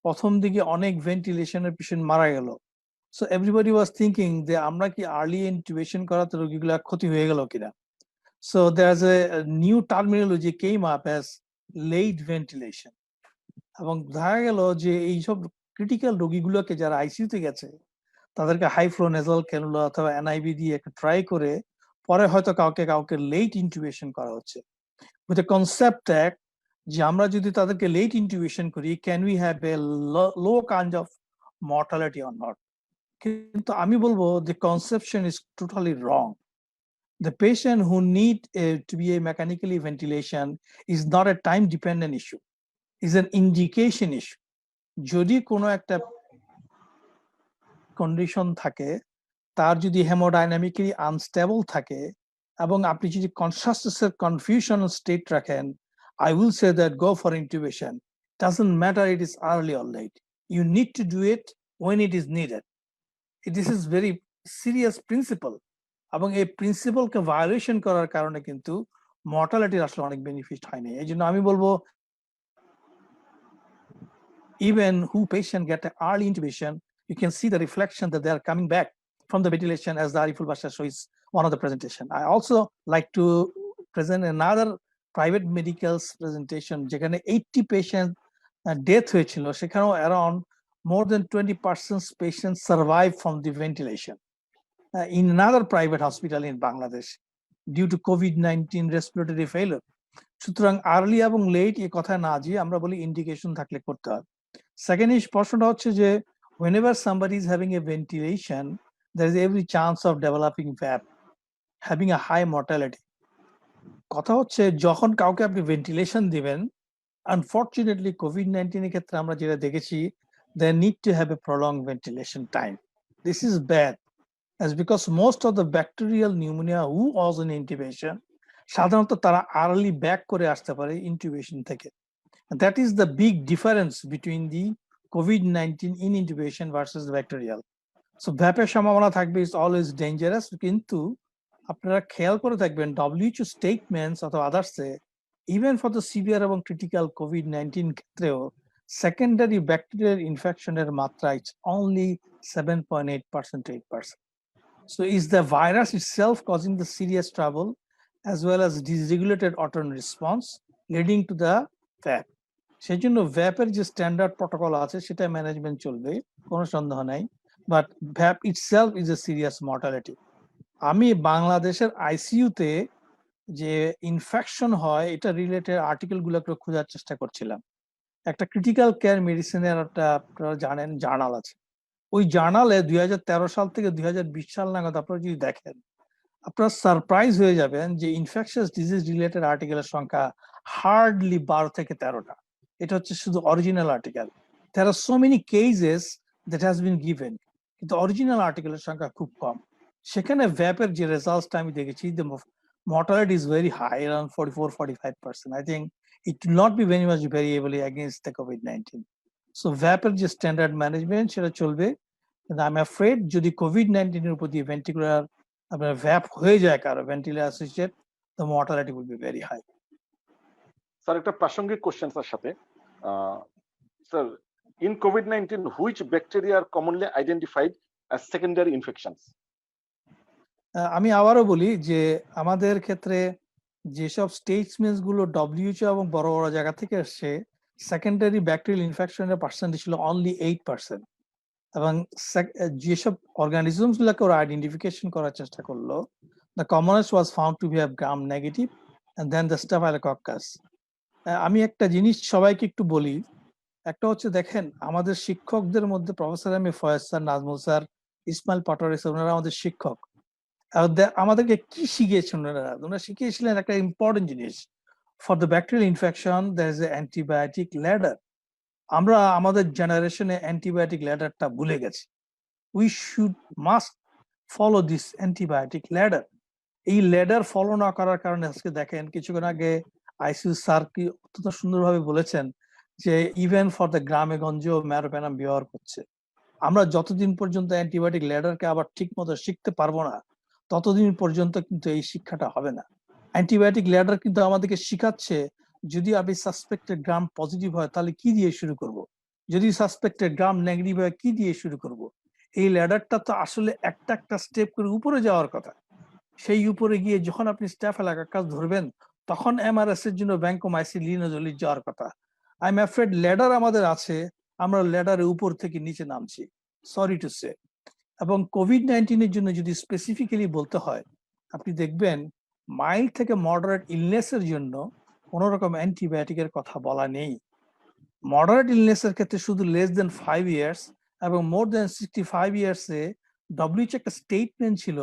প্রথম দিকে অনেক ভেন্টিলেশনের পেশেন্ট মারা গেল। সো এভরিবডি ওয়াজ থিঙ্কিং যে আমরা কি আর্লি ইন্টিউবেশন করাতে রোগীগুলো ক্ষতি হয়ে গেল কিনা। So there is a new terminology came up as late ventilation. এবং দেখা গেল যে এইসব ক্রিটিক্যাল রোগীগুলোকে যারা আইসিইউতে গেছে তাদেরকে হাই ফ্লো নেজাল ক্যানুলা অথবা NIV দিয়ে একটা ট্রাই করে পরে হয়তো কাউকে কাউকে লেট ইন্টিউবেশন করা হচ্ছে উইথ এ কনসেপ্ট দ্যাট যে আমরা যদি তাদেরকে লেট ইন্টিউবেশন করি can we have a low kind of mortality or not. কিন্তু আমি বলবো the conception is totally wrong. The patient who need to be a mechanically ventilation is not a time dependent issue, is an indication issue. যদি কোনো একটা condition থাকে, তার যদি hemodynamically unstable থাকে এবং আপনি যদি কনসাসনেসের কনফিউশন স্টেট রাখেন, I will say that go for intubation. Doesn't matter it is early or late. You need to do it when it is needed. This is very serious principle এবং এই প্রিন্সিপালকে violation করার কারণে কিন্তু মর্টালিটির আসলে অনেক benefit হয়নি। এই জন্য আমি বলবো even who patient get an early intubation, you can see the reflection that they are coming back from the ventilation as the Ariful Basha shows one of the presentation. I also like to present another private medical's presentation যেখানে 80 patient death হয়েছিল, সেখানেও around more than 20% patients survive from the ventilation in another private hospital in Bangladesh due to COVID-19 respiratory failure. সুতরাং early এবং late এই কথা না দিয়ে আমরা বলি ইন্ডিকেশন থাকলে করতে হবে। সেকেন্ড প্রশ্নটা হচ্ছে যে whenever somebody is having a ventilation, there is every chance of developing VAP, having a high mortality. কথা হচ্ছে যখন কাউকে আপনি ভেন্টিলেশন দিবেন, আনফরচুনেটলি কোভিড-19 এর ক্ষেত্রে আমরা যেটা দেখেছি, they need to have a prolonged ventilation time. This is bad as because most of the bacterial pneumonia who was in intubation সাধারণত তারা আর্লি ব্যাক করে আসতে পারে ইন্টিউবেশন থেকে। That is the big difference between the COVID-19 in intubation versus the bacterial. So ভ্যাপের সম্ভাবনা থাকবে, is always dangerous, কিন্তু আপনারা খেয়াল করে থাকবেন WHO statements অথবা আদার্সে even for the severe এবং critical COVID-19 ক্ষেত্রেও secondary bacterial infectionের মাত্রা it's only 7.8% to 8%. So is the virus itself causing the serious trouble as well as dysregulated autoimmune response leading to the VAP? সেই জন্য ভ্যাপের যে standard protocol আছে সেটা management চলবে, কোনো সন্দেহ নাই, but VAP itself is a serious mortality. আমি বাংলাদেশের আইসিইউতে যে ইনফেকশন হয় এটা রিলেটেড আর্টিকেল গুলোকে খোঁজার চেষ্টা করছিলাম। একটা ক্রিটিক্যাল কেয়ার মেডিসিনের একটা আপনারা জানেন জার্নাল আছে, ওই জার্নালে 2013 সাল থেকে 2020 সাল নাগাদ আপনারা যদি দেখেন আপনারা সারপ্রাইজ হয়ে যাবেন যে ইনফেকশাস ডিজিজ রিলেটেড আর্টিকেলের সংখ্যা হার্ডলি 12 থেকে 13টা। এটা হচ্ছে শুধু original article. There are so many cases that has been given, কিন্তু অরিজিনাল আর্টিকেলের সংখ্যা খুব কম। সেখানে ভ্যাপের যে রেজাল্টসটা আমি দেখেছি, the mortality is very high, around 44-45%. I think it will not be very much variable against the COVID-19. So ভ্যাপের যে standard management সেটা চলবে, কিন্তু I'm afraid যদি COVID-19 এর উপর দিয়ে ভেন্টিকুলার আপনার ভ্যাপ হয়ে যায় কারো ventilator assisted, the mortality will be very high. Sir একটা প্রাসঙ্গিক কোশ্চেন স্যার সাথে, sir in COVID-19 which bacteria are commonly identified as secondary infections? আমি আবারও বলি যে আমাদের ক্ষেত্রে যেসব স্টেটমেন্টস গুলো WHO এবং বড় বড় জায়গা থেকে আসছে, সেকেন্ডারি ব্যাকটেরিয়াল ইনফেকশনের পার্সেন্টেজ ছিল অনলি 8%, এবং যেসব অর্গানিজমস গুলোকে ওরা আইডেন্টিফিকেশন করার চেষ্টা করলো, the commonest was found to be have gram negative and then the staphylococcus. আমি একটা জিনিস সবাইকে একটু বলি, একটা হচ্ছে দেখেন আমাদের শিক্ষকদের মধ্যে professor M A Foyez sir, Nazmul sir, Ismail Patwari sir, ওনারা আমাদের শিক্ষক। আমাদেরকে কি শিখিয়েছেন ওনারা শিখিয়েছিলেন একটা ইম্পর্টেন্ট জিনিস, for the bacterial infection there is a antibiotic ladder. আমরা আমাদের জেনারেশনে অ্যান্টিবায়োটিক ল্যাডারটা ভুলে গেছি। We should must follow this antibiotic ladder. এই ল্যাডার ফলো না করার কারণে আজকে দেখেন কিছুক্ষণ আগে আইসিইউ স্যার কি অত্যন্ত সুন্দরভাবে বলেছেন যে ইভেন ফর দ্য গ্রামে গঞ্জেও ম্যারোপেনাম ব্যবহার করছে। আমরা যতদিন পর্যন্ত অ্যান্টিবায়োটিক ল্যাডারকে আবার ঠিক মতো শিখতে পারবো না, ততদিন পর্যন্ত কিন্তু এই শিক্ষাটা হবে না। অ্যান্টিবায়োটিক ল্যাডার কিন্তু আমাদেরকে শিখাচ্ছে যদি আপনি সাসপেক্টেড গ্রাম পজিটিভ হয় তাহলে কি দিয়ে শুরু করব, যদি সাসপেক্টেড গ্রাম নেগেটিভ হয় কি দিয়ে শুরু করব। এই ল্যাডারটা তো আসলে একটা একটা স্টেপ করে উপরে যাওয়ার কথা। সেই উপরে গিয়ে যখন আপনি স্ট্যাফিলোকক্কাস ধরবেন তখন এমআরএস এর জন্য ভ্যানকোমাইসিন, লিনোজোলিড যাওয়ার কথা। আই এম অ্যাফ্রেড ল্যাডার আমাদের আছে, আমরা ল্যাডারের উপর থেকে নিচে নামছি, সরি টু সে। এবং কোভিড-19 এর জন্য যদি স্পেসিফিক্যালি বলতে হয়, আপনি দেখবেন মাইল্ড থেকে মডারেট ইলনেসের জন্য কোনো রকম অ্যান্টিবায়োটিকের কথা বলা নেই। মডারেট ইলনেসের ক্ষেত্রে শুধু লেস দেন 5 ইয়ার্স এবং মোর দেন 65 ইয়ার্সে WHO একটা স্টেটমেন্ট ছিল,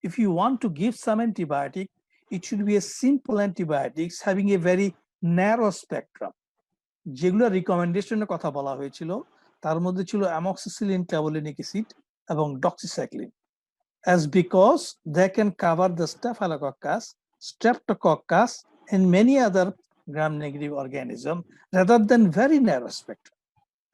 if you want to give some antibiotic, it should be a simple antibiotics having a very narrow spectrum. যেগুলো রিকমেন্ডেশনের কথা বলা হয়েছিল তার মধ্যে ছিল অ্যামক্সিসিলিন, ক্লাভোলিনিক অ্যাসিড এবং doxycycline, as because they can cover the Staphylococcus, Streptococcus and many other gram-negative organism rather than very narrow spectrum.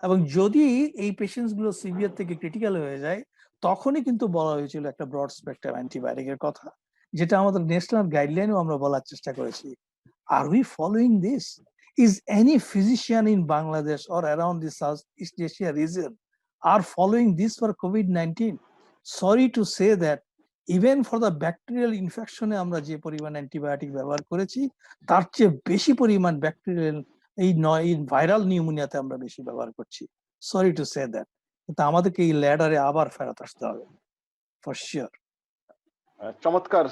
এবং যদি এই পেশেন্টস গুলো সিভিয়ার থেকে ক্রিটিক্যাল হয়ে যায় তখনই কিন্তু বলা হয়েছিল একটা ব্রড স্পেকট্রাম অ্যান্টিবায়োটিকের কথা, যেটা আমাদের ন্যাশনাল গাইডলাইনেও আমরা বলার চেষ্টা করেছি। Are we following this? Is any physician in Bangladesh or around the Southeast Asia region are following this for COVID-19? Sorry to say that even for the bacterial infection আমরা যে পরিমাণ অ্যান্টিবায়োটিক ব্যবহার করেছি তার চেয়ে বেশি পরিমাণ ব্যাকটেরিয়াল এই ভাইরাল নিউমোনিয়াতে আমরা বেশি ব্যবহার করছি। সরি টু সে দ্যাট, কিন্তু আমাদেরকে এই ল্যাডারে আবার ফেরত আসতে হবে ফর শিওর। চমৎকার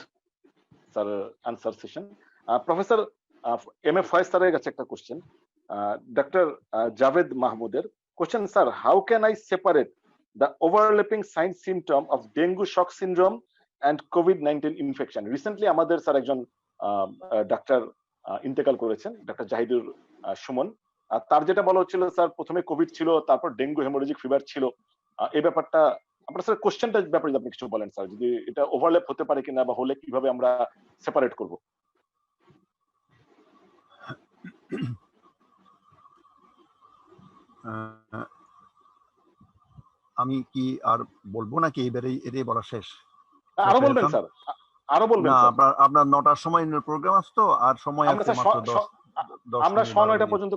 sir answer session. Professor M A Foyez স্যারের কাছে একটা কোশ্চেন, ডক্টর জাভেদ মাহমুদের question, sir how can I separate the overlapping signs symptom of dengue shock syndrome and COVID-19 infection? Recently আমাদের স্যার একজন ডাক্তার ইন্তেকাল করেছেন, ডাক্তার জাহিদুর সুমন। তার যেটা বলা হচ্ছিল স্যার প্রথমে কোভিড ছিল, তারপর ডেঙ্গু হেমোরেজিক ফিভার ছিল। এই ব্যাপারটা আপনার স্যার কোশ্চেনটার ব্যাপারে আপনি কিছু বলেন স্যার, যদি এটা ওভারল্যাপ হতে পারে কিনা বা হলে কিভাবে আমরা সেপারেট করব? আমি কি আর বলবো নাকি এটাই বলা শেষ? আরো বলবেন স্যার, আরো বলবেন স্যার। আপনার 9টার সময় প্রোগ্রাম আছে তো, আর সময় আছে মাত্র 10 আমরা 9:30 পর্যন্ত,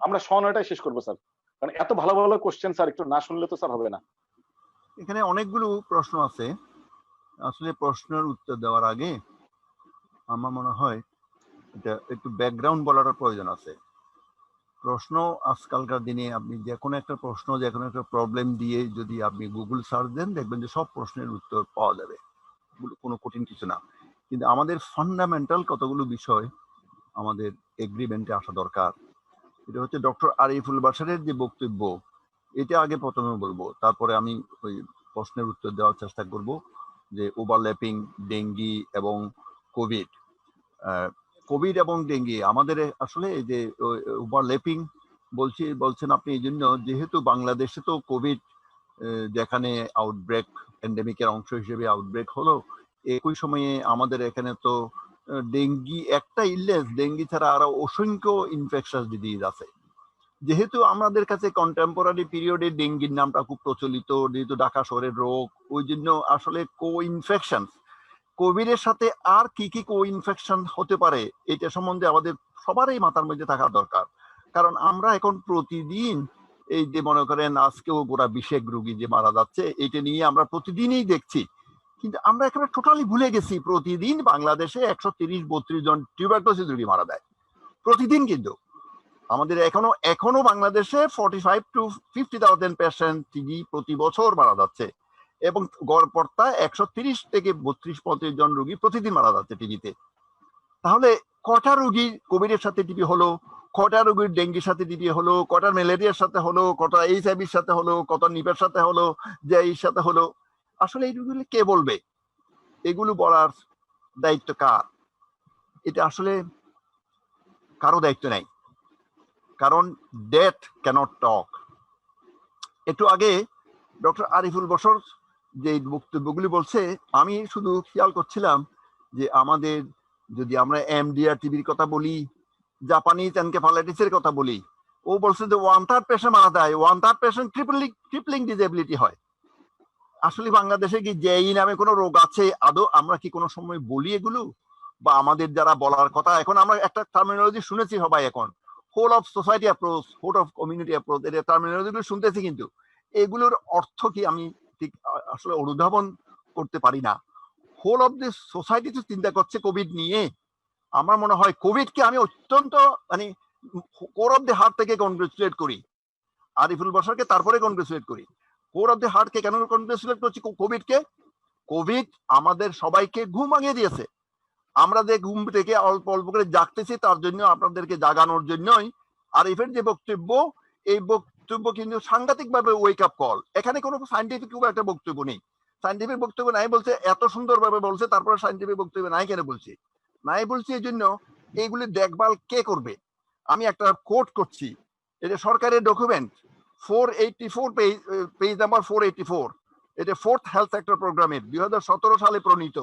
আমরা 9:30 শেষ করব স্যার, কারণ এত ভালো ভালো কোশ্চেন স্যার একটু না শুনলে তো স্যার হবে না। এখানে অনেকগুলো প্রশ্ন আছে, আসলে প্রশ্নের উত্তর দেওয়ার আগে আমার মনে হয় এটা একটু ব্যাকগ্রাউন্ড বলার প্রয়োজন আছে। প্রশ্ন আজকালকার দিনে আপনি যে কোনো একটা প্রশ্ন, যে কোনো একটা প্রবলেম দিয়ে যদি আপনি গুগল সার্চ দেন দেখবেন যে সব প্রশ্নের উত্তর পাওয়া যাবে, কোনো কঠিন কিছু না। কিন্তু আমাদের ফান্ডামেন্টাল কতগুলো বিষয় আমাদের এগ্রিমেন্টে আসা দরকার। এটা হচ্ছে ডক্টর আরিফুল বাশারের যে বক্তব্য, এটা আগে প্রথমে বলবো, তারপরে আমি ওই প্রশ্নের উত্তর দেওয়ার চেষ্টা করব। যে ওভারল্যাপিং ডেঙ্গি এবং কোভিড, কোভিড এবং ডেঙ্গি আমাদের আসলে এই যে ওভারল্যাপিং বলছেন আপনি এই জন্য, যেহেতু বাংলাদেশে তো কোভিড যেখানে আউটব্রেক, প্যান্ডেমিকের অংশ হিসেবে আউটব্রেক হলো, একই সময়ে আমাদের এখানে তো ডেঙ্গি একটা ইলনেস, ডেঙ্গি ছাড়া আরো অসংখ্য ইনফেকশাস ডিজিজ আছে। যেহেতু আমাদের কাছে কন্টেম্পোরারি পিরিয়ডে ডেঙ্গির নামটা খুব প্রচলিত, যেহেতু ঢাকা শহরের রোগ, ওই জন্য আসলে কো ইনফেকশন, কোভিডের সাথে আর কি কি কো ইনফেকশন হতে পারে এটা সম্বন্ধে আমাদের সবারই মাথার মধ্যে থাকা দরকার। কারণ আমরা এখন প্রতিদিন এই যে মনে করেন আজকেও গোটা 20 রোগী যে মারা যাচ্ছে, এটা নিয়ে আমরা প্রতিদিনই দেখছি, কিন্তু আমরা একেবারে টোটালি ভুলে গেছি প্রতিদিন বাংলাদেশে 130-32 জন টিউবারকুলোসিস রোগী মারা যায় প্রতিদিন। কিন্তু আমাদের এখনো বাংলাদেশে 45 to 50,000 পেশেন্ট টিবি প্রতি বছর মারা যাচ্ছে, এবং গড়পড়তা 130 থেকে 32-35 জন রোগী প্রতিদিন মারা যাচ্ছে টিবিতে। তাহলে কটা রোগী কোভিডের সাথে টিবি হলো, কটা রোগীর ডেঙ্গির সাথে টিবি হলো, কটা ম্যালেরিয়ার সাথে হলো, কটা এইচআইভির সাথে হলো, কটা নিপার সাথে হলো, জেআইর সাথে হলো? আসলে এইগুলো কে বলবে? এগুলো বলার দায়িত্ব কার? এটা আসলে কারো দায়িত্ব নাই, কারণ ডেথ ক্যানট টক। একটু আগে ডক্টর আরিফুল বশর যে বক্তব্যগুলি বলছে, আমি শুধু খেয়াল করছিলাম যে আমাদের যদি আমরা এমডিআর টিবির কথা বলি, জাপানিজ এনকেফালাইটিসের কথা বলি, ও বলছে যে 1/3 পেশেন্ট মারা যায়, 1/3 পেশেন্ট ক্রিপলিং ডিসেবিলিটি হয়। আসলে বাংলাদেশে কি জেই নামে কোনো রোগ আছে আদৌ? আমরা কি কোনো সময় বলি এগুলো? বা আমাদের যারা বলার কথা, এখন আমরা একটা টার্মিনোলজি শুনেছি সবাই, এখন whole of society approach, whole of community approach, এর টার্মিনোলজিগুলো শুনতেছি, কিন্তু এগুলোর অর্থ কি আমি ঠিক আসলে অনুধাবন করতে পারি না। হোল অফ দিস সোসাইটি তো চিন্তা করছে কোভিড নিয়ে। আমার মনে হয় কোভিডকে আমি অত্যন্ত মানে কোর অফ দ্য হার্ট থেকে কনগ্রেচুলেট করি, আরিফুল বশরকে তারপরে কনগ্রেচুলেট করি। কোর অফ দ্য হার্টকে কেন কনগ্রেচুলেট করছি কোভিডকে? কোভিড আমাদের সবাইকে ঘুম ভাঙিয়ে দিয়েছে। আমরা যে ঘুম থেকে অল্প অল্প করে জাগতেছি তার জন্য, আপনাদেরকে জাগানোর জন্যই আরিফের যে বক্তব্য, এই বক্তব্য কিন্তু সাংঘাতিক ভাবে ওয়েক আপ কল। এখানে কোনো সাইন্টিফিক একটা বক্তব্য নেই, সাইন্টিফিক বক্তব্য নাই বলছে, এত সুন্দর ভাবে বলছে, তারপরে সাইন্টিফিক বক্তব্য নাই কেন বলছি? নাই বলছি এই জন্য, এইগুলি দেখভাল কে করবে? আমি একটা কোট করছি, এটা সরকারের ডকুমেন্ট 484 পেজ নাম্বার 484, এটা 4th হেলথ সেক্টর প্রোগ্রামের 2017 সালে প্রণীত,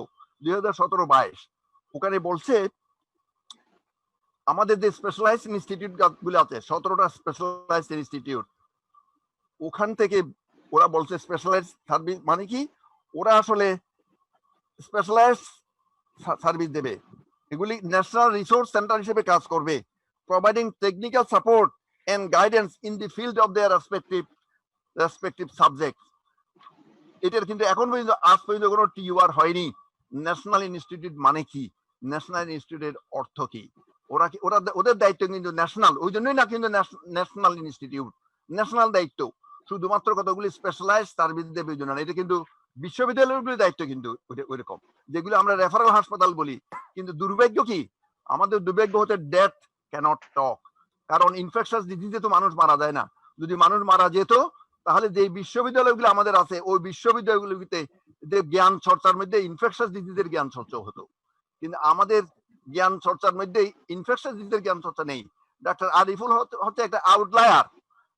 2017-22। ওখানে বলছে আমাদের যে স্পেশালাইজড ইনস্টিটিউট গুলো আছে, 17টা স্পেশালাইজড ইনস্টিটিউট, ওখান থেকে ওরা বলছে স্পেশালাইজড সার্ভিস মানে কি, ওরা আসলে স্পেশালাইজড সার্ভিস দেবে, এগুলি ন্যাশনাল রিসোর্স সেন্টার হিসেবে কাজ করবে, providing technical support and guidance in the field of their respective subject. এটার কিন্তু এখন পর্যন্ত আজ পর্যন্ত কোনো টিউআর হয়নি। ন্যাশনাল ইনস্টিটিউট মানে কি, ন্যাশনাল ইনস্টিটিউটের অর্থ কি? ওদের দায়িত্ব কিন্তু ন্যাশনাল, ওই জন্যই না কিন্তু ন্যাশনাল ইনস্টিটিউট, ন্যাশনাল দায়িত্ব, শুধুমাত্র কতগুলি স্পেশালাইজড সার্ভিস দেবে জন্য না। এটা কিন্তু বিশ্ববিদ্যালয়গুলির দায়িত্ব কিন্তু ওইরকম, যেগুলো আমরা রেফারেল হাসপাতাল বলি। কিন্তু দুর্ভাগ্য কি, আমাদের দুর্ভাগ্য হচ্ছে ডেথ ক্যানট টক, কারণ ইনফেকশাস ডিজিজে তো মানুষ মারা যায় না। যদি মানুষ মারা যেত তাহলে যে বিশ্ববিদ্যালয়গুলো আমাদের আছে, ওই বিশ্ববিদ্যালয়গুলিতে যে জ্ঞান চর্চার মধ্যে ইনফেকশাস ডিজিজের জ্ঞান চর্চা হতো, কিন্তু আমাদের জ্ঞান চর্চার মধ্যে ইনফেকশাস ডিজিজের জ্ঞান চর্চা নেই। ডাক্তার আরিফুল হচ্ছে একটা আউটলায়ার,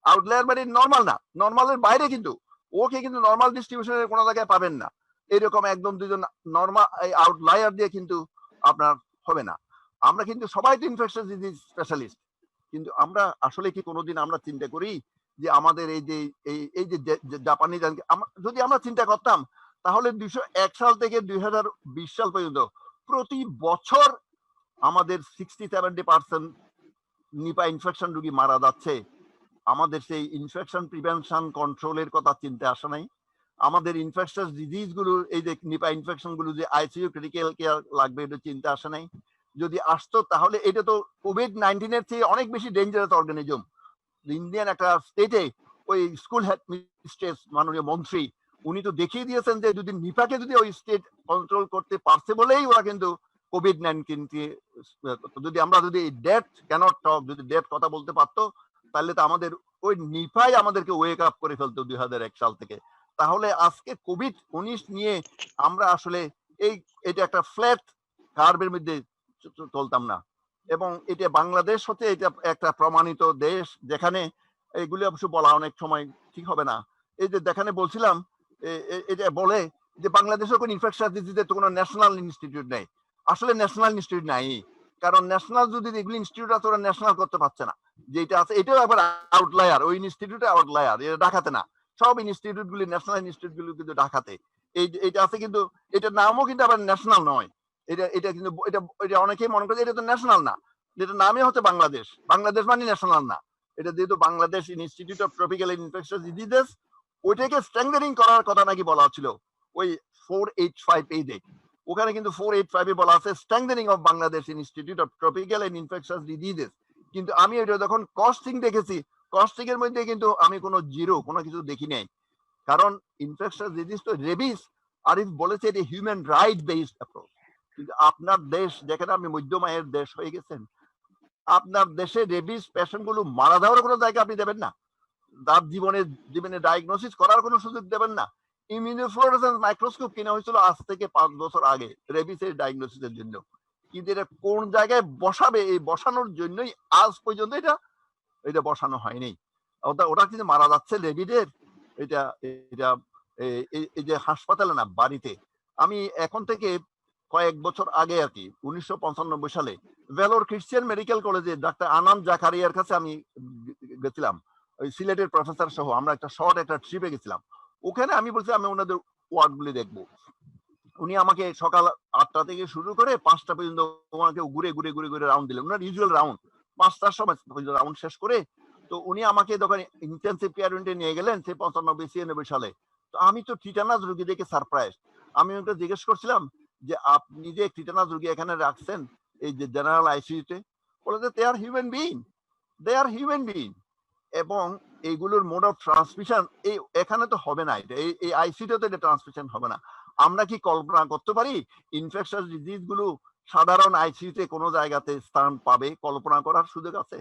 আউটলায়ার মানে নর্মাল না, নর্মালের বাইরে, কিন্তু ওকে কিন্তু নর্মাল ডিস্ট্রিবিউশনের কোনো জায়গায় পাবেন না। এরকম একদম দুজন নর্মাল আউটলায়ার দিয়ে কিন্তু আপনার হবে না। আমরা কিন্তু সবাই তো ইনফেকশাস ডিজিজ স্পেশালিস্ট, কিন্তু আমরা আসলে কি কোনোদিন আমরা চিন্তা করি যে আমাদের এই যে জাপানি, যদি আমরা চিন্তা করতাম তাহলে 201 সাল থেকে 2020 সাল পর্যন্ত প্রতি বছর আমাদের 60-70% নিপা ইনফেকশন রোগী মারা যাচ্ছে। আমাদের সেই ইনফেকশন প্রিভেনশন কন্ট্রোলের কথা চিন্তা আসে নাই। আমাদের ইনফেকশাস ডিজিজ গুলো, এই যে নিপা ইনফেকশন গুলো যে আইসিইউ ক্রিটিক্যাল কেয়ার লাগবে, এটা চিন্তা আসে নাই। যদি আসতো তাহলে এটা তো কোভিড-19 এর চেয়ে অনেক বেশি ডেঞ্জারাস অর্গানিজম। ইন্ডিয়ান একটা স্টেটে ওই স্কুল হেড মিস্ট্রেস, মাননীয় মন্ত্রী, উনি তো দেখিয়ে দিয়েছেন যে যদি নিপাকে যদি ওই স্টেট কন্ট্রোল করতে পারছে বলেই ওরা কিন্তু কোভিড-19 কে, যদি ডেথ ক্যানট টক, যদি ডেথ কথা বলতে পারতো তাহলে তো আমাদের ওই নিপাই আমাদেরকে ওয়েক আপ করে ফেলতো 2001 সাল থেকে। তাহলে আজকে কোভিড-19 নিয়ে আমরা আসলে এটা একটা ফ্ল্যাট কার্ভের মধ্যে চলতাম না। এবং এটা বাংলাদেশ হচ্ছে এটা একটা প্রমাণিত দেশ, যেখানে এগুলি অবশ্য বলা অনেক সময় ঠিক হবে না। এই যে যেখানে বলছিলাম, এটা বলে যে বাংলাদেশের কোনো ইনফেকশাস ডিজিজের তো কোনো ন্যাশনাল ইনস্টিটিউট নেই। আসলে ন্যাশনাল ইনস্টিটিউট নাই, কারণ ন্যাশনাল যদি এগুলি ইনস্টিটিউট আছে, ওরা ন্যাশনাল করতে পারছে না। যেটা আছে এটাও আবার আউটলায়ার, ওই ইনস্টিটিউটে আউটলায়ার, এটা ঢাকাতে না। সব ইনস্টিটিউট গুলি, ন্যাশনাল ইনস্টিটিউট গুলি কিন্তু ঢাকাতে। এটা আছে, কিন্তু এটার নামও কিন্তু আবার ন্যাশনাল নয়। এটা কিন্তু এটা অনেকেই মনে করে এটা তো ন্যাশনাল না, যেটা নামই হচ্ছে বাংলাদেশ। বাংলাদেশ মানে ন্যাশনাল না। এটা যেহেতু Bangladesh institute of tropical infectious diseases, ওইটাকে স্ট্রেংথেনিং করার কথা নাকি বলা ছিল ওই 485 পেজে। ওখানে কিন্তু 485 বলা আছে strengthening of Bangladesh institute of tropical and infectious diseases. কিন্তু আমি এটা যখন কস্টিং দেখেছি, কস্টিং এর মধ্যে কিন্তু আমি কোনো জিরো, কোনো কিছু দেখি নাই। কারণ ইনফেকশাস ডিজিজ তো রেবিস, আরিফ বলেছে এটা হিউম্যান রাইট বেসড অ্যাপ্রোচ। কিন্তু আপনার দেশ, যেখানে আপনি মধ্যম আয়ের দেশ হয়ে গেছেন, আপনার দেশে রেবিস পেশেন্ট গুলো মারা যাওয়ার কোনো জায়গা আপনি দেবেন না, তার জীবনে ডায়াগনোসিস করার কোনো সুযোগ দেবেন না। ইমিউনোফ্লোরেসেন্স মাইক্রোস্কোপ কিনা হয়েছিল আজ থেকে 5 বছর আগে রেবিসের ডায়াগনোসিসের জন্য, কিন্তু এটা কোন জায়গায় বসাবে, এই বসানোর জন্যই আজ পর্যন্ত এটা বসানো হয়নি। ওটা কিন্তু মারা যাচ্ছে রেবিদের, এটা এই যে হাসপাতালে না, বাড়িতে। আমি এখন থেকে কয়েক বছর আগে আর কি 1995 সালে ভেলোর খ্রিস্টিয়ান মেডিকেল কলেজে ডাক্তার আনান্দ জাকারিয়ার কাছে আমি গেছিলাম, ওই সিলেটের প্রফেসর সহ। আমরা একটা ট্রিপে গেছিলাম। ওখানে আমি বলছি আমি ওনাদের ওয়ার্ড গুলি দেখবো। উনি আমাকে সকাল 8টা থেকে শুরু করে 5টা পর্যন্ত ওনাকে ঘুরে রাউন্ড দিলেন, ওনার ইউজুয়াল রাউন্ড। 5টার সময় রাউন্ড শেষ করে তো উনি আমাকে তখন ইন্টেনসিভ কেয়ার ইউনিটে নিয়ে গেলেন, সেই 95-96 সালে। তো আমি তো টিটানাস রোগী দেখে সারপ্রাইজ। আমি ওকে জিজ্ঞেস করছিলাম যে আপনি যে টিটানাস রোগী এখানে রাখছেন এই যে জেনারেল আইসিইউতে, বলে যে দে আর হিউম্যান বিইং, এবং এইগুলোর মোড অফ ট্রান্সমিশন এখানে তো হবে না, এটা এই আইসিইউতে তো এটা ট্রান্সমিশন হবে না। আমরা কি কল্পনা করতে পারি ইনফেকশাস ডিজিজ গুলো সাধারণ আইসিইউতে কোনো জায়গাতে স্থান পাবে? কল্পনা করার সুযোগ আছে?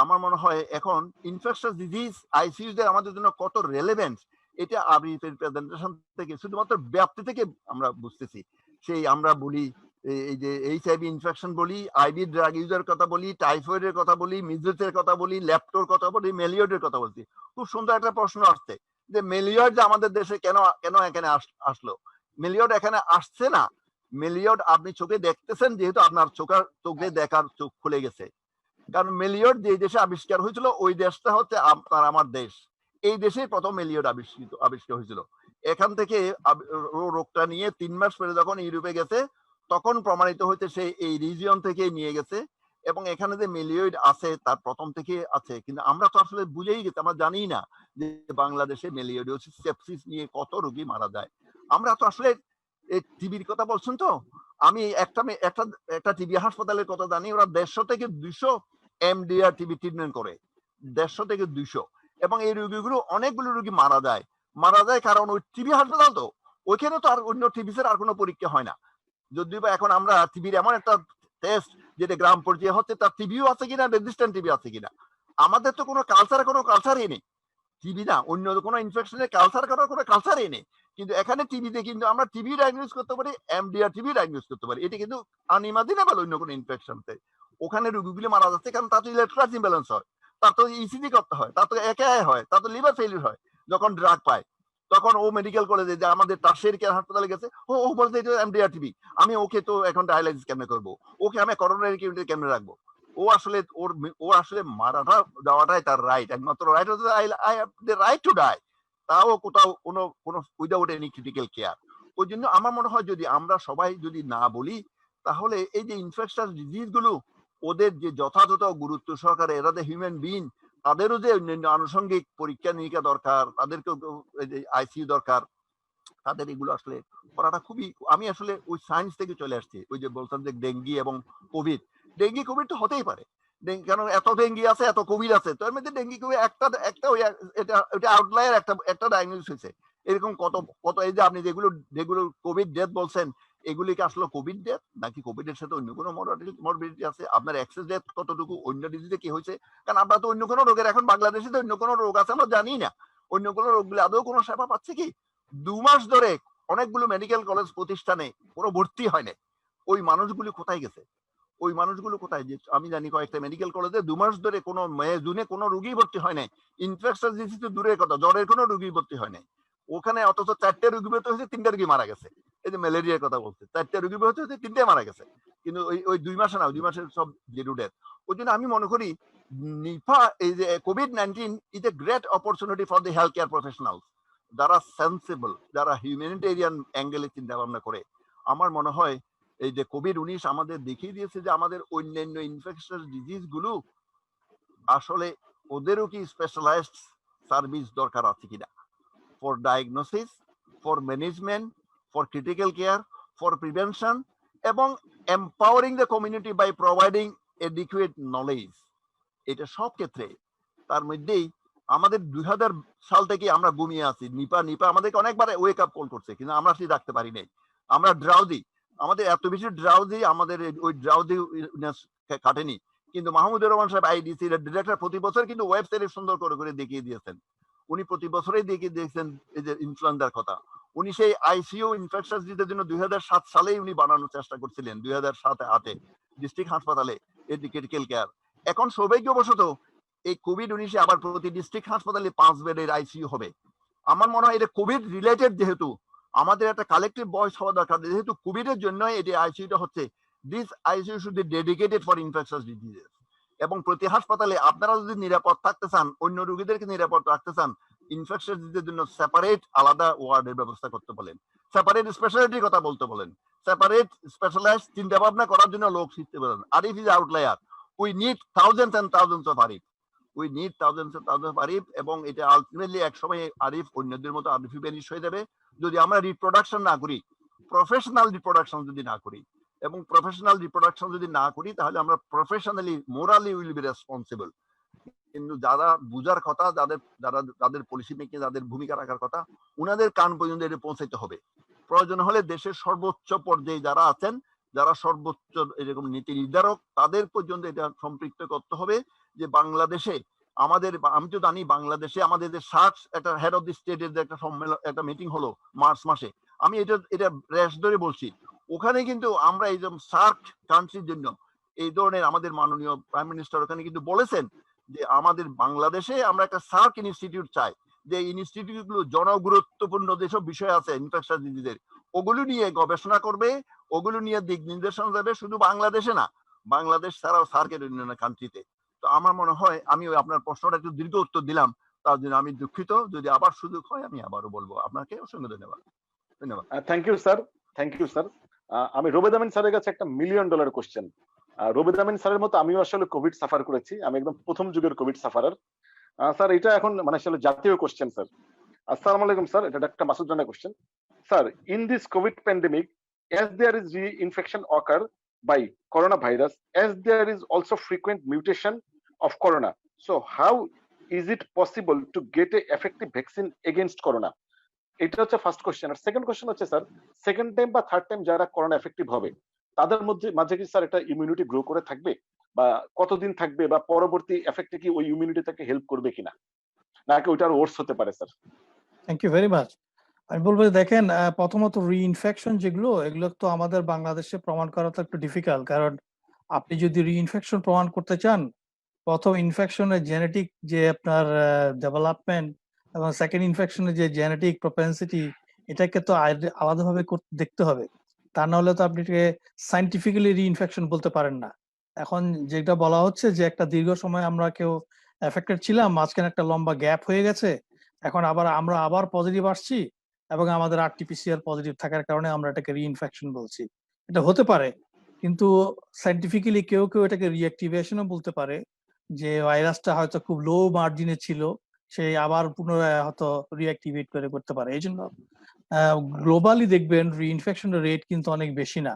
আমার মনে হয় এখন ইনফেকশাস ডিজিজ আইসিইউতে আমাদের জন্য কত রেলেভেন্ট এটা আরিফের প্রেজেন্টেশন থেকে শুধুমাত্র ব্যাপ্তি থেকে আমরা বুঝতেছি। সেই আমরা বলি এই যে এইচআইভি ইনফেকশন বলি, আইভি ড্রাগ ইউজের কথা বলি, টাইফয়েডের কথা বলি, মিজলসের কথা বলি, ল্যাপটোর কথা বলি, মেলিয়ডের কথা বলছি। খুব সুন্দর একটা প্রশ্ন আসছে যে মেলিয়ড যে আমাদের দেশে কেন এখানে আসলো? মেলিয়ড এখানে আসছে না, মেলিয়ড আপনি চোখে দেখতেছেন যেহেতু আপনার চোখে দেখার চোখ খুলে গেছে। কারণ মেলিয়ড যে দেশে আবিষ্কার হয়েছিল ওই দেশটা হচ্ছে আপনার আমার দেশ। এই দেশে প্রথম মেলিয়ড আবিষ্কার হয়েছিল। এখান থেকে রোগটা নিয়ে 3 মাস পরে যখন ইউরোপে গেছে তখন প্রমাণিত হয়েছে সে এই রিজিয়ন থেকে নিয়ে গেছে এবং এখানে যে মেলিয়ড আছে তার প্রথম থেকে আছে। কিন্তু আমরা তো আসলে বুঝেই গেছি, আমরা জানি না যে বাংলাদেশে মেলিওডিওসিস সেপসিস নিয়ে কত রোগী মারা যায়। আমরা তো আসলে টিবির কথা বলছেন তো, আমি একটা টিবি হাসপাতালের কথা জানি, ওরা 150 থেকে 200 এমডিআর টিবি ট্রিটমেন্ট করে, 150 থেকে 200, এবং এই রোগীগুলো অনেকগুলো রোগী মারা যায় কারণ ওই টিবি হাসপাতাল তো ওইখানে তো আর অন্য টিবিসের আর কোনো পরীক্ষা হয় না। যদিও বা এখন আমরা টিবির এমন একটা টেস্ট যেটা গ্রাম পর্যায়ে হচ্ছে তার টিবিও আছে কিনা, রেজিস্ট্যান্ট টিবি আছে কিনা। আমাদের তো কোনো কালচারই নেই টিবি না, অন্য কোনো ইনফেকশনের কালচার করার কোনো কালচারই নেই। কিন্তু এখানে টিবিতে কিন্তু আমরা টিবি ডায়াগনোজ করতে পারি, এমডিআর টিবি ডায়াগনোজ করতে পারি। এটা কিন্তু আনইমাজিনেবল অন্য কোনো ইনফেকশনতে। ওখানে রোগীগুলি মারা যাচ্ছে কারণ তার তো ইলেকট্রোলাইট ইমব্যালেন্স হয়, তার তো ইসিজি করতে হয়, তার তো একেআই হয়, তার তো লিভার ফেলিউর হয়। যখন ড্রাগ পায় তখন ও মেডিকেল কলেজে যে আমাদের টারশিয়ারি কেয়ার হাসপাতালে গেছে, ও বলছে এটা এমডিআর টিবি, আমি ওকে তো এখন ডায়ালাইসিস কেমনে করবো, ওকে আমি করোনারি ইউনিটে কেমনে রাখবো? ও আসলে মারাটা যাওয়াটাই তার রাইট, একমাত্র রাইট হচ্ছে I have the right to die, তাও কোথাও কোনো উইদাউট এনি ক্রিটিক্যাল কেয়ার। ওই জন্য আমার মনে হয় যদি আমরা সবাই যদি না বলি তাহলে এই যে ইনফেকশাস ডিজিজ গুলো ওদের যে যথাযথ গুরুত্ব সহকারে, এরা যে হিউম্যান বিং, তাদেরও যে অন্যান্য আনুষঙ্গিক পরীক্ষা নিরীক্ষা দরকার, তাদেরকেও আইসিইউ দরকার, তাদের এগুলো আসলে করাটা খুবই, আমি আসলে ওই সায়েন্স থেকে চলে আসছি। ওই যে বলতাম যে ডেঙ্গি এবং কোভিড, ডেঙ্গি কোভিড তো হতেই পারে, কারণ এত ডেঙ্গি আছে এত কোভিড আছে, তো এর মধ্যে ডেঙ্গি কোভিড একটা এটা আউটলায়ার একটা ডায়াগনোসিস হয়েছে। এরকম কত এই যে আপনি যেগুলো কোভিড ডেথ বলছেন, এগুলি কি আসলে কোভিড ডেথ নাকি কোভিড এর সাথে অন্য কোনো মরবিডিটি আছে? আপনার এক্সেস ডেথ কতটুকু, অন্য ডিজিজে কি হয়েছে? কারণ আমরা তো অন্য কোনো রোগের, এখন বাংলাদেশে তো অন্য কোনো রোগ আছে আমরা জানি না, অন্য কোনো রোগগুলো আদৌ কোনো সেবা পাচ্ছে কি? 2 মাস ধরে অনেকগুলো মেডিকেল কলেজ প্রতিষ্ঠানে কোনো ভর্তি হয় না। ওই মানুষগুলি কোথায় গেছে? ওই মানুষগুলো কোথায়? যে আমি জানি কয়েকটা মেডিকেল কলেজে 2 মাস ধরে কোনো মে জুনে কোনো রোগী ভর্তি হয় না। ইনফেকশাস ডিজিজ তো দূরের কথা, জ্বরের কোনো রোগী ভর্তি হয় না ওখানে। অথচ 4টে রোগী ভর্তি হয়েছে, 3টে রোগী মারা গেছে। এই যে ম্যালেরিয়ার কথা বলছে, 4টে রোগী ভর্তি হয়েছে, 3টে মারা গেছে। কিন্তু ওই 2 মাসে না, 2 মাসের সব জিরো ডেথ। ওই জন্য আমি মনে করি নিপা এই যে COVID-19 is a great opportunity for the health care professionals, যারা সেন্সিবল, যারা হিউম্যানিটেরিয়ান অ্যাঙ্গেলে চিন্তা ভাবনা করে। আমার মনে হয় এই যে কোভিড-19 আমাদের দেখিয়ে দিয়েছে যে আমাদের অন্যান্য ইনফেকশাস ডিজিজ গুলো আসলে ওদেরও কি স্পেশালাইজড সার্ভিস দরকার আছে কিনা, for diagnosis, for management, for critical care, for prevention, এবং empowering the community by providing adequate knowledge. এটা সব ক্ষেত্রে। তার মধ্যেই আমাদের 2000 সাল থেকে আমরা ঘুমিয়ে আছি। নিপা আমাদেরকে অনেকবার ওয়েক আপ কল করছে, কিন্তু আমরা সেটা রাখতে পারি নাই। আমরা ড্রাউজি, আমাদের এত বেশি ড্রাউজি, আমাদের ওই ড্রাউজি কাটেনি। কিন্তু মাহমুদুর রহমান সাহেব আইডিসি ডিরেক্টর প্রতি বছর কিন্তু ওয়েবসাইটে সুন্দর করে দেখিয়ে দিয়েছেন। উনি প্রতি বছরই দেখিয়ে দিয়েছেন এই যে ইনফ্লুয়েঞ্জার কথা। উনি সেই আইসিইউ ইনফেকশাস ডিজিজের জন্য 2007 সালেই উনি বানানোর চেষ্টা করছিলেন, 2007-8 ডিস্ট্রিক্ট হাসপাতালে ক্রিটিক্যাল কেয়ার। এখন সৌভাগ্যবশত এই কোভিড-19 আবার প্রতি ডিস্ট্রিক্ট হাসপাতালে 5 বেডের আইসিইউ হবে। আমার মনে হয় এটা কোভিড রিলেটেড, যেহেতু আমাদের একটা কালেকটিভ ভয়েস হওয়া দরকার, যেহেতু কোভিড এর জন্য এটি আইসিইউটা হচ্ছে। This ICU should be dedicated for infectious diseases. এবং প্রতি হাসপাতালে আপনারা যদি নিরাপদ থাকতে চান, অন্য রোগীদেরকে নিরাপদ রাখতে চান, ইনফেকশাস ডিজিজের জন্য সেপারেট আলাদা ওয়ার্ডের ব্যবস্থা করতে বলেন, সেপারেট স্পেশালিটির কথা বলতে বলেন, সেপারেট স্পেশালাইজড চিন্তা ভাবনা করার জন্য লোক শিখতে বলেন। Arif is outlier, we need thousands and thousands of Arif, we need thousands and thousands of Arif. এবং এটা আলটিমেটলি এক সময় আরিফ অন্যদের মতো আরিফি বেনিশ হয়ে যাবে যদি আমরা রিপ্রোডাকশন না করি, প্রফেশনাল রিপ্রোডাকশন যদি না করি। এবং প্রফেশনাল রিপ্রোডাকশন যদি না করি তাহলে আমরা professionally morally will be responsible. কিন্তু যারা বুঝার কথা, যাদের পলিসি মেকিং, যাদের ভূমিকা রাখার কথা, উনাদের কান পর্যন্ত এটা পৌঁছাইতে হবে। প্রয়োজন হলে দেশের সর্বোচ্চ পর্যায়ে যারা আছেন, যারা সর্বোচ্চ এরকম নীতি নির্ধারক, তাদের পর্যন্ত এটা সম্পৃক্ত করতে হবে যে বাংলাদেশে আমাদের, আমি তো জানি বাংলাদেশে আমাদের যে সার্ক একটা হেড অফ দি স্টেটের যে একটা সম্মেলন, একটা মিটিং হলো মার্চ মাসে, আমি এটা রেশ ধরে বলছি, ওখানে কিন্তু আমরা এই যে সার্ক কান্ট্রির জন্য এই ধরনের আমাদের মাননীয় প্রাইম মিনিস্টার ওখানে কিন্তু বলেছেন যে আমাদের বাংলাদেশে আমরা একটা সার্ক ইনস্টিটিউট চাই, যে ইনস্টিটিউট গুলো জনগুরুত্বপূর্ণ যেসব বিষয় আছে ইনফেকশাস ডিজিজের, ওগুলো নিয়ে গবেষণা করবে, ওগুলো নিয়ে দিক নির্দেশনা দেবে, শুধু বাংলাদেশে না, বাংলাদেশ ছাড়াও সার্কের অন্যান্য কান্ট্রিতে। তো আমার মনে হয় আমি আপনার প্রশ্নটা একটু দীর্ঘ উত্তর দিলাম, তার জন্য আমি দুঃখিত। যদি আবার সুযোগ হয় আমি আবারও বলবো। আপনাকে অসংখ্য ধন্যবাদ। ধন্যবাদ। Thank you sir, thank you sir. আমি রোবেদ আমিন স্যারের কাছে একটা $1 মিলিয়ন কোশ্চেন। রোবেদ আমিন স্যারের মতো আমিও আসলে কোভিড সাফার করেছি, আমি একদম প্রথম যুগের কোভিড সাফারার। স্যার এটা এখন মানে আসলে জাতীয় কোশ্চেন স্যার। আসসালামু আলাইকুম স্যার, এটা একটা Masud Rana question. Sir, in this Covid pandemic, as there is reinfection occur by coronavirus, as there is also frequent mutation of corona, so how is it possible to get a effective vaccine against corona? এটা হচ্ছে first question. আর second question হচ্ছে sir, second time বা third time যারা corona effective হবে তাদের মাঝে কি sir এটা ইমিউনিটি গ্রো করে থাকবে, বা কতদিন থাকবে, বা পরবর্তী এফেক্টে কি ওই ইমিউনিটি তাকে হেল্প করবে কিনা, নাকি ওইটা আরো ওর্স হতে পারে sir? Thank you very much. আমি বলবো যে দেখেন, প্রথমত রিইনফেকশন যেগুলো, এগুলো তো আমাদের বাংলাদেশে প্রমাণ করা তো একটু ডিফিকাল্ট, কারণ আপনি যদি রিইনফেকশন প্রমাণ করতে চান, প্রথম ইনফেকশনের জেনেটিক যে আপনার ডেভেলপমেন্ট এবং সেকেন্ড ইনফেকশনের যে জেনেটিক প্রপেন্সিটি, এটাকে তো আলাদাভাবে দেখতে হবে। তা নাহলে তো আপনি সাইন্টিফিক্যালি রিইনফেকশন বলতে পারেন না। এখন যেটা বলা হচ্ছে যে একটা দীর্ঘ সময় আমরা কেউ এফেক্টেড ছিলাম, মাঝখানে একটা লম্বা গ্যাপ হয়ে গেছে, এখন আমরা আবার পজিটিভ আসছি এবং আমাদের আরটিপিসিআর পজিটিভ থাকার কারণে আমরা এটাকে রিইনফেকশন বলছি। এটা হতে পারে, কিন্তু সাইন্টিফিক্যালি কেউ কেউ এটাকে রিঅ্যাক্টিভেশনও বলতে পারে, যে ভাইরাসটা হয়তো খুব লো মার্জিনে ছিল, সে আবার পুনরায় হয়তো রিঅ্যাক্টিভেট করতে পারে। এই জন্য গ্লোবালি দেখবেন রিইনফেকশনের রেট কিন্তু অনেক বেশি না।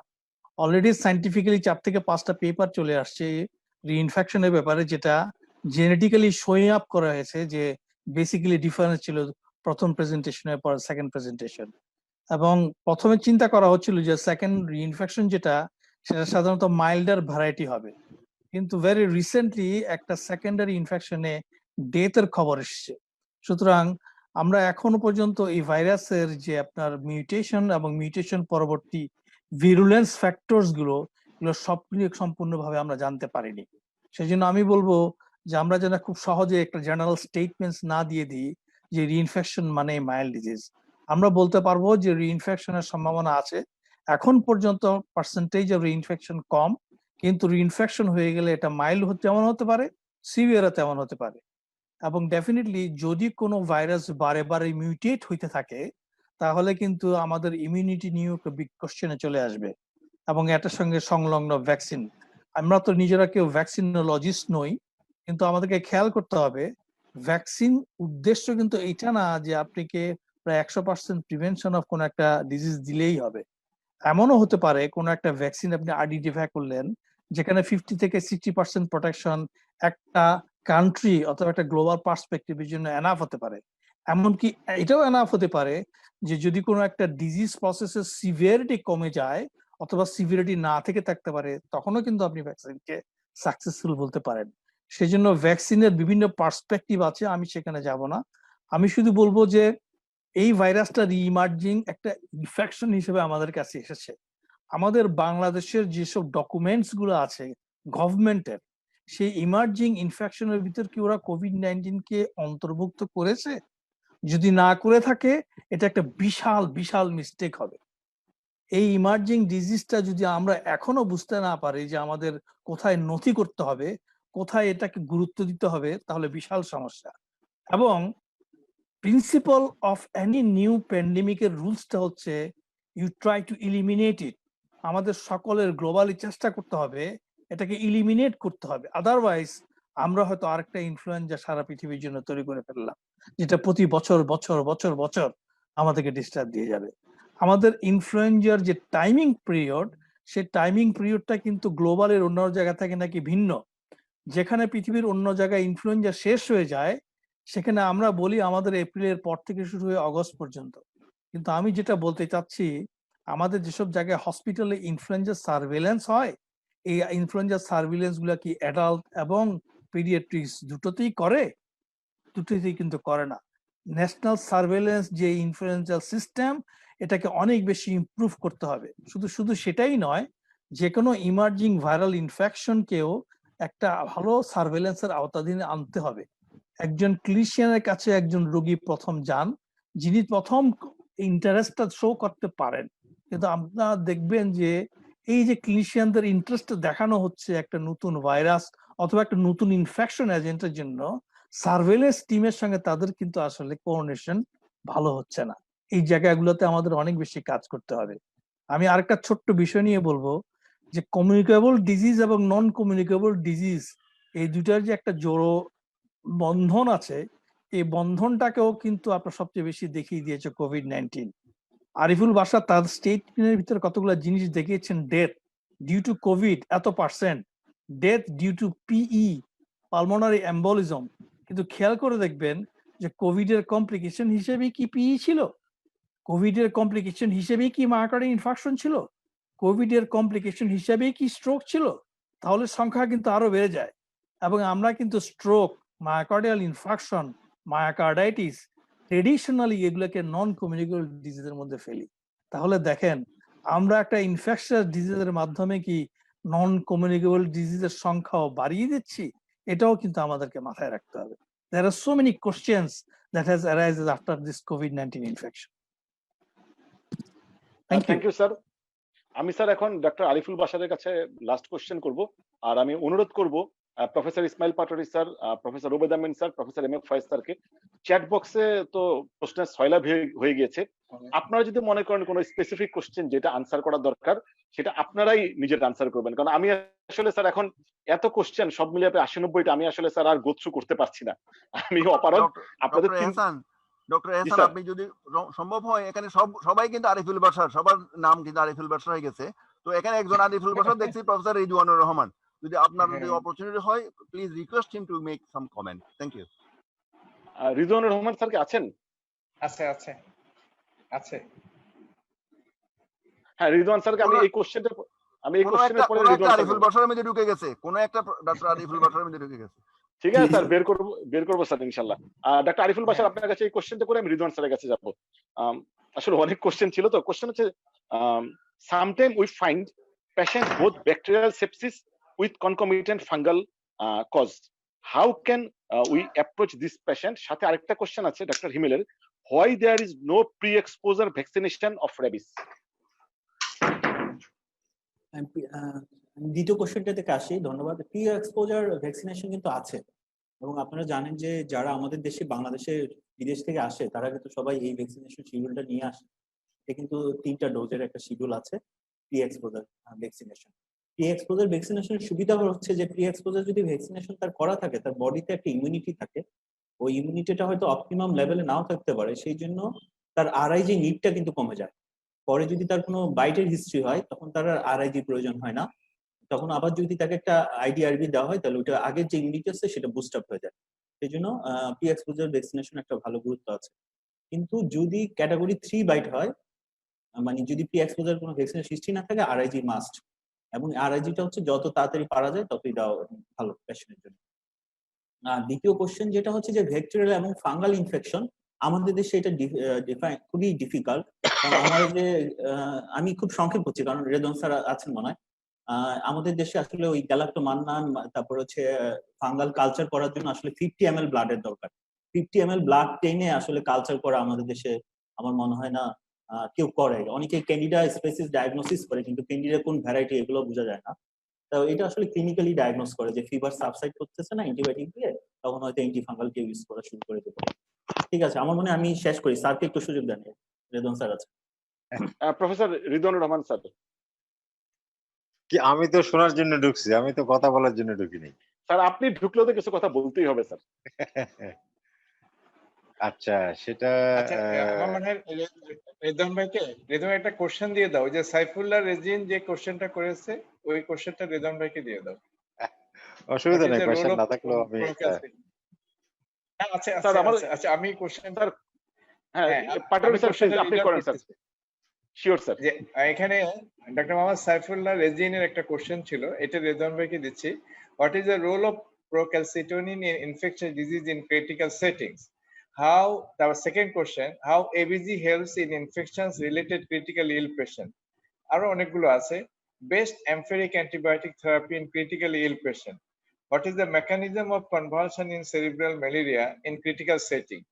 অলরেডি সাইন্টিফিক্যালি 4 থেকে 5টা পেপার চলে আসছে রিইনফেকশনের ব্যাপারে, যেটা জেনেটিক্যালি শোয়িং আপ করা হয়েছে যে বেসিক্যালি ডিফারেন্স ছিল প্রথম প্রেজেন্টেশনের পর সেকেন্ড প্রেজেন্টেশন। এবং প্রথমে চিন্তা করা হচ্ছিল যে সেকেন্ড রিইনফেকশন যেটা, সেটা সাধারণত মাইল্ডার ভ্যারাইটি হবে, কিন্তু ভেরি রিসেন্টলি একটা সেকেন্ডারি ইনফেকশনে ডেথের খবর এসেছে। সুতরাং আমরা এখনো পর্যন্ত এই ভাইরাসের যে আপনার মিউটেশন এবং মিউটেশন পরবর্তী ভিরুলেন্স ফ্যাক্টরস গুলো সবগুলো সম্পূর্ণভাবে আমরা জানতে পারিনি। সেই জন্য আমি বলবো যে আমরা যেন খুব সহজে একটা জেনারেল স্টেটমেন্টস না দিয়ে দিই যে রিইনফেকশন মানে মাইল্ড ডিজিজ। আমরা বলতে পারবো যে রিইনফেকশনের সম্ভাবনা আছে, এখন পর্যন্ত পার্সেন্টেজ অফ রিইনফেকশন কম, কিন্তু রিইনফেকশন হয়ে গেলে এটা মাইল্ড যেমন হতে পারে, সিভিয়ারও তেমন হতে পারে। এবং ডেফিনেটলি যদি কোনো ভাইরাস বারে বারে মিউটেট হইতে থাকে, তাহলে কিন্তু আমাদের ইমিউনিটি নিয়েও একটা বিগ কোশ্চেনে চলে আসবে, এবং এটার সঙ্গে সংলগ্ন ভ্যাকসিন। আমরা তো নিজেরা কেউ ভ্যাকসিনোলজিস্ট নই, কিন্তু আমাদেরকে খেয়াল করতে হবে ভ্যাকসিন উদ্দেশ্য কিন্তু এটা না যে আপনাকে প্রায় 100% প্রিভেনশন অফ কোনো একটা ডিজিজ দিলেই হবে। এমনও হতে পারে কোনো একটা ভ্যাকসিন আপনি আইডেন্টিফাই করলেন যেখানে 50 থেকে 60% প্রোটেকশন একটা কান্ট্রি অথবা একটা গ্লোবাল পার্সপেক্টিভের জন্য এনাফ হতে পারে। এমনকি এটাও এনাফ হতে পারে যে যদি কোনো একটা ডিজিজ প্রসেসের সিভিয়ারিটি কমে যায় অথবা সিভিয়ারিটি না থেকে থাকতে পারে, তখনও কিন্তু আপনি ভ্যাকসিনকে সাকসেসফুল বলতে পারেন। সেই জন্য ভ্যাকসিনের বিভিন্ন পার্সপেক্টিভ আছে, আমি সেখানে যাব না। আমি শুধু বলবো যে এই ভাইরাসটা রিইমার্জিং একটা ইনফেকশন হিসেবে আমাদের কাছে এসেছে। আমাদের বাংলাদেশের যেসব ডকুমেন্টস গুলো আছে গভর্নমেন্টের, সেই ইমার্জিং ইনফেকশনের ভিতর কি ওরা কোভিড-19 কে অন্তর্ভুক্ত করেছে? যদি না করে থাকে, এটা একটা বিশাল বিশাল মিস্টেক হবে। এই ইমার্জিং ডিজিজটা যদি আমরা এখনো বুঝতে না পারি যে আমাদের কোথায় নথি করতে হবে, কোথায় এটাকে গুরুত্ব দিতে হবে, তাহলে বিশাল সমস্যা। এবং প্রিন্সিপাল অফ এনি নিউ প্যান্ডেমিকের রুলসটা হচ্ছে ইউ ট্রাই টু ইলিমিনেট ইট। আমাদের সকলের গ্লোবালি চেষ্টা করতে হবে এটাকে ইলিমিনেট করতে হবে, আদারওয়াইজ আমরা হয়তো আরেকটা ইনফ্লুয়েঞ্জা সারা পৃথিবীর জন্য তৈরি করে ফেললাম, যেটা প্রতি বছর বছর বছর বছর আমাদেরকে ডিস্টার্ব দিয়ে যাবে। আমাদের ইনফ্লুয়েঞ্জার যে টাইমিং পিরিয়ড, সেই টাইমিং পিরিয়ডটা কিন্তু গ্লোবালের অন্য জায়গা থেকে নাকি ভিন্ন। যেখানে পৃথিবীর অন্য জায়গায় ইনফ্লুয়েঞ্জা শেষ হয়ে যায়, সেখানে আমরা বলি আমাদের এপ্রিলের পর থেকে শুরু হয়ে অগস্ট পর্যন্ত। কিন্তু আমি যেটা বলতে চাচ্ছি, আমাদের যেসব জায়গায় হসপিটালে ইনফ্লুয়েঞ্জা সার্ভেলেন্স হয়, এই ইনফ্লুয়েঞ্জা সার্ভেলেন্স গুলা কি অ্যাডাল্ট এবং পিডিয়াট্রিক্স দুটোতেই করে? দুটোতেই কিন্তু করে না। ন্যাশনাল সার্ভেলেন্স যে ইনফ্লুয়েঞ্জা সিস্টেম, এটাকে অনেক বেশি ইমপ্রুভ করতে হবে। শুধু শুধু সেটাই নয়, যে কোনো ইমার্জিং ভাইরাল ইনফেকশনকেও একটা ভালো সার্ভেলেন্সের আওতাধীনে আনতে হবে। একজন ক্লিনিশিয়ানের কাছে একজন রোগী প্রথম যান, যিনি প্রথম ইন্টারেস্টটা শো করতে পারেন। কিন্তু আপনারা দেখবেন যে এই যে ক্লিনিশিয়ানদের ইন্টারেস্ট দেখানো হচ্ছে একটা নতুন ভাইরাস অথবা একটা নতুন ইনফেকশন এজেন্টের জন্য, সার্ভেলেন্স টিমের সঙ্গে তাদের কিন্তু আসলে কোঅর্ডিনেশন ভালো হচ্ছে না। এই জায়গাগুলোতে আমাদের অনেক বেশি কাজ করতে হবে। আমি আরেকটা ছোট্ট বিষয় নিয়ে বলবো যে কমিউনিকেবল ডিজিজ এবং নন কমিউনিকেবল ডিজিজ, এই দুটার যে একটা জোড়ো বন্ধন আছে, এই বন্ধনটাকেও কিন্তু আপনার সবচেয়ে বেশি দেখিয়ে দিয়েছে কোভিড-19। আরিফুল বাশা তার স্টেটমেন্টের ভিতরে কতগুলো জিনিস দেখিয়েছেন। ডেথ ডিউ টু কোভিড এত %, death due to PE pulmonary embolism. কিন্তু খেয়াল করে দেখবেন যে কোভিডের কমপ্লিকেশন হিসেবে কি পিই ছিল? কোভিডের কমপ্লিকেশন হিসেবে কি মায়োকার্ডিয়াল ইনফার্কশন ছিল? কোভিডের কমপ্লিকেশন হিসেবে কি স্ট্রোক ছিল? তাহলে সংখ্যা কিন্তু আরো বেড়ে যায়। এবং আমরা কিন্তু stroke, myocardial infarction, myocarditis traditionally এগুলোকে নন কমিউনিকেবল ডিজিজের মধ্যে ফেলি। তাহলে দেখেন আমরা একটা ইনফেকশাস ডিজিজের মাধ্যমে কি নন কমিউনিকেবল ডিজিজের সংখ্যাও বাড়িয়ে দিচ্ছি? এটাও কিন্তু আমাদেরকে মাথায় রাখতে হবে। There are so many questions that has arises after this COVID-19 infection. Thank you sir. আমি স্যার এখন ডক্টর আরিফুল বাশারের কাছে লাস্ট কোশ্চেন করব, আর আমি অনুরোধ করব professor Ismail Patwari sir, professor Obaid Amin sir, professor M F Foyez স্যারকে। চ্যাট বক্সে তো প্রশ্নের সয়লাভ হয়ে গিয়েছে। আপনারা যদি মনে করেন কোনো স্পেসিফিক কোশ্চেন যেটা আনসার করা দরকার, সেটা আপনারাই নিজের আনসার করবেন। কারণ আমি আসলে স্যার এখন এত কোশ্চেন সব মিলিয়ে 80-90টা আমি আসলে স্যার আর গোথ্রু করতে পারছি না। আমি অপারগ। আপনাদের ডক্টর এহসান, আপনি যদি সম্ভব হয়, এখানে সবাই কিন্তু আরিফুল বাশার, সবার নাম কিন্তু আরিফুল বাশার হয়ে গেছে। তো এখানে একজন আরিফুল বাশার দেখছি, প্রফেসর রিদওয়ানুর রহমান। যদি আপনার যদি অপরচুনিটি হয়, please request him to make some comment. Thank you. Ridwanur Rahman sir কি আছেন? আছে। হ্যাঁ, রিদওয়ান স্যারকে আমি এই কোশ্চেনটা পরে রিদওয়ান আরিফুল বাশারের মধ্যে ঢুকে গেছে, কোন একটা ডক্টর আরিফুল বাশারের মধ্যে ঢুকে গেছে। ঠিক আছে স্যার, বের করবো স্যার ইনশাআল্লাহ। ডক্টর আরিফুল বাশার, আপনার কাছে এই কোশ্চেনটা করে আমি রিদওয়ান স্যারের কাছে যাব। আসলে অনেক কোশ্চেন ছিল তো। কোশ্চেন হচ্ছে, sometime we find patients both bacterial sepsis with concomitant fungal cause, how can we approach this patient? সাথে আরেকটা কোশ্চেন আছে ডক্টর হিমেলের, why there is no pre exposure vaccination of rabies? দ্বিতীয় কোশ্চেনটা থেকে আসি। ধন্যবাদ। প্রি এক্সপোজার ভ্যাকসিনেশন কিন্তু আছে, এবং আপনারা জানেন যে যারা আমাদের দেশে, বাংলাদেশে বিদেশ থেকে আসে, তারা কিন্তু সবাই এই ভ্যাকসিনেশন শিডিউলটা নিয়ে আসে। এটা কিন্তু 3টা ডোজের একটা শিডিউল আছে pre exposure vaccination. Pre exposure ভ্যাকসিনেশনের সুবিধা হচ্ছে যে প্রি এক্সপোজার যদি ভ্যাকসিনেশন তার করা থাকে, তার বডিতে একটা ইমিউনিটি থাকে। ওই ইমিউনিটিটা হয়তো অপটিমাম লেভেলে নাও থাকতে পারে, সেই জন্য তার আরআইজি নিডটা কিন্তু কমে যায়। পরে যদি তার কোনো বাইটের হিস্ট্রি হয়, তখন তার আর আরআইজি প্রয়োজন হয় না। তখন আবার যদি তাকে একটা আইডিআরবি দেওয়া হয়, তাহলে ওটা আগের যে ইমিউনিটি আছে সেটা বুস্ট আপ হয়ে যায়। সেই জন্য প্রি এক্সপোজার ভ্যাকসিনেশন একটা ভালো গুরুত্ব আছে। কিন্তু যদি ক্যাটাগরি 3 বাইট হয়, মানে যদি প্রি এক্সপোজার কোনো ভ্যাকসিনের হিস্ট্রি না থাকে, আরআইজি মাস্ট। এবং আরআইজিটা হচ্ছে যত তাড়াতাড়ি পারা যায় ততই দেওয়া ভালো পেশেন্টের জন্য। দ্বিতীয় কোশ্চেন যেটা হচ্ছে যে ব্যাকটেরিয়াল এবং ফাঙ্গাল ইনফেকশন, আমাদের দেশে এটা খুবই ডিফিকাল্ট। কারণ আমার যে আমি খুব সংক্ষেপ করছি, কারণ রেদওয়ান স্যার আছেন মনে হয়। আমাদের দেশে আসলে ওই গ্যালাক্টোমান্নান, তারপর হচ্ছে ফাঙ্গাল কালচার করার জন্য আসলে 50 ml ব্লাডের দরকার। 50 ml ব্লাড টেনে আসলে কালচার করা আমাদের দেশে আমার মনে হয় না কেউ করে। অনেকে ক্যান্ডিডা স্পেসিস ডায়াগনোসিস করে, কিন্তু ক্যান্ডিডা কোন ভ্যারাইটি এগুলো বোঝা যায় না। তো এটা আসলে ক্লিনিক্যালি ডায়াগনোস করে যে ফিভার সাবসাইড করতেছে না অ্যান্টিবায়োটিক দিয়ে, তখন হয়তো অ্যান্টিফাঙ্গাল কেউ ইউজ করা শুরু করে দেবে। ঠিক আছে, আমার মনে হয় আমি শেষ করি। স্যারকে একটু সুযোগ দেন। রেদওয়ান স্যার আছে। Professor Ridwanur Rahman sir. কি আমি তো শোনার জন্য ঢুকছি, আমি তো কথা বলার জন্য ঢুকিনি। স্যার আপনি ঢুকলেও তো কিছু কথা বলতেই হবে স্যার। আচ্ছা, সেটা আমার মনে হয় রেদওয়ান একটা কোশ্চেন দিয়ে দাও। যে সাইফুল্লাহ রেজিন যে কোশ্চেনটা করেছে, ওই কোশ্চেনটা রেদওয়ান ভাইকে দিয়ে দাও। অসুবিধা নেই, কোশ্চেন না থাকলেও আমি আচ্ছা, আমি কোশ্চেন হ্যাঁ হ্যাঁ, পাটোয়ারি আমি স্যার কোশ্চেনটা আপনি রিজলভ করেন স্যার। করতেছি শিওর স্যার। যে এখানে ডক্টর মোহাম্মদ সাইফুল্লাহ রেজিনের একটা কোশ্চেন ছিল, এটা রেজওয়ান ভাইকে দিচ্ছি। What is the role of procalcitonin in infectious disease in critical settings? How, the second question, how ABG helps in infections related critical ill patient? আরো অনেকগুলো আছে। Best empiric antibiotic therapy in critically ill patient. What is the mechanism of convulsion in cerebral malaria in critical setting?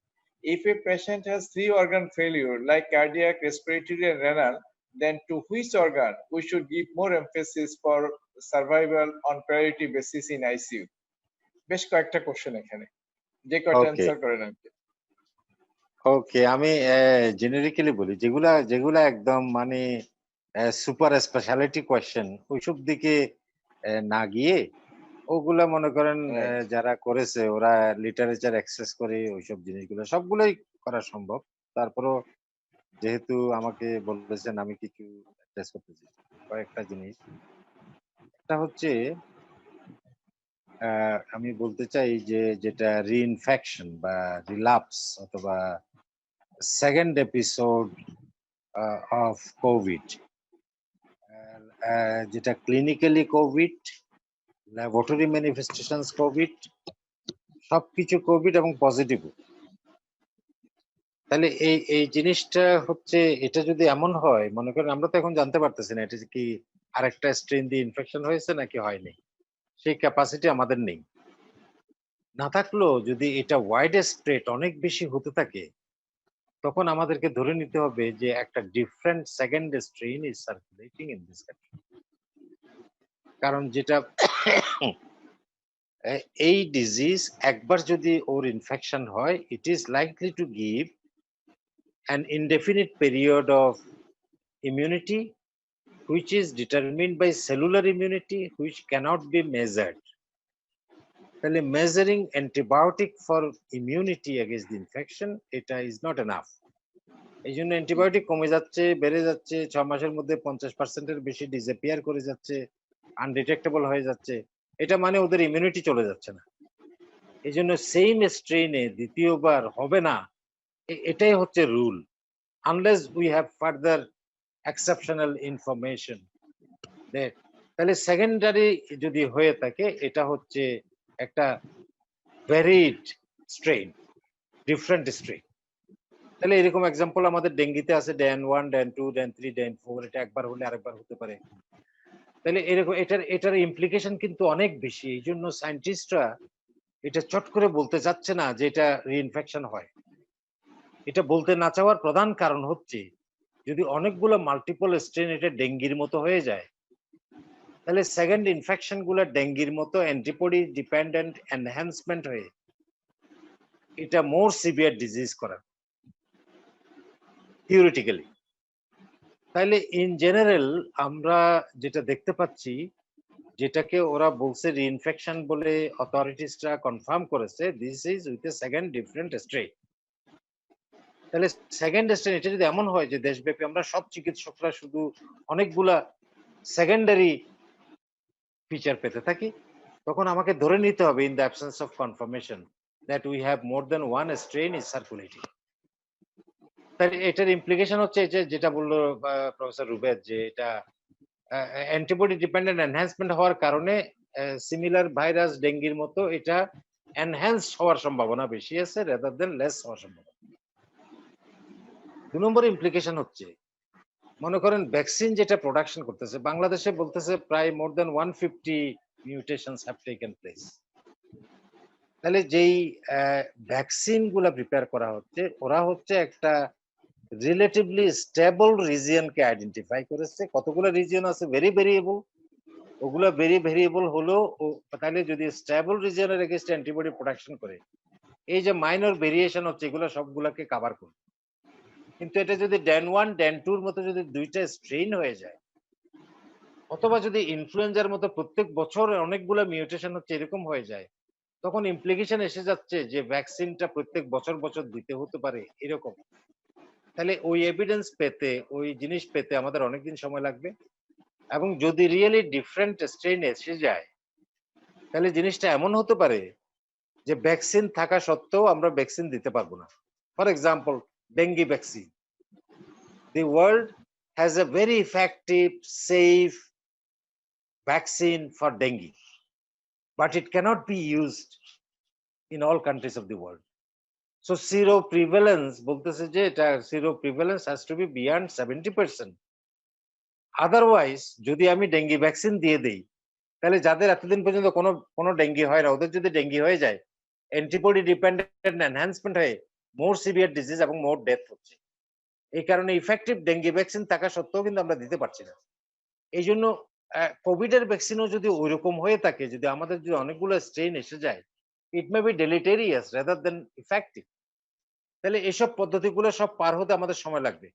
If a patient has 3 organ failure like cardiac, respiratory and renal, then to which organ we should give more emphasis for survival on priority basis in ICU? বেশ কয়েকটা question এখানে, যে কয়টা okay answer করেন আর কি। ওকে, আমি জেনারিক্যালি বলি, যেগুলা যেগুলা একদম মানে সুপার স্পেশালিটি কোয়েশ্চেন, ওইসব দিকে না গিয়ে ওগুলা মনে করেন Right. যারা করেছে ওরা লিটারেচার অ্যাক্সেস করে ওইসব জিনিসগুলো সবগুলোই করা সম্ভব। তারপরও যেহেতু আমাকে বলেছেন আমি কিছু অ্যাড্রেস করতে চাই কয়েকটা জিনিস। একটা হচ্ছে আমি বলতে চাই যে যেটা রিইনফেকশন বা রিলাপস অথবা সেকেন্ড এপিসোড অফ কোভিড, যেটা clinically Covid, laboratory manifestations Covid, সবকিছু কোভিড এবং পজিটিভ। তাহলে এই এই জিনিসটা হচ্ছে, এটা যদি এমন হয়, মনে করেন আমরা তো এখন জানতে পারতেছি না এটা কি আরেকটা স্ট্রেন দিয়ে ইনফেকশন হয়েছে নাকি হয়নি, সেই ক্যাপাসিটি আমাদের নেই। না থাকলেও যদি এটা ওয়াইড স্প্রেড অনেক বেশি হতে থাকে, তখন আমাদেরকে ধরে নিতে হবে যে একটা different second strain is circulating in this country. কারণ যেটা এই ডিজিজ একবার যদি ওর ইনফেকশন হয়, it is likely to give an indefinite period of immunity which is determined by cellular immunity which cannot be measured. তাহলে measuring antibiotic for immunity against the infection, এটা is not enough. এই জন্য antibiotic কমে যাচ্ছে, বেড়ে যাচ্ছে, 6 মাসের মধ্যে 50%-এর বেশি ডিসঅ্যাপিয়ার করে যাচ্ছে, আনডিটেক্টেবল হয়ে যাচ্ছে, এটা মানে ওদের ইমিউনিটি চলে যাচ্ছে না। এই জন্য সেম স্ট্রেনে দ্বিতীয়বার হবে না, এটাই হচ্ছে rule, unless we have further exceptional information. তাহলে সেকেন্ডারি যদি হয়ে থাকে, এটা হচ্ছে একটা ভ্যারিড স্ট্রেন, ডিফারেন্ট স্ট্রেন। তাহলে এরকম এক্সাম্পল আমাদের ডেঙ্গিতে আছে, ড্যান 1, ড্যান 2, ড্যান 3, ড্যান 4, এটা একবার হলে আরেকবার হতে পারে। তাহলে এরকম এটার ইমপ্লিকেশন কিন্তু অনেক বেশি। এই জন্য সায়েন্টিস্টরা এটা চট করে বলতে চাচ্ছে না যে এটা রিইনফেকশন হয়। এটা বলতে না চাওয়ার প্রধান কারণ হচ্ছে, যদি অনেকগুলো মাল্টিপল স্ট্রেন এটা ডেঙ্গির মতো হয়ে যায়, তাহলে সেকেন্ড ইনফেকশন গুলো ডেঙ্গির মতো অ্যান্টিবডি ডিপেন্ডেন্ট এনহ্যান্সমেন্ট হয়ে এটা মোর সিভিয়ার ডিজিজ করা থিওরিটিক্যালি। তাহলে ইন জেনারেল আমরা যেটা দেখতে পাচ্ছি, যেটাকে ওরা বলছে রিইনফেকশন বলে অথরিটিসরা কনফার্ম করেছে, this is with a second different strain. তাহলে সেকেন্ড স্ট্রেন এটা যদি এমন হয় যে দেশব্যাপী আমরা সব চিকিৎসকরা শুধু অনেকগুলা সেকেন্ডারি ফিচার পেতে থাকি, তখন আমাকে ধরে নিতে হবে in the absence of confirmation that we have more than one strain is circulating. তাহলে এটার ইমপ্লিকেশন হচ্ছে যেটা বললো প্রফেসর রুবেদ, যে এটা অ্যান্টিবডি ডিপেন্ডেন্ট এনহ্যান্সমেন্ট হওয়ার কারণে সিমিলার ভাইরাস ডেঙ্গির মতো এটা এনহ্যান্স হওয়ার সম্ভাবনা বেশি আছে রাদার দেন লেস হওয়ার সম্ভাবনা। 2 নম্বর ইমপ্লিকেশন হচ্ছে, মনে করেন ভ্যাকসিন যেটা প্রোডাকশন করতেছে, বাংলাদেশে বলতেছে প্রায় মোর দেন 150 মিউটেশনস হ্যাভ টেকেন প্লেস। তাহলে যেই ভ্যাকসিন গুলা প্রিপেয়ার করা হচ্ছে, ওরা হচ্ছে একটা রিলেটিভলি স্টেবল রিজিয়নকে আইডেন্টিফাই করেছে। কতগুলো রিজিয়ন আছে ভেরি ভেরিয়েবল, ওগুলো ভেরি ভেরিয়েবল হলো, তাহলে যদি স্টেবল রিজিয়নের এগেইনস্ট অ্যান্টিবডি প্রোডাকশন করে, এই যে মাইনর ভেরিয়েশন হচ্ছে এগুলো সবগুলোকে কভার করবে। কিন্তু এটা যদি ড্যান 1, ড্যান 2-র মতো যদি দুইটা স্ট্রেন হয়ে যায়, অথবা যদি ইনফ্লুয়েঞ্জার মতো প্রত্যেক বছর অনেকগুলো মিউটেশন হচ্ছে এরকম হয়ে যায়, তখন ইমপ্লিকেশন এসে যাচ্ছে যে ভ্যাকসিনটা প্রত্যেক বছর বছর দিতে হতে পারে এরকম। তাহলে ওই এভিডেন্স পেতে, ওই জিনিস পেতে আমাদের অনেকদিন সময় লাগবে। এবং যদি রিয়েলি ডিফারেন্ট স্ট্রেন এসে যায়, তাহলে জিনিসটা এমন হতে পারে যে ভ্যাকসিন থাকা সত্ত্বেও আমরা ভ্যাকসিন দিতে পারবো না। For example, dengue vaccine. The world has a very effective, safe vaccine for dengue, but it cannot be used in all countries of the world. So zero prevalence, বলতেছে যে এটা zero prevalence has to be beyond 70%. Otherwise, যদি আমি dengue vaccine দিয়ে দেই, তাহলে যাদের এতদিন পর্যন্ত কোনো ডেঙ্গি হয় না, ওদের যদি ডেঙ্গি হয়ে যায়, অ্যান্টিবডি ডিপেন্ডেন্ট এনহ্যান্সমেন্ট হয়ে মোর সিভিয়ার ডিজিজ এবং মোর ডেথ হচ্ছে। এই কারণে ইফেক্টিভ ডেঙ্গি ভ্যাকসিন থাকা সত্ত্বেও কিন্তু আমরা দিতে পারছি না। এই জন্য কোভিড এর ভ্যাকসিনও যদি ওইরকম হয়ে থাকে, যদি আমাদের যদি অনেকগুলো স্ট্রেন এসে যায়, it may be deleterious rather than effective. তাহলে এসব পদ্ধতিগুলো সব পার হতে আমাদের সময় লাগবে।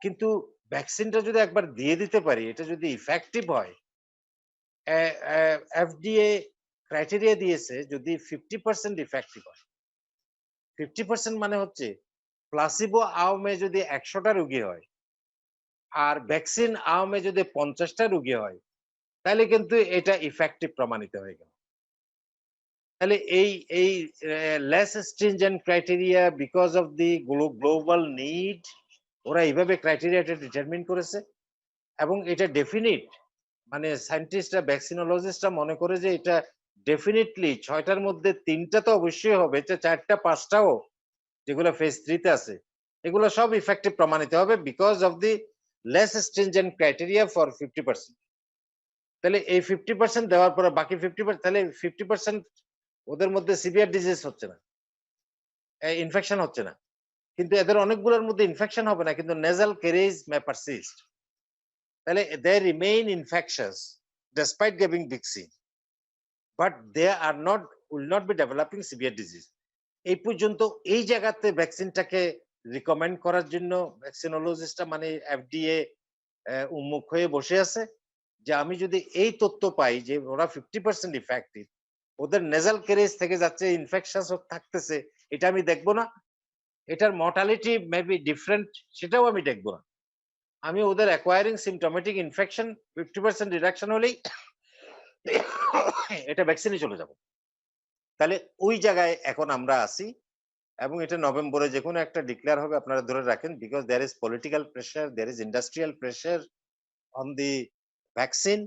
কিন্তু ভ্যাকসিনটা যদি একবার দিয়ে দিতে পারি, এটা যদি ইফেক্টিভ হয়, এফডিএ ক্রাইটেরিয়া দিয়েছে যদি 50% ইফেক্টিভ হয়। 50% মানে হচ্ছে প্লাসিবো আওমে যদি 100টা রোগী হয় আর ভ্যাকসিন আওমে যদি 50টা রোগী হয়, তাহলে কিন্তু এটা ইফেক্টিভ প্রমাণিত হয়ে গেল। তাহলে এই less stringent criteria because of the global need, ওরা এইভাবে ক্রাইটেরিয়াটা ডিটারমিন করেছে এবং এটা ডেফিনিট, মানে সায়েন্টিস্টরা ভ্যাকসিনোলজিস্টরা মনে করে যে এটা ডেফিনিটলি 6টার মধ্যে 3টা তো অবশ্যই হবে, এটা 4টা 5টাও যেগুলো ফেজ 3 তে আছে, এগুলো সব ইফেক্টিভ প্রমাণিত হবে because of the less stringent criteria for 50%। তাহলে এই 50% দেওয়ার পরে বাকি 50%, তাহলে 50% ওদের মধ্যে সিভিয়ার ডিজিজ হচ্ছে না, ইনফেকশন হচ্ছে না, কিন্তু এদের অনেকগুলোর মধ্যে ইনফেকশন হবে না, কিন্তু নেজাল ক্যারিজ মে পারসিস্ট। তাহলে they remain infectious despite giving vaccine, but they are not, will not be developing severe disease. এই পর্যন্ত এই জায়গাতে ভ্যাকসিনটাকে রিকমেন্ড করার জন্য ভ্যাকসিনোলজিস্টরা মানে এফডিএ উন্মুখ হয়ে বসে আছে যে আমি যদি এই তথ্য পাই যে ওরা 50% ইফেক্টিভ, ওদের নেজাল ক্যারিজ থেকে যাচ্ছে, ইনফেকশাস থাকতেছে, এটা আমি দেখবো না, এটার মর্টালিটি মেবি ডিফারেন্ট, সেটাও আমি দেখবো না, আমি ওদের অ্যাকোয়ারিং সিমটোমেটিক ইনফেকশন 50% রিডাকশন হলেই এটা ভ্যাকসিনে চলে যাব। তাহলে ওই জায়গায় এখন আমরা আসি এবং এটা নভেম্বরে যে কোনো একটা ডিক্লেয়ার হবে, আপনারা ধরে রাখেন, because there is political pressure, there is industrial pressure on the vaccine,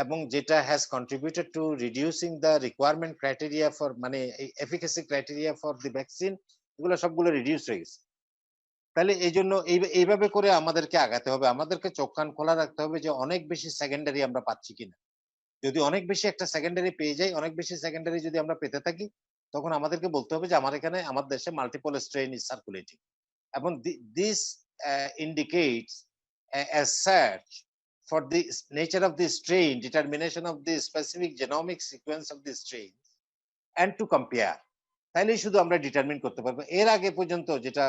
এবং যেটা has contributed to reducing the requirement criteria for, মানে efficacy criteria for the vaccine, এগুলো সবগুলো রিডিউস হয়ে গেছে। তাহলে এই জন্য এইভাবে করে আমাদেরকে আগাতে হবে, আমাদেরকে চোখ কান খোলা রাখতে হবে যে অনেক বেশি সেকেন্ডারি আমরা পাচ্ছি কিনা। যদি অনেক বেশি একটা সেকেন্ডারি পেয়ে যাই, অনেক বেশি সেকেন্ডারি যদি আমরা পেতে থাকি, তখন আমাদেরকে বলতে হবে যে আমার এখানে, আমার দেশে মাল্টিপল স্ট্রেন ইজ সার্কুলেটিং, এবং this indicates as such for the nature of the strain, determination of the specific genomic sequence of the strain and to compare, তাহলে শুধু আমরা ডিটারমিন করতে পারবো। এর আগে পর্যন্ত যেটা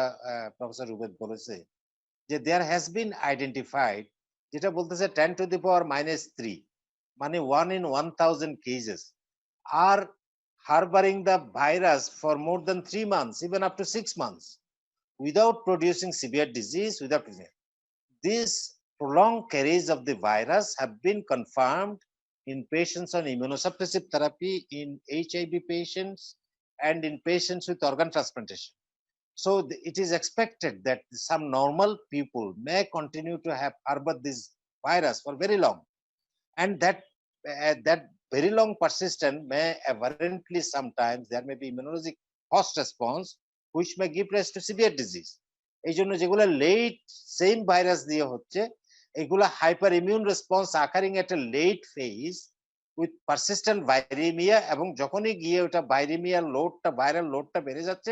প্রফেসর রুবেদ বলেছে যে দেয়ার হ্যাজ বিন আইডেন্টিফাইড, যেটা বলতেছে 10⁻³ মানে 1 in 1000 cases are harboring the virus for more than 3 months, even up to 6 months, without producing severe disease, without this prolonged carriage of the virus have been confirmed in patients on immunosuppressive therapy, in HIV patients, and in patients with organ transplantation. So it is expected that some normal people may continue to have harbored this virus for very long, and that very long persistent may aberrantly, sometimes there may be immunologic host response which may give rise to severe disease. এই জন্য যেগুলো late same virus দিয়ে হচ্ছে, এগুলো hyper immune response occurring at a late phase with persistent viraemia, এবং যখনই গিয়ে ওটা ভাইরেমিয়ার লোডটা, ভাইরাল লোডটা বেড়ে যাচ্ছে,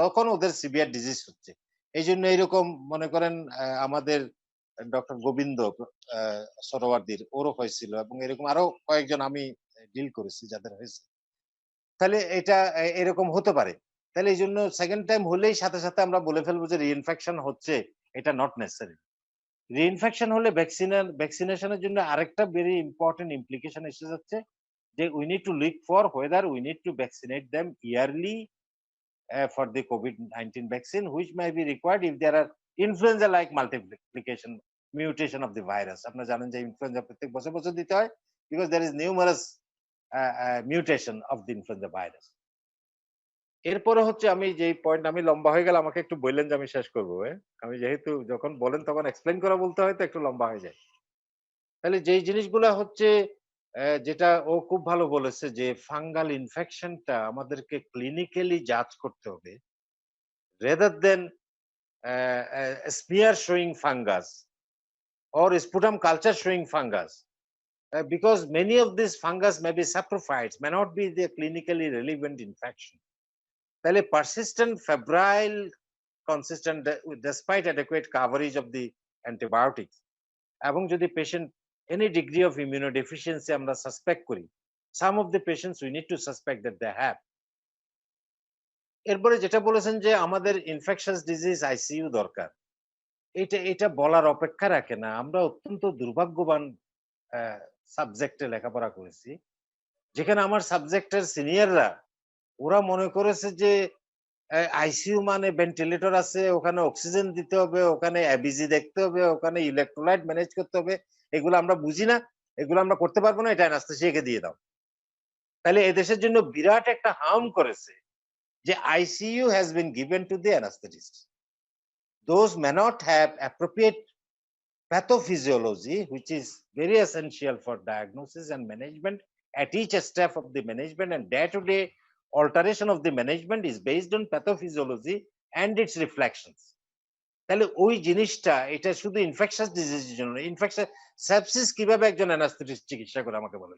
তখন ওদের সিভিয়ার ডিজিজ হচ্ছে। এই জন্য এইরকম মনে করেন আমাদের ডক্টর গোবিন্দ সরোয়ার্দির, ওরও হয়েছিল, এবং এরকম আরো কয়েকজন আমি ডিল করেছি যাদের হয়েছে। তাহলে এটা এরকম হতে পারে। তাহলে এই জন্য সেকেন্ড টাইম হলেই সাথে সাথে আমরা বলে ফেলবো যে রিইনফেকশন হচ্ছে, এটা নট নেসেসারি। রিইনফেকশন হলে ভ্যাকসিনেশনের জন্য আরেকটা ভেরি ইম্পর্টেন্ট ইমপ্লিকেশন এসে যাচ্ছে যে we need to look for whether we need to vaccinate them yearly for the COVID-19 vaccine, which may be required if there are influenza like multiplication mutation of the virus. আপনারা জানেন যে influenza প্রত্যেক বছর বছর দিতে হয়, because there is numerous mutation of the influenza virus. এরপরে হচ্ছে আমি যে পয়েন্ট, আমি লম্বা হয়ে গেলে আমাকে একটু বললেন যে আমি শেষ করবো। আমি যেহেতু যখন বলেন তখন এক্সপ্লেন করা বলতে হয় তো একটু লম্বা হয়ে যায়। তাহলে যেই জিনিসগুলা হচ্ছে যেটা ও খুব ভালো বলেছে যে ফাঙ্গাল ইনফেকশনটা আমাদেরকে ক্লিনিক্যালি জাজ করতে হবে rather than smear showing fungus or sputum culture showing fungus. Because many of these fungus may be saprophytes, may not be the clinically relevant infection. তাহলে persistent febrile consistent despite adequate coverage of the antibiotics এবং যদি patient any degree of immunodeficiency আমরা suspect করি, some of the patients we need to suspect that they have. এরপরে যেটা বলেছেন যে আমাদের ইনফেকশাস ডিজিজ আইসিইউ দরকার, এটা বলার অপেক্ষা রাখে না। আমরা অত্যন্ত দুর্ভাগ্যবান সাবজেক্টে লেখাপড়া করেছি, যেখানে আমার সাবজেক্টের সিনিয়ররা ওরা মনে করেছে যে আইসিইউ মানে ভেন্টিলেটর আছে, ওখানে অক্সিজেন দিতে হবে, ওখানে এবিজি দেখতে হবে, ওখানে ইলেকট্রোলাইট ম্যানেজ করতে হবে। এগুলো আমরা বুঝি না, এগুলো আমরা করতে পারবো না, এটা অ্যানাস্থেসিয়াকে দিয়ে দাও। তাহলে এদেশের জন্য বিরাট একটা হার্ম করেছে যে ICU has been given to the anesthetist. Those may not have appropriate pathophysiology, which is very essential for diagnosis and management at each step of the management, and day-to-day alteration of the management is based on pathophysiology and its reflections. তাহলে ওই জিনিসটা এটা শুধু infectious ডিজিজের জন্য। Infection sepsis কিভাবে একজন anaesthetist চিকিৎসা করে আমাকে বলে।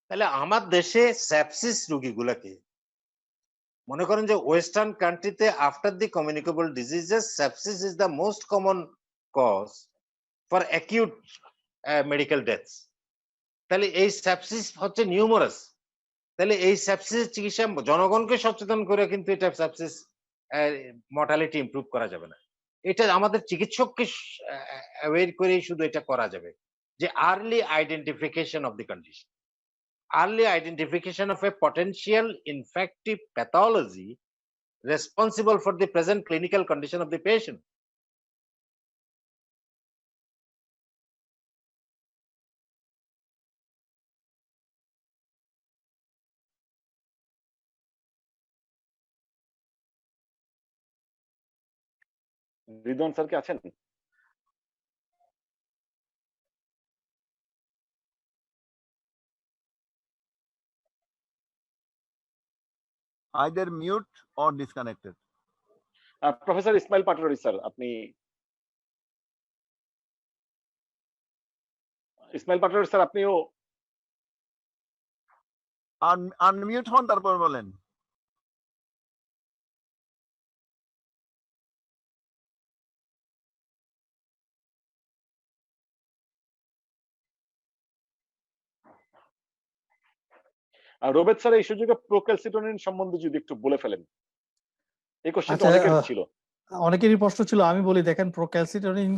তাহলে আমার দেশে সেপসিস রোগীগুলোকে মনে করেন যে ওয়েস্টার্ন কান্ট্রিতে after the communicable diseases sepsis is the most common cause for acute medical deaths. তাহলে এই সেপসিস হচ্ছে নিউমারাস। তাহলে এই সেপসিস চিকিৎসা জনগণকে সচেতন করে কিন্তু এটা সেপসিস মর্টালিটি ইমপ্রুভ করা যাবে না। এটা আমাদের চিকিৎসককে অ্যাওয়্যার করেই শুধু এটা করা যাবে, যে early identification of the condition, early identification of a potential infective pathology responsible for the present clinical condition of the patient. Ridwan sir কি আছেন? Either mute or disconnected. Professor Ismail Patwari sir, আপনি ইসমাইল পাটোয়ারি স্যার আপনিও আনমিউট হন, তারপর বলেন। রোবেদ স্যার এই সুযোগে প্রোক্যালসিটোনিন সম্বন্ধে যদি একটু বলে ফেলেন। এই কোশ্চেনটা অনেকের ছিল, অনেকেরই প্রশ্ন ছিল। আমি বলি, দেখেন, প্রোক্যালসিটোনিন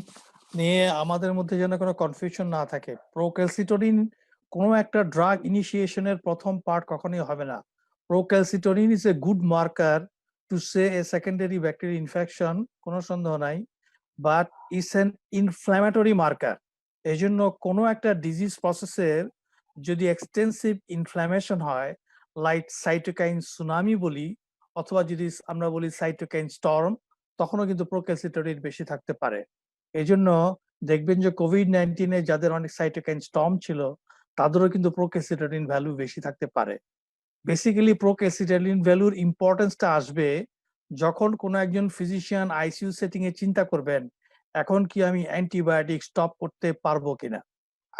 নিয়ে আমাদের মধ্যে যেন কোনো কনফিউশন না থাকে। প্রোক্যালসিটোনিন কোনো একটা ড্রাগ ইনিশিয়েশনের প্রথম পার্ট কখনোই হবে না। Procalcitonin is a good marker to say a secondary bacterial infection, কোনো সন্দেহ নাই, but it's an inflammatory marker. এই জন্য কোনো একটা ডিজিজ প্রসেসের যদি এক্সটেন্সিভ ইনফ্ল্যামেশন হয়, লাইক সাইটোকাইন সুনামি বলি, অথবা যদি আমরা বলি সাইটোকাইন স্টর্ম, তখনও কিন্তু প্রোক্যালসিটোনিন বেশি থাকতে পারে। এই জন্য দেখবেন যে কোভিড-19 যাদের অনেক সাইটোকাইন স্টর্ম ছিল তাদেরও কিন্তু প্রোক্যালসিটোনিন ভ্যালু বেশি থাকতে পারে। বেসিক্যালি প্রোক্যালসিটোনিন ভ্যালুর ইম্পর্টেন্সটা আসবে যখন কোনো একজন ফিজিশিয়ান আইসিইউ সেটিং এ চিন্তা করবেন এখন কি আমি অ্যান্টিবায়োটিক স্টপ করতে পারবো কিনা।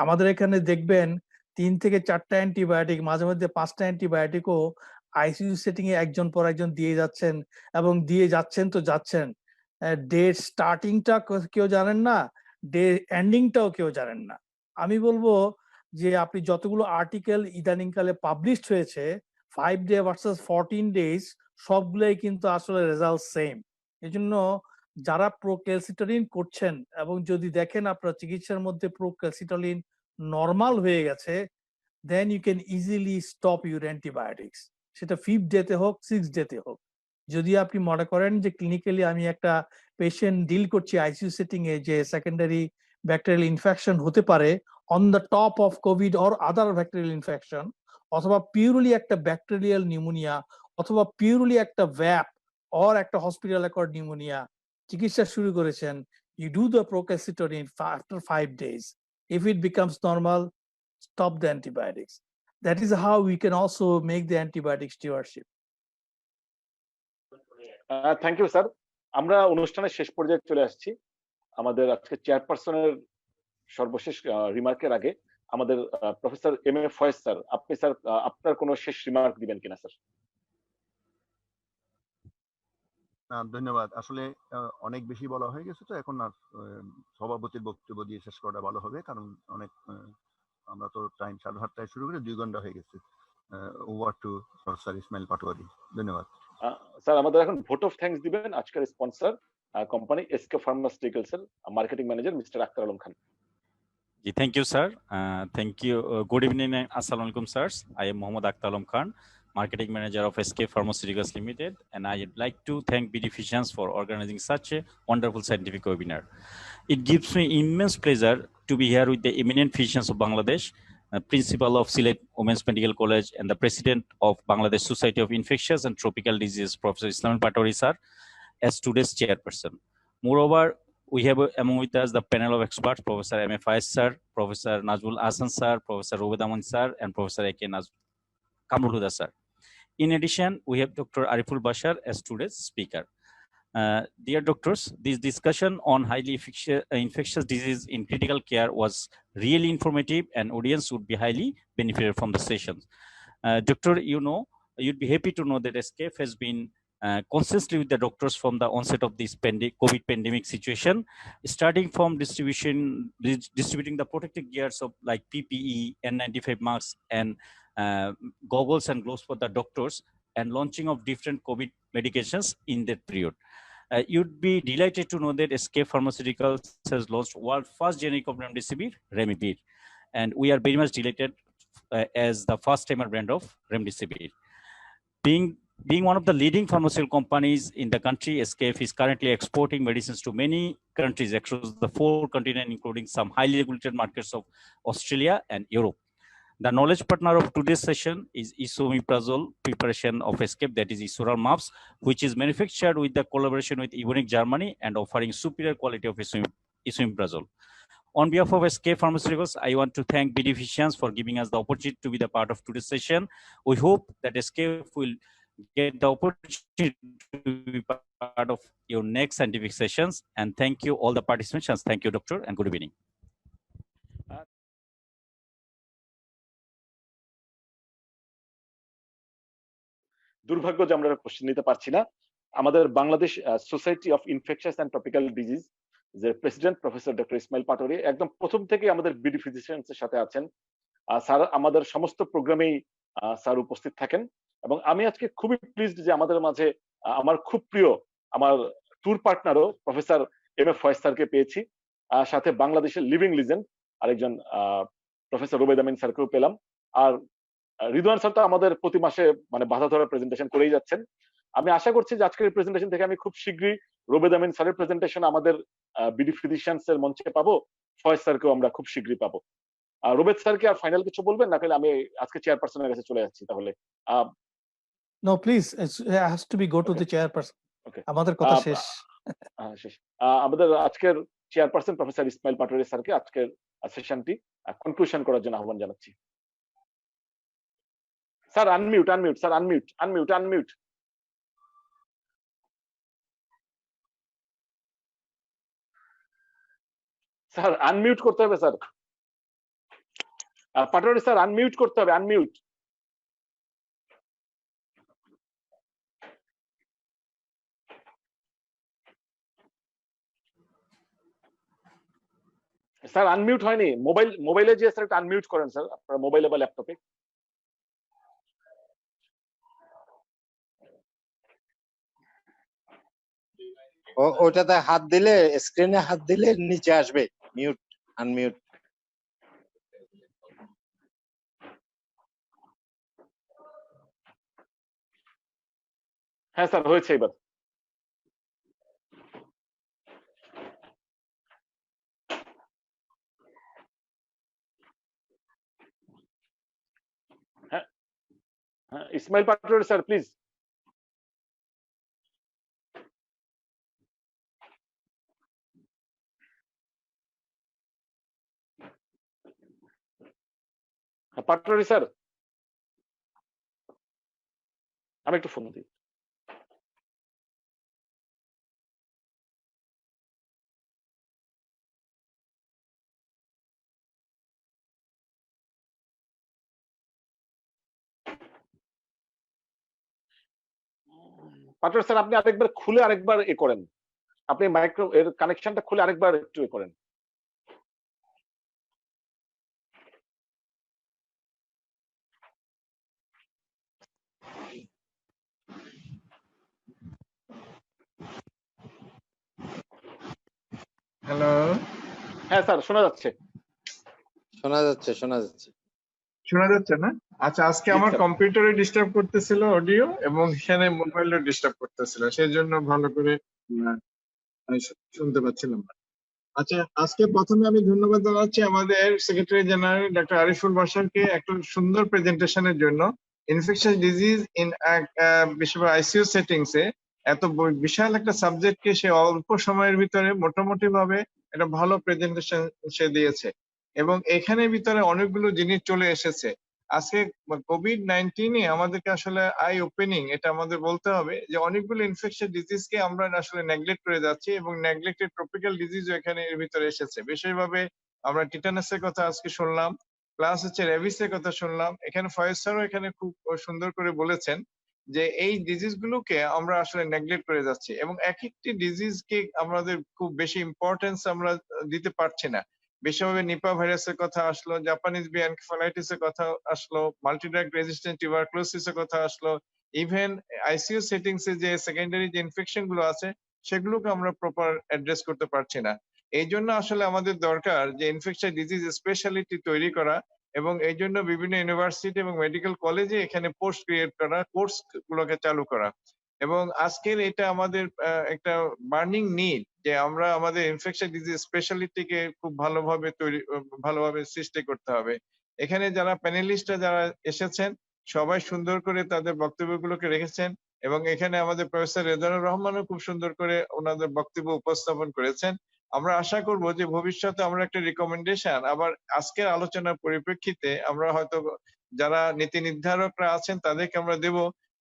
আমাদের এখানে দেখবেন 3 থেকে 4টা অ্যান্টিবায়োটিক, মাঝে মধ্যে 5টা অ্যান্টিবায়োটিকও আইসিইউ সেটিং এ একজন পর একজন দিয়ে যাচ্ছেন, এবং দিয়ে যাচ্ছেন তো যাচ্ছেন। ডে স্টার্টিংটা কেউ জানেন না, ডে এন্ডিংটাও কেউ জানেন না। আমি বলবো যে আপনি যতগুলো আর্টিকেল ইদানিংকালে পাবলিশড হয়েছে 5 ডে ভার্সেস 14 ডেজ, সবগুলোই কিন্তু আসলে রেজাল্ট সেম। এই জন্য যারা প্রোক্যালসিটোনিন করছেন এবং যদি দেখেন আপনার চিকিৎসার মধ্যে প্রোক্যালসিটোনিন নর্মাল হয়ে গেছে, then you can easily stop your antibiotics, সেটা 5th ডেতে হোক 6th ডেতে হোক। যদি আপনি মনে করেন যে ক্লিনিক্যালি আমি একটা পেশেন্ট ডিল করছি আইসিইউ সেটিং এ যে সেকেন্ডারি ব্যাকটেরিয়াল ইনফেকশন হতে পারে on the top of Covid or other bacterial infection, অথবা পিউরলি একটা ব্যাকটেরিয়াল নিউমোনিয়া অথবা পিউরলি একটা ভ্যাপ অর একটা হসপিটাল অ্যাকর্ড নিউমোনিয়া চিকিৎসা শুরু করেছেন, you do the procalcitonin after 5 days. If it becomes normal, stop the antibiotics. That is how we can also make the antibiotic stewardship. Thank you sir. আমরা অনুষ্ঠানের শেষ পর্যায়ে চলে আসছি। আমাদের আজকে চেয়ারপারসনের সর্বশেষ রিমার্কের আগে আমাদের professor M A Foyez sir, আপনি স্যার আপনার কোনো শেষ রিমার্ক দিবেন কিনা স্যার? ধন্যবাদ। আসলে অনেক বেশি বলা হয়ে গেছে, তো এখন আর সভাপতির বক্তব্য দিয়ে শেষ করা ভালো হবে, কারণ অনেক আমরা তো টাইম 7:30টায় শুরু করে 2 ঘন্টা হয়ে গেছে। Over to professor Ismail Patwari. ধন্যবাদ স্যার। আমাদের এখন ভোট অফ থ্যাঙ্কস দিবেন আজকের স্পন্সর কোম্পানি এসকে ফার্মাসিউটিক্যালস এর marketing manager mister Akhtar Alam Khan. Thank you, sir. Thank you. Good evening and assalamu alaikum, sirs. I am Mohammad Akhtar Alam Khan, Marketing Manager of SK Pharmaceuticals Limited, and I would like to thank BD Physicians for organizing such a wonderful scientific webinar. It gives me immense pleasure to be here with the eminent physicians of Bangladesh, Principal of Sylhet Women's Medical College and the President of Bangladesh Society of Infectious and Tropical Diseases, Professor Ismail Patori, sir, as today's chairperson. Moreover, we have among with us the panel of experts, Professor M. F. Faiz sir, Professor Najmul Ahsan sir, Professor Robed Aman sir, and Professor A.K. Kamrul Huda sir. In addition, we have Dr. Ariful Bashar as today's speaker. Dear doctors, this discussion on highly infectious disease in critical care was really informative, and audience would be highly benefited from the sessions. Doctor, you'd be happy to know that SKF has been consistently with the doctors from the onset of this COVID pandemic situation, starting from distributing the protective gears of like PPE, N95 masks, and goggles and gloves for the doctors, and launching of different COVID medications in that period. You'd be delighted to know that SK Pharmaceuticals has launched world first generic of remdesivir, Remibir, and we are very much delighted as the first timer brand of remdesivir. Being one of the leading pharmaceutical companies in the country, SKF is currently exporting medicines to many countries across the 4 continents, including some highly regulated markets of Australia and Europe. The knowledge partner of today's session is Esomeprazole preparation of SKF, that is Isural MAPS, which is manufactured with the collaboration with Evonik Germany and offering superior quality of Esomeprazole. On behalf of SK Pharmaceuticals, I want to thank BD Physicians for giving us the opportunity to be the part of today's session. We hope that SKF will get the opportunity to be part of your next scientific sessions. And thank you all the participants. Thank you, doctor, and good evening. দুর্ভাগ্য যে আমরা question নিতে পারছি না। আমাদের Bangladesh society of infectious and tropical disease যে president professor doctor Ismail Patwari একদম প্রথম থেকে আমাদের বিডি ফিজিশিয়ানস এর সাথে আছেন। স্যার আমাদের সমস্ত প্রোগ্রামেই স্যার উপস্থিত থাকেন, এবং আমি আজকে খুবই প্লিজড যে আমাদের মাঝে আমার খুব প্রিয় আমার ট্যুর পার্টনারও প্রফেসর এম এফ ফয়েজ স্যারকে পেয়েছি, সাথে বাংলাদেশের লিভিং লিজেন্ড আরেকজন প্রফেসর রুবেদ আমিন স্যারকেও পেলাম। আর রিদওয়ান স্যার তো আমাদের প্রতি মাসে মানে বাধা ধরা প্রেজেন্টেশন করেই যাচ্ছেন। আমি আশা করছি যে আজকের প্রেজেন্টেশন থেকে আমি খুব শীঘ্রই রুবেদ আমিন স্যারের প্রেজেন্টেশন আমাদের বিডি ফিজিশিয়ানস এর মঞ্চে পাবো, ফয়েজ স্যারকেও আমরা খুব শীঘ্রই পাবো। রুবেদ স্যারকে আর ফাইনাল কিছু বলবেন না, তাহলে আমি আজকে চেয়ারপারসনের কাছে চলে যাচ্ছি। তাহলে No, please, it has to be go to the chairperson. Okay. আমাদের কথা শেষ। শেষ। আমাদের আজকের চেয়ারপারসন প্রফেসর ইসমাইল পাটোরি স্যারকে আজকের সেশনটি কনক্লুশন করার জন্য আহ্বান জানাচ্ছি। Sir unmute, sir unmute. Sir unmute করতে হবে স্যার, পাটোরি স্যার আনমিউট করতে হবে, আনমিউট। স্যার আনমিউট হয়নি, মোবাইলে যে স্যার একটা আনমিউট করেন স্যার, আপনার মোবাইলে বা ল্যাপটপে। ওটাতে হাত দিলে, স্ক্রিনে হাত দিলে নিচে আসবে মিউট, আনমিউট। হ্যাঁ স্যার হয়েছে এবার। Ismail Patwari sir please. Patwari sir, আমি একটু ফোন দিই। পাটোয়ারি স্যার, আপনি আরেকবার খুলে আরেকবার এ করেন, আপনি মাইক্রো এর কানেকশনটা খুলে আরেকবার একটু এ করেন। হ্যালো, হ্যাঁ স্যার, শোনা যাচ্ছে। শোনা যাচ্ছে, শোনা যাচ্ছে। শোনা যাচ্ছে না? আচ্ছা, আজকে জি, আমার স্যার। কম্পিউটারে ডিস্টার্ব করতেছিল অডিও, এবং এখানে মোবাইলে ডিস্টার্ব করতেছিল, সেই জন্য ভালো করে আমি শুনতে পাচ্ছিলাম না। আচ্ছা, আজকে প্রথমে আমি ধন্যবাদ জানাচ্ছি আমাদের সেক্রেটারি জেনারেল ডক্টর আরিফুল বাশারকে একটা সুন্দর প্রেজেন্টেশনের জন্য। ইনফেকশাস ডিজিজ ইন বিশেষভাবে আইসিইউ সেটিংস এ এত বিশাল একটা সাবজেক্টকে সে অল্প সময়ের ভিতরে মোটামুটি ভাবে একটা ভালো প্রেজেন্টেশন সে দিয়েছে, এবং এখানের ভিতরে অনেকগুলো জিনিস চলে এসেছে। আজকে কোভিড-19 আমাদেরকে আসলে আই ওপেনিং, এটা আমাদের বলতে হবে যে অনেকগুলো ইনফেকশন ডিজিজকে আমরা আসলে নেগলেক্ট করে যাচ্ছি, এবং নেগলেক্টেড ট্রপিক্যাল ডিজিজও এখানে এর ভিতরে এসেছে। বিশেষভাবে আমরা টিটানাসের কথা আজকে শুনলাম, প্লাস হচ্ছে রেবিসের কথা শুনলাম। এখানে ফয়েজ স্যারও এখানে খুব সুন্দর করে বলেছেন যে এই ডিজিজ গুলোকে আমরা আসলে নেগলেক্ট করে যাচ্ছি, এবং এক একটি ডিজিজকে আমাদের খুব বেশি ইম্পর্টেন্স আমরা দিতে পারছি না। বিশেষভাবে নিপা ভাইরাসের কথা আসলো, জাপানিজ বি এনকেফালাইটিস এর কথা আসলো, মাল্টিড্রাগ রেজিস্ট্যান্ট টিউবারকুলোসিস এর কথা আসলো, ইভেন আইসিইউ সেটিংস এ যে সেকেন্ডারি যে ইনফেকশন গুলো আছে সেগুলোকে আমরা প্রপার অ্যাড্রেস করতে পারছি না। এই জন্য আসলে আমাদের দরকার যে ইনফেকশন ডিজিজ স্পেশালিটি তৈরি করা, এবং এই জন্য বিভিন্ন ইউনিভার্সিটি এবং মেডিকেল কলেজে এখানে পোস্ট ক্রিয়েট করা, কোর্স গুলোকে চালু করা। এবং আজকের এটা আমাদের একটা বার্নিং নিড যে আমরা আমাদের ইনফেকশন ডিজিজ স্পেশালিটিকে খুব ভালোভাবে সৃষ্টি করতে হবে। এখানে যারা প্যানেলিস্টরা যারা এসেছেন সবাই সুন্দর করে তাদের বক্তব্যগুলোকে রেখেছেন, এবং এখানে আমাদের প্রফেসর রেজানুর রহমানও খুব সুন্দর করে ওনাদের বক্তব্য উপস্থাপন করেছেন। আমরা আশা করব যে ভবিষ্যতে আমরা একটা রিকমেন্ডেশন আবার আজকের আলোচনার পরিপ্রেক্ষিতে আমরা হয়তো যারা নীতি নির্ধারকরা আছেন তাদেরকে আমরা দেব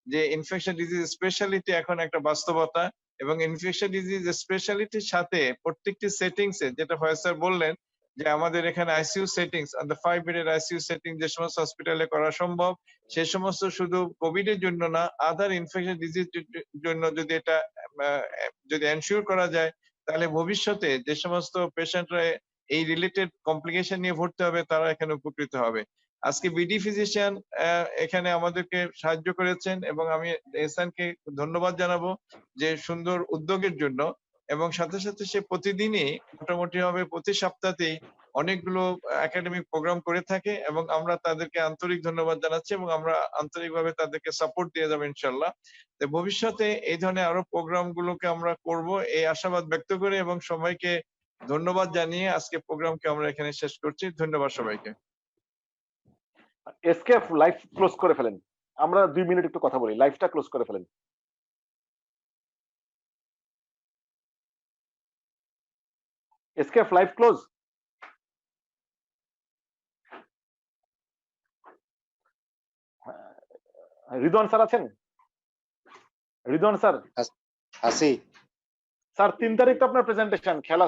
যে ইনফেকশন ডিজিজ স্পেশালিটি এখন একটা বাস্তবতা, এবং ইনফেকশন ডিজিজ স্পেশালিটির সাথে প্রত্যেকটি সেটিংস এ যেটা ফয়েজ স্যার বললেন যে আমাদের এখানে আইসিইউ সেটিংস, দ্য 5 বেডের আইসিইউ সেটিং যে সমস্ত হসপিটালে করা সম্ভব, সে সমস্ত শুধু কোভিড এর জন্য না, আদার ইনফেকশন ডিজিজ জন্য যদি এটা যদি এনশিওর করা যায়, তাহলে ভবিষ্যতে যে সমস্ত পেশেন্টরা এই রিলেটেড কমপ্লিকেশন নিয়ে ভর্তি হবে তারা এখানে উপকৃত হবে। আজকে বিডি ফিজিশিয়ান এখানে আমাদেরকে সাহায্য করেছেন, এবং আমি এহসানকে ধন্যবাদ জানাবো যে সুন্দর উদ্যোগের জন্য, এবং সাথে সাথে সে প্রতিদিনই মোটামুটি ভাবে প্রতি সপ্তাহতেই অনেকগুলো একাডেমিক প্রোগ্রাম করে থাকে, এবং আমরা তাদেরকে আন্তরিক ধন্যবাদ জানাচ্ছি, এবং আমরা আন্তরিকভাবে তাদেরকে সাপোর্ট দিয়ে যাবো ইনশাল্লাহ। তো ভবিষ্যতে এই ধরনের আরো প্রোগ্রাম গুলোকে আমরা করব এই আশাবাদ ব্যক্ত করে, এবং সবাইকে ধন্যবাদ জানিয়ে আজকে প্রোগ্রামকে আমরা এখানে শেষ করছি। ধন্যবাদ সবাইকে। এসকেএফ লাইভ ক্লোজ করে ফেলেন, আমরা 2 মিনিট একটু কথা বলি, লাইভটা ক্লোজ করে ফেলেন। SKF live close. Ridwan sir আছেন? রিদওয়ান স্যার আছি স্যার 3 তারিখ তো আপনার প্রেজেন্টেশন, খেলা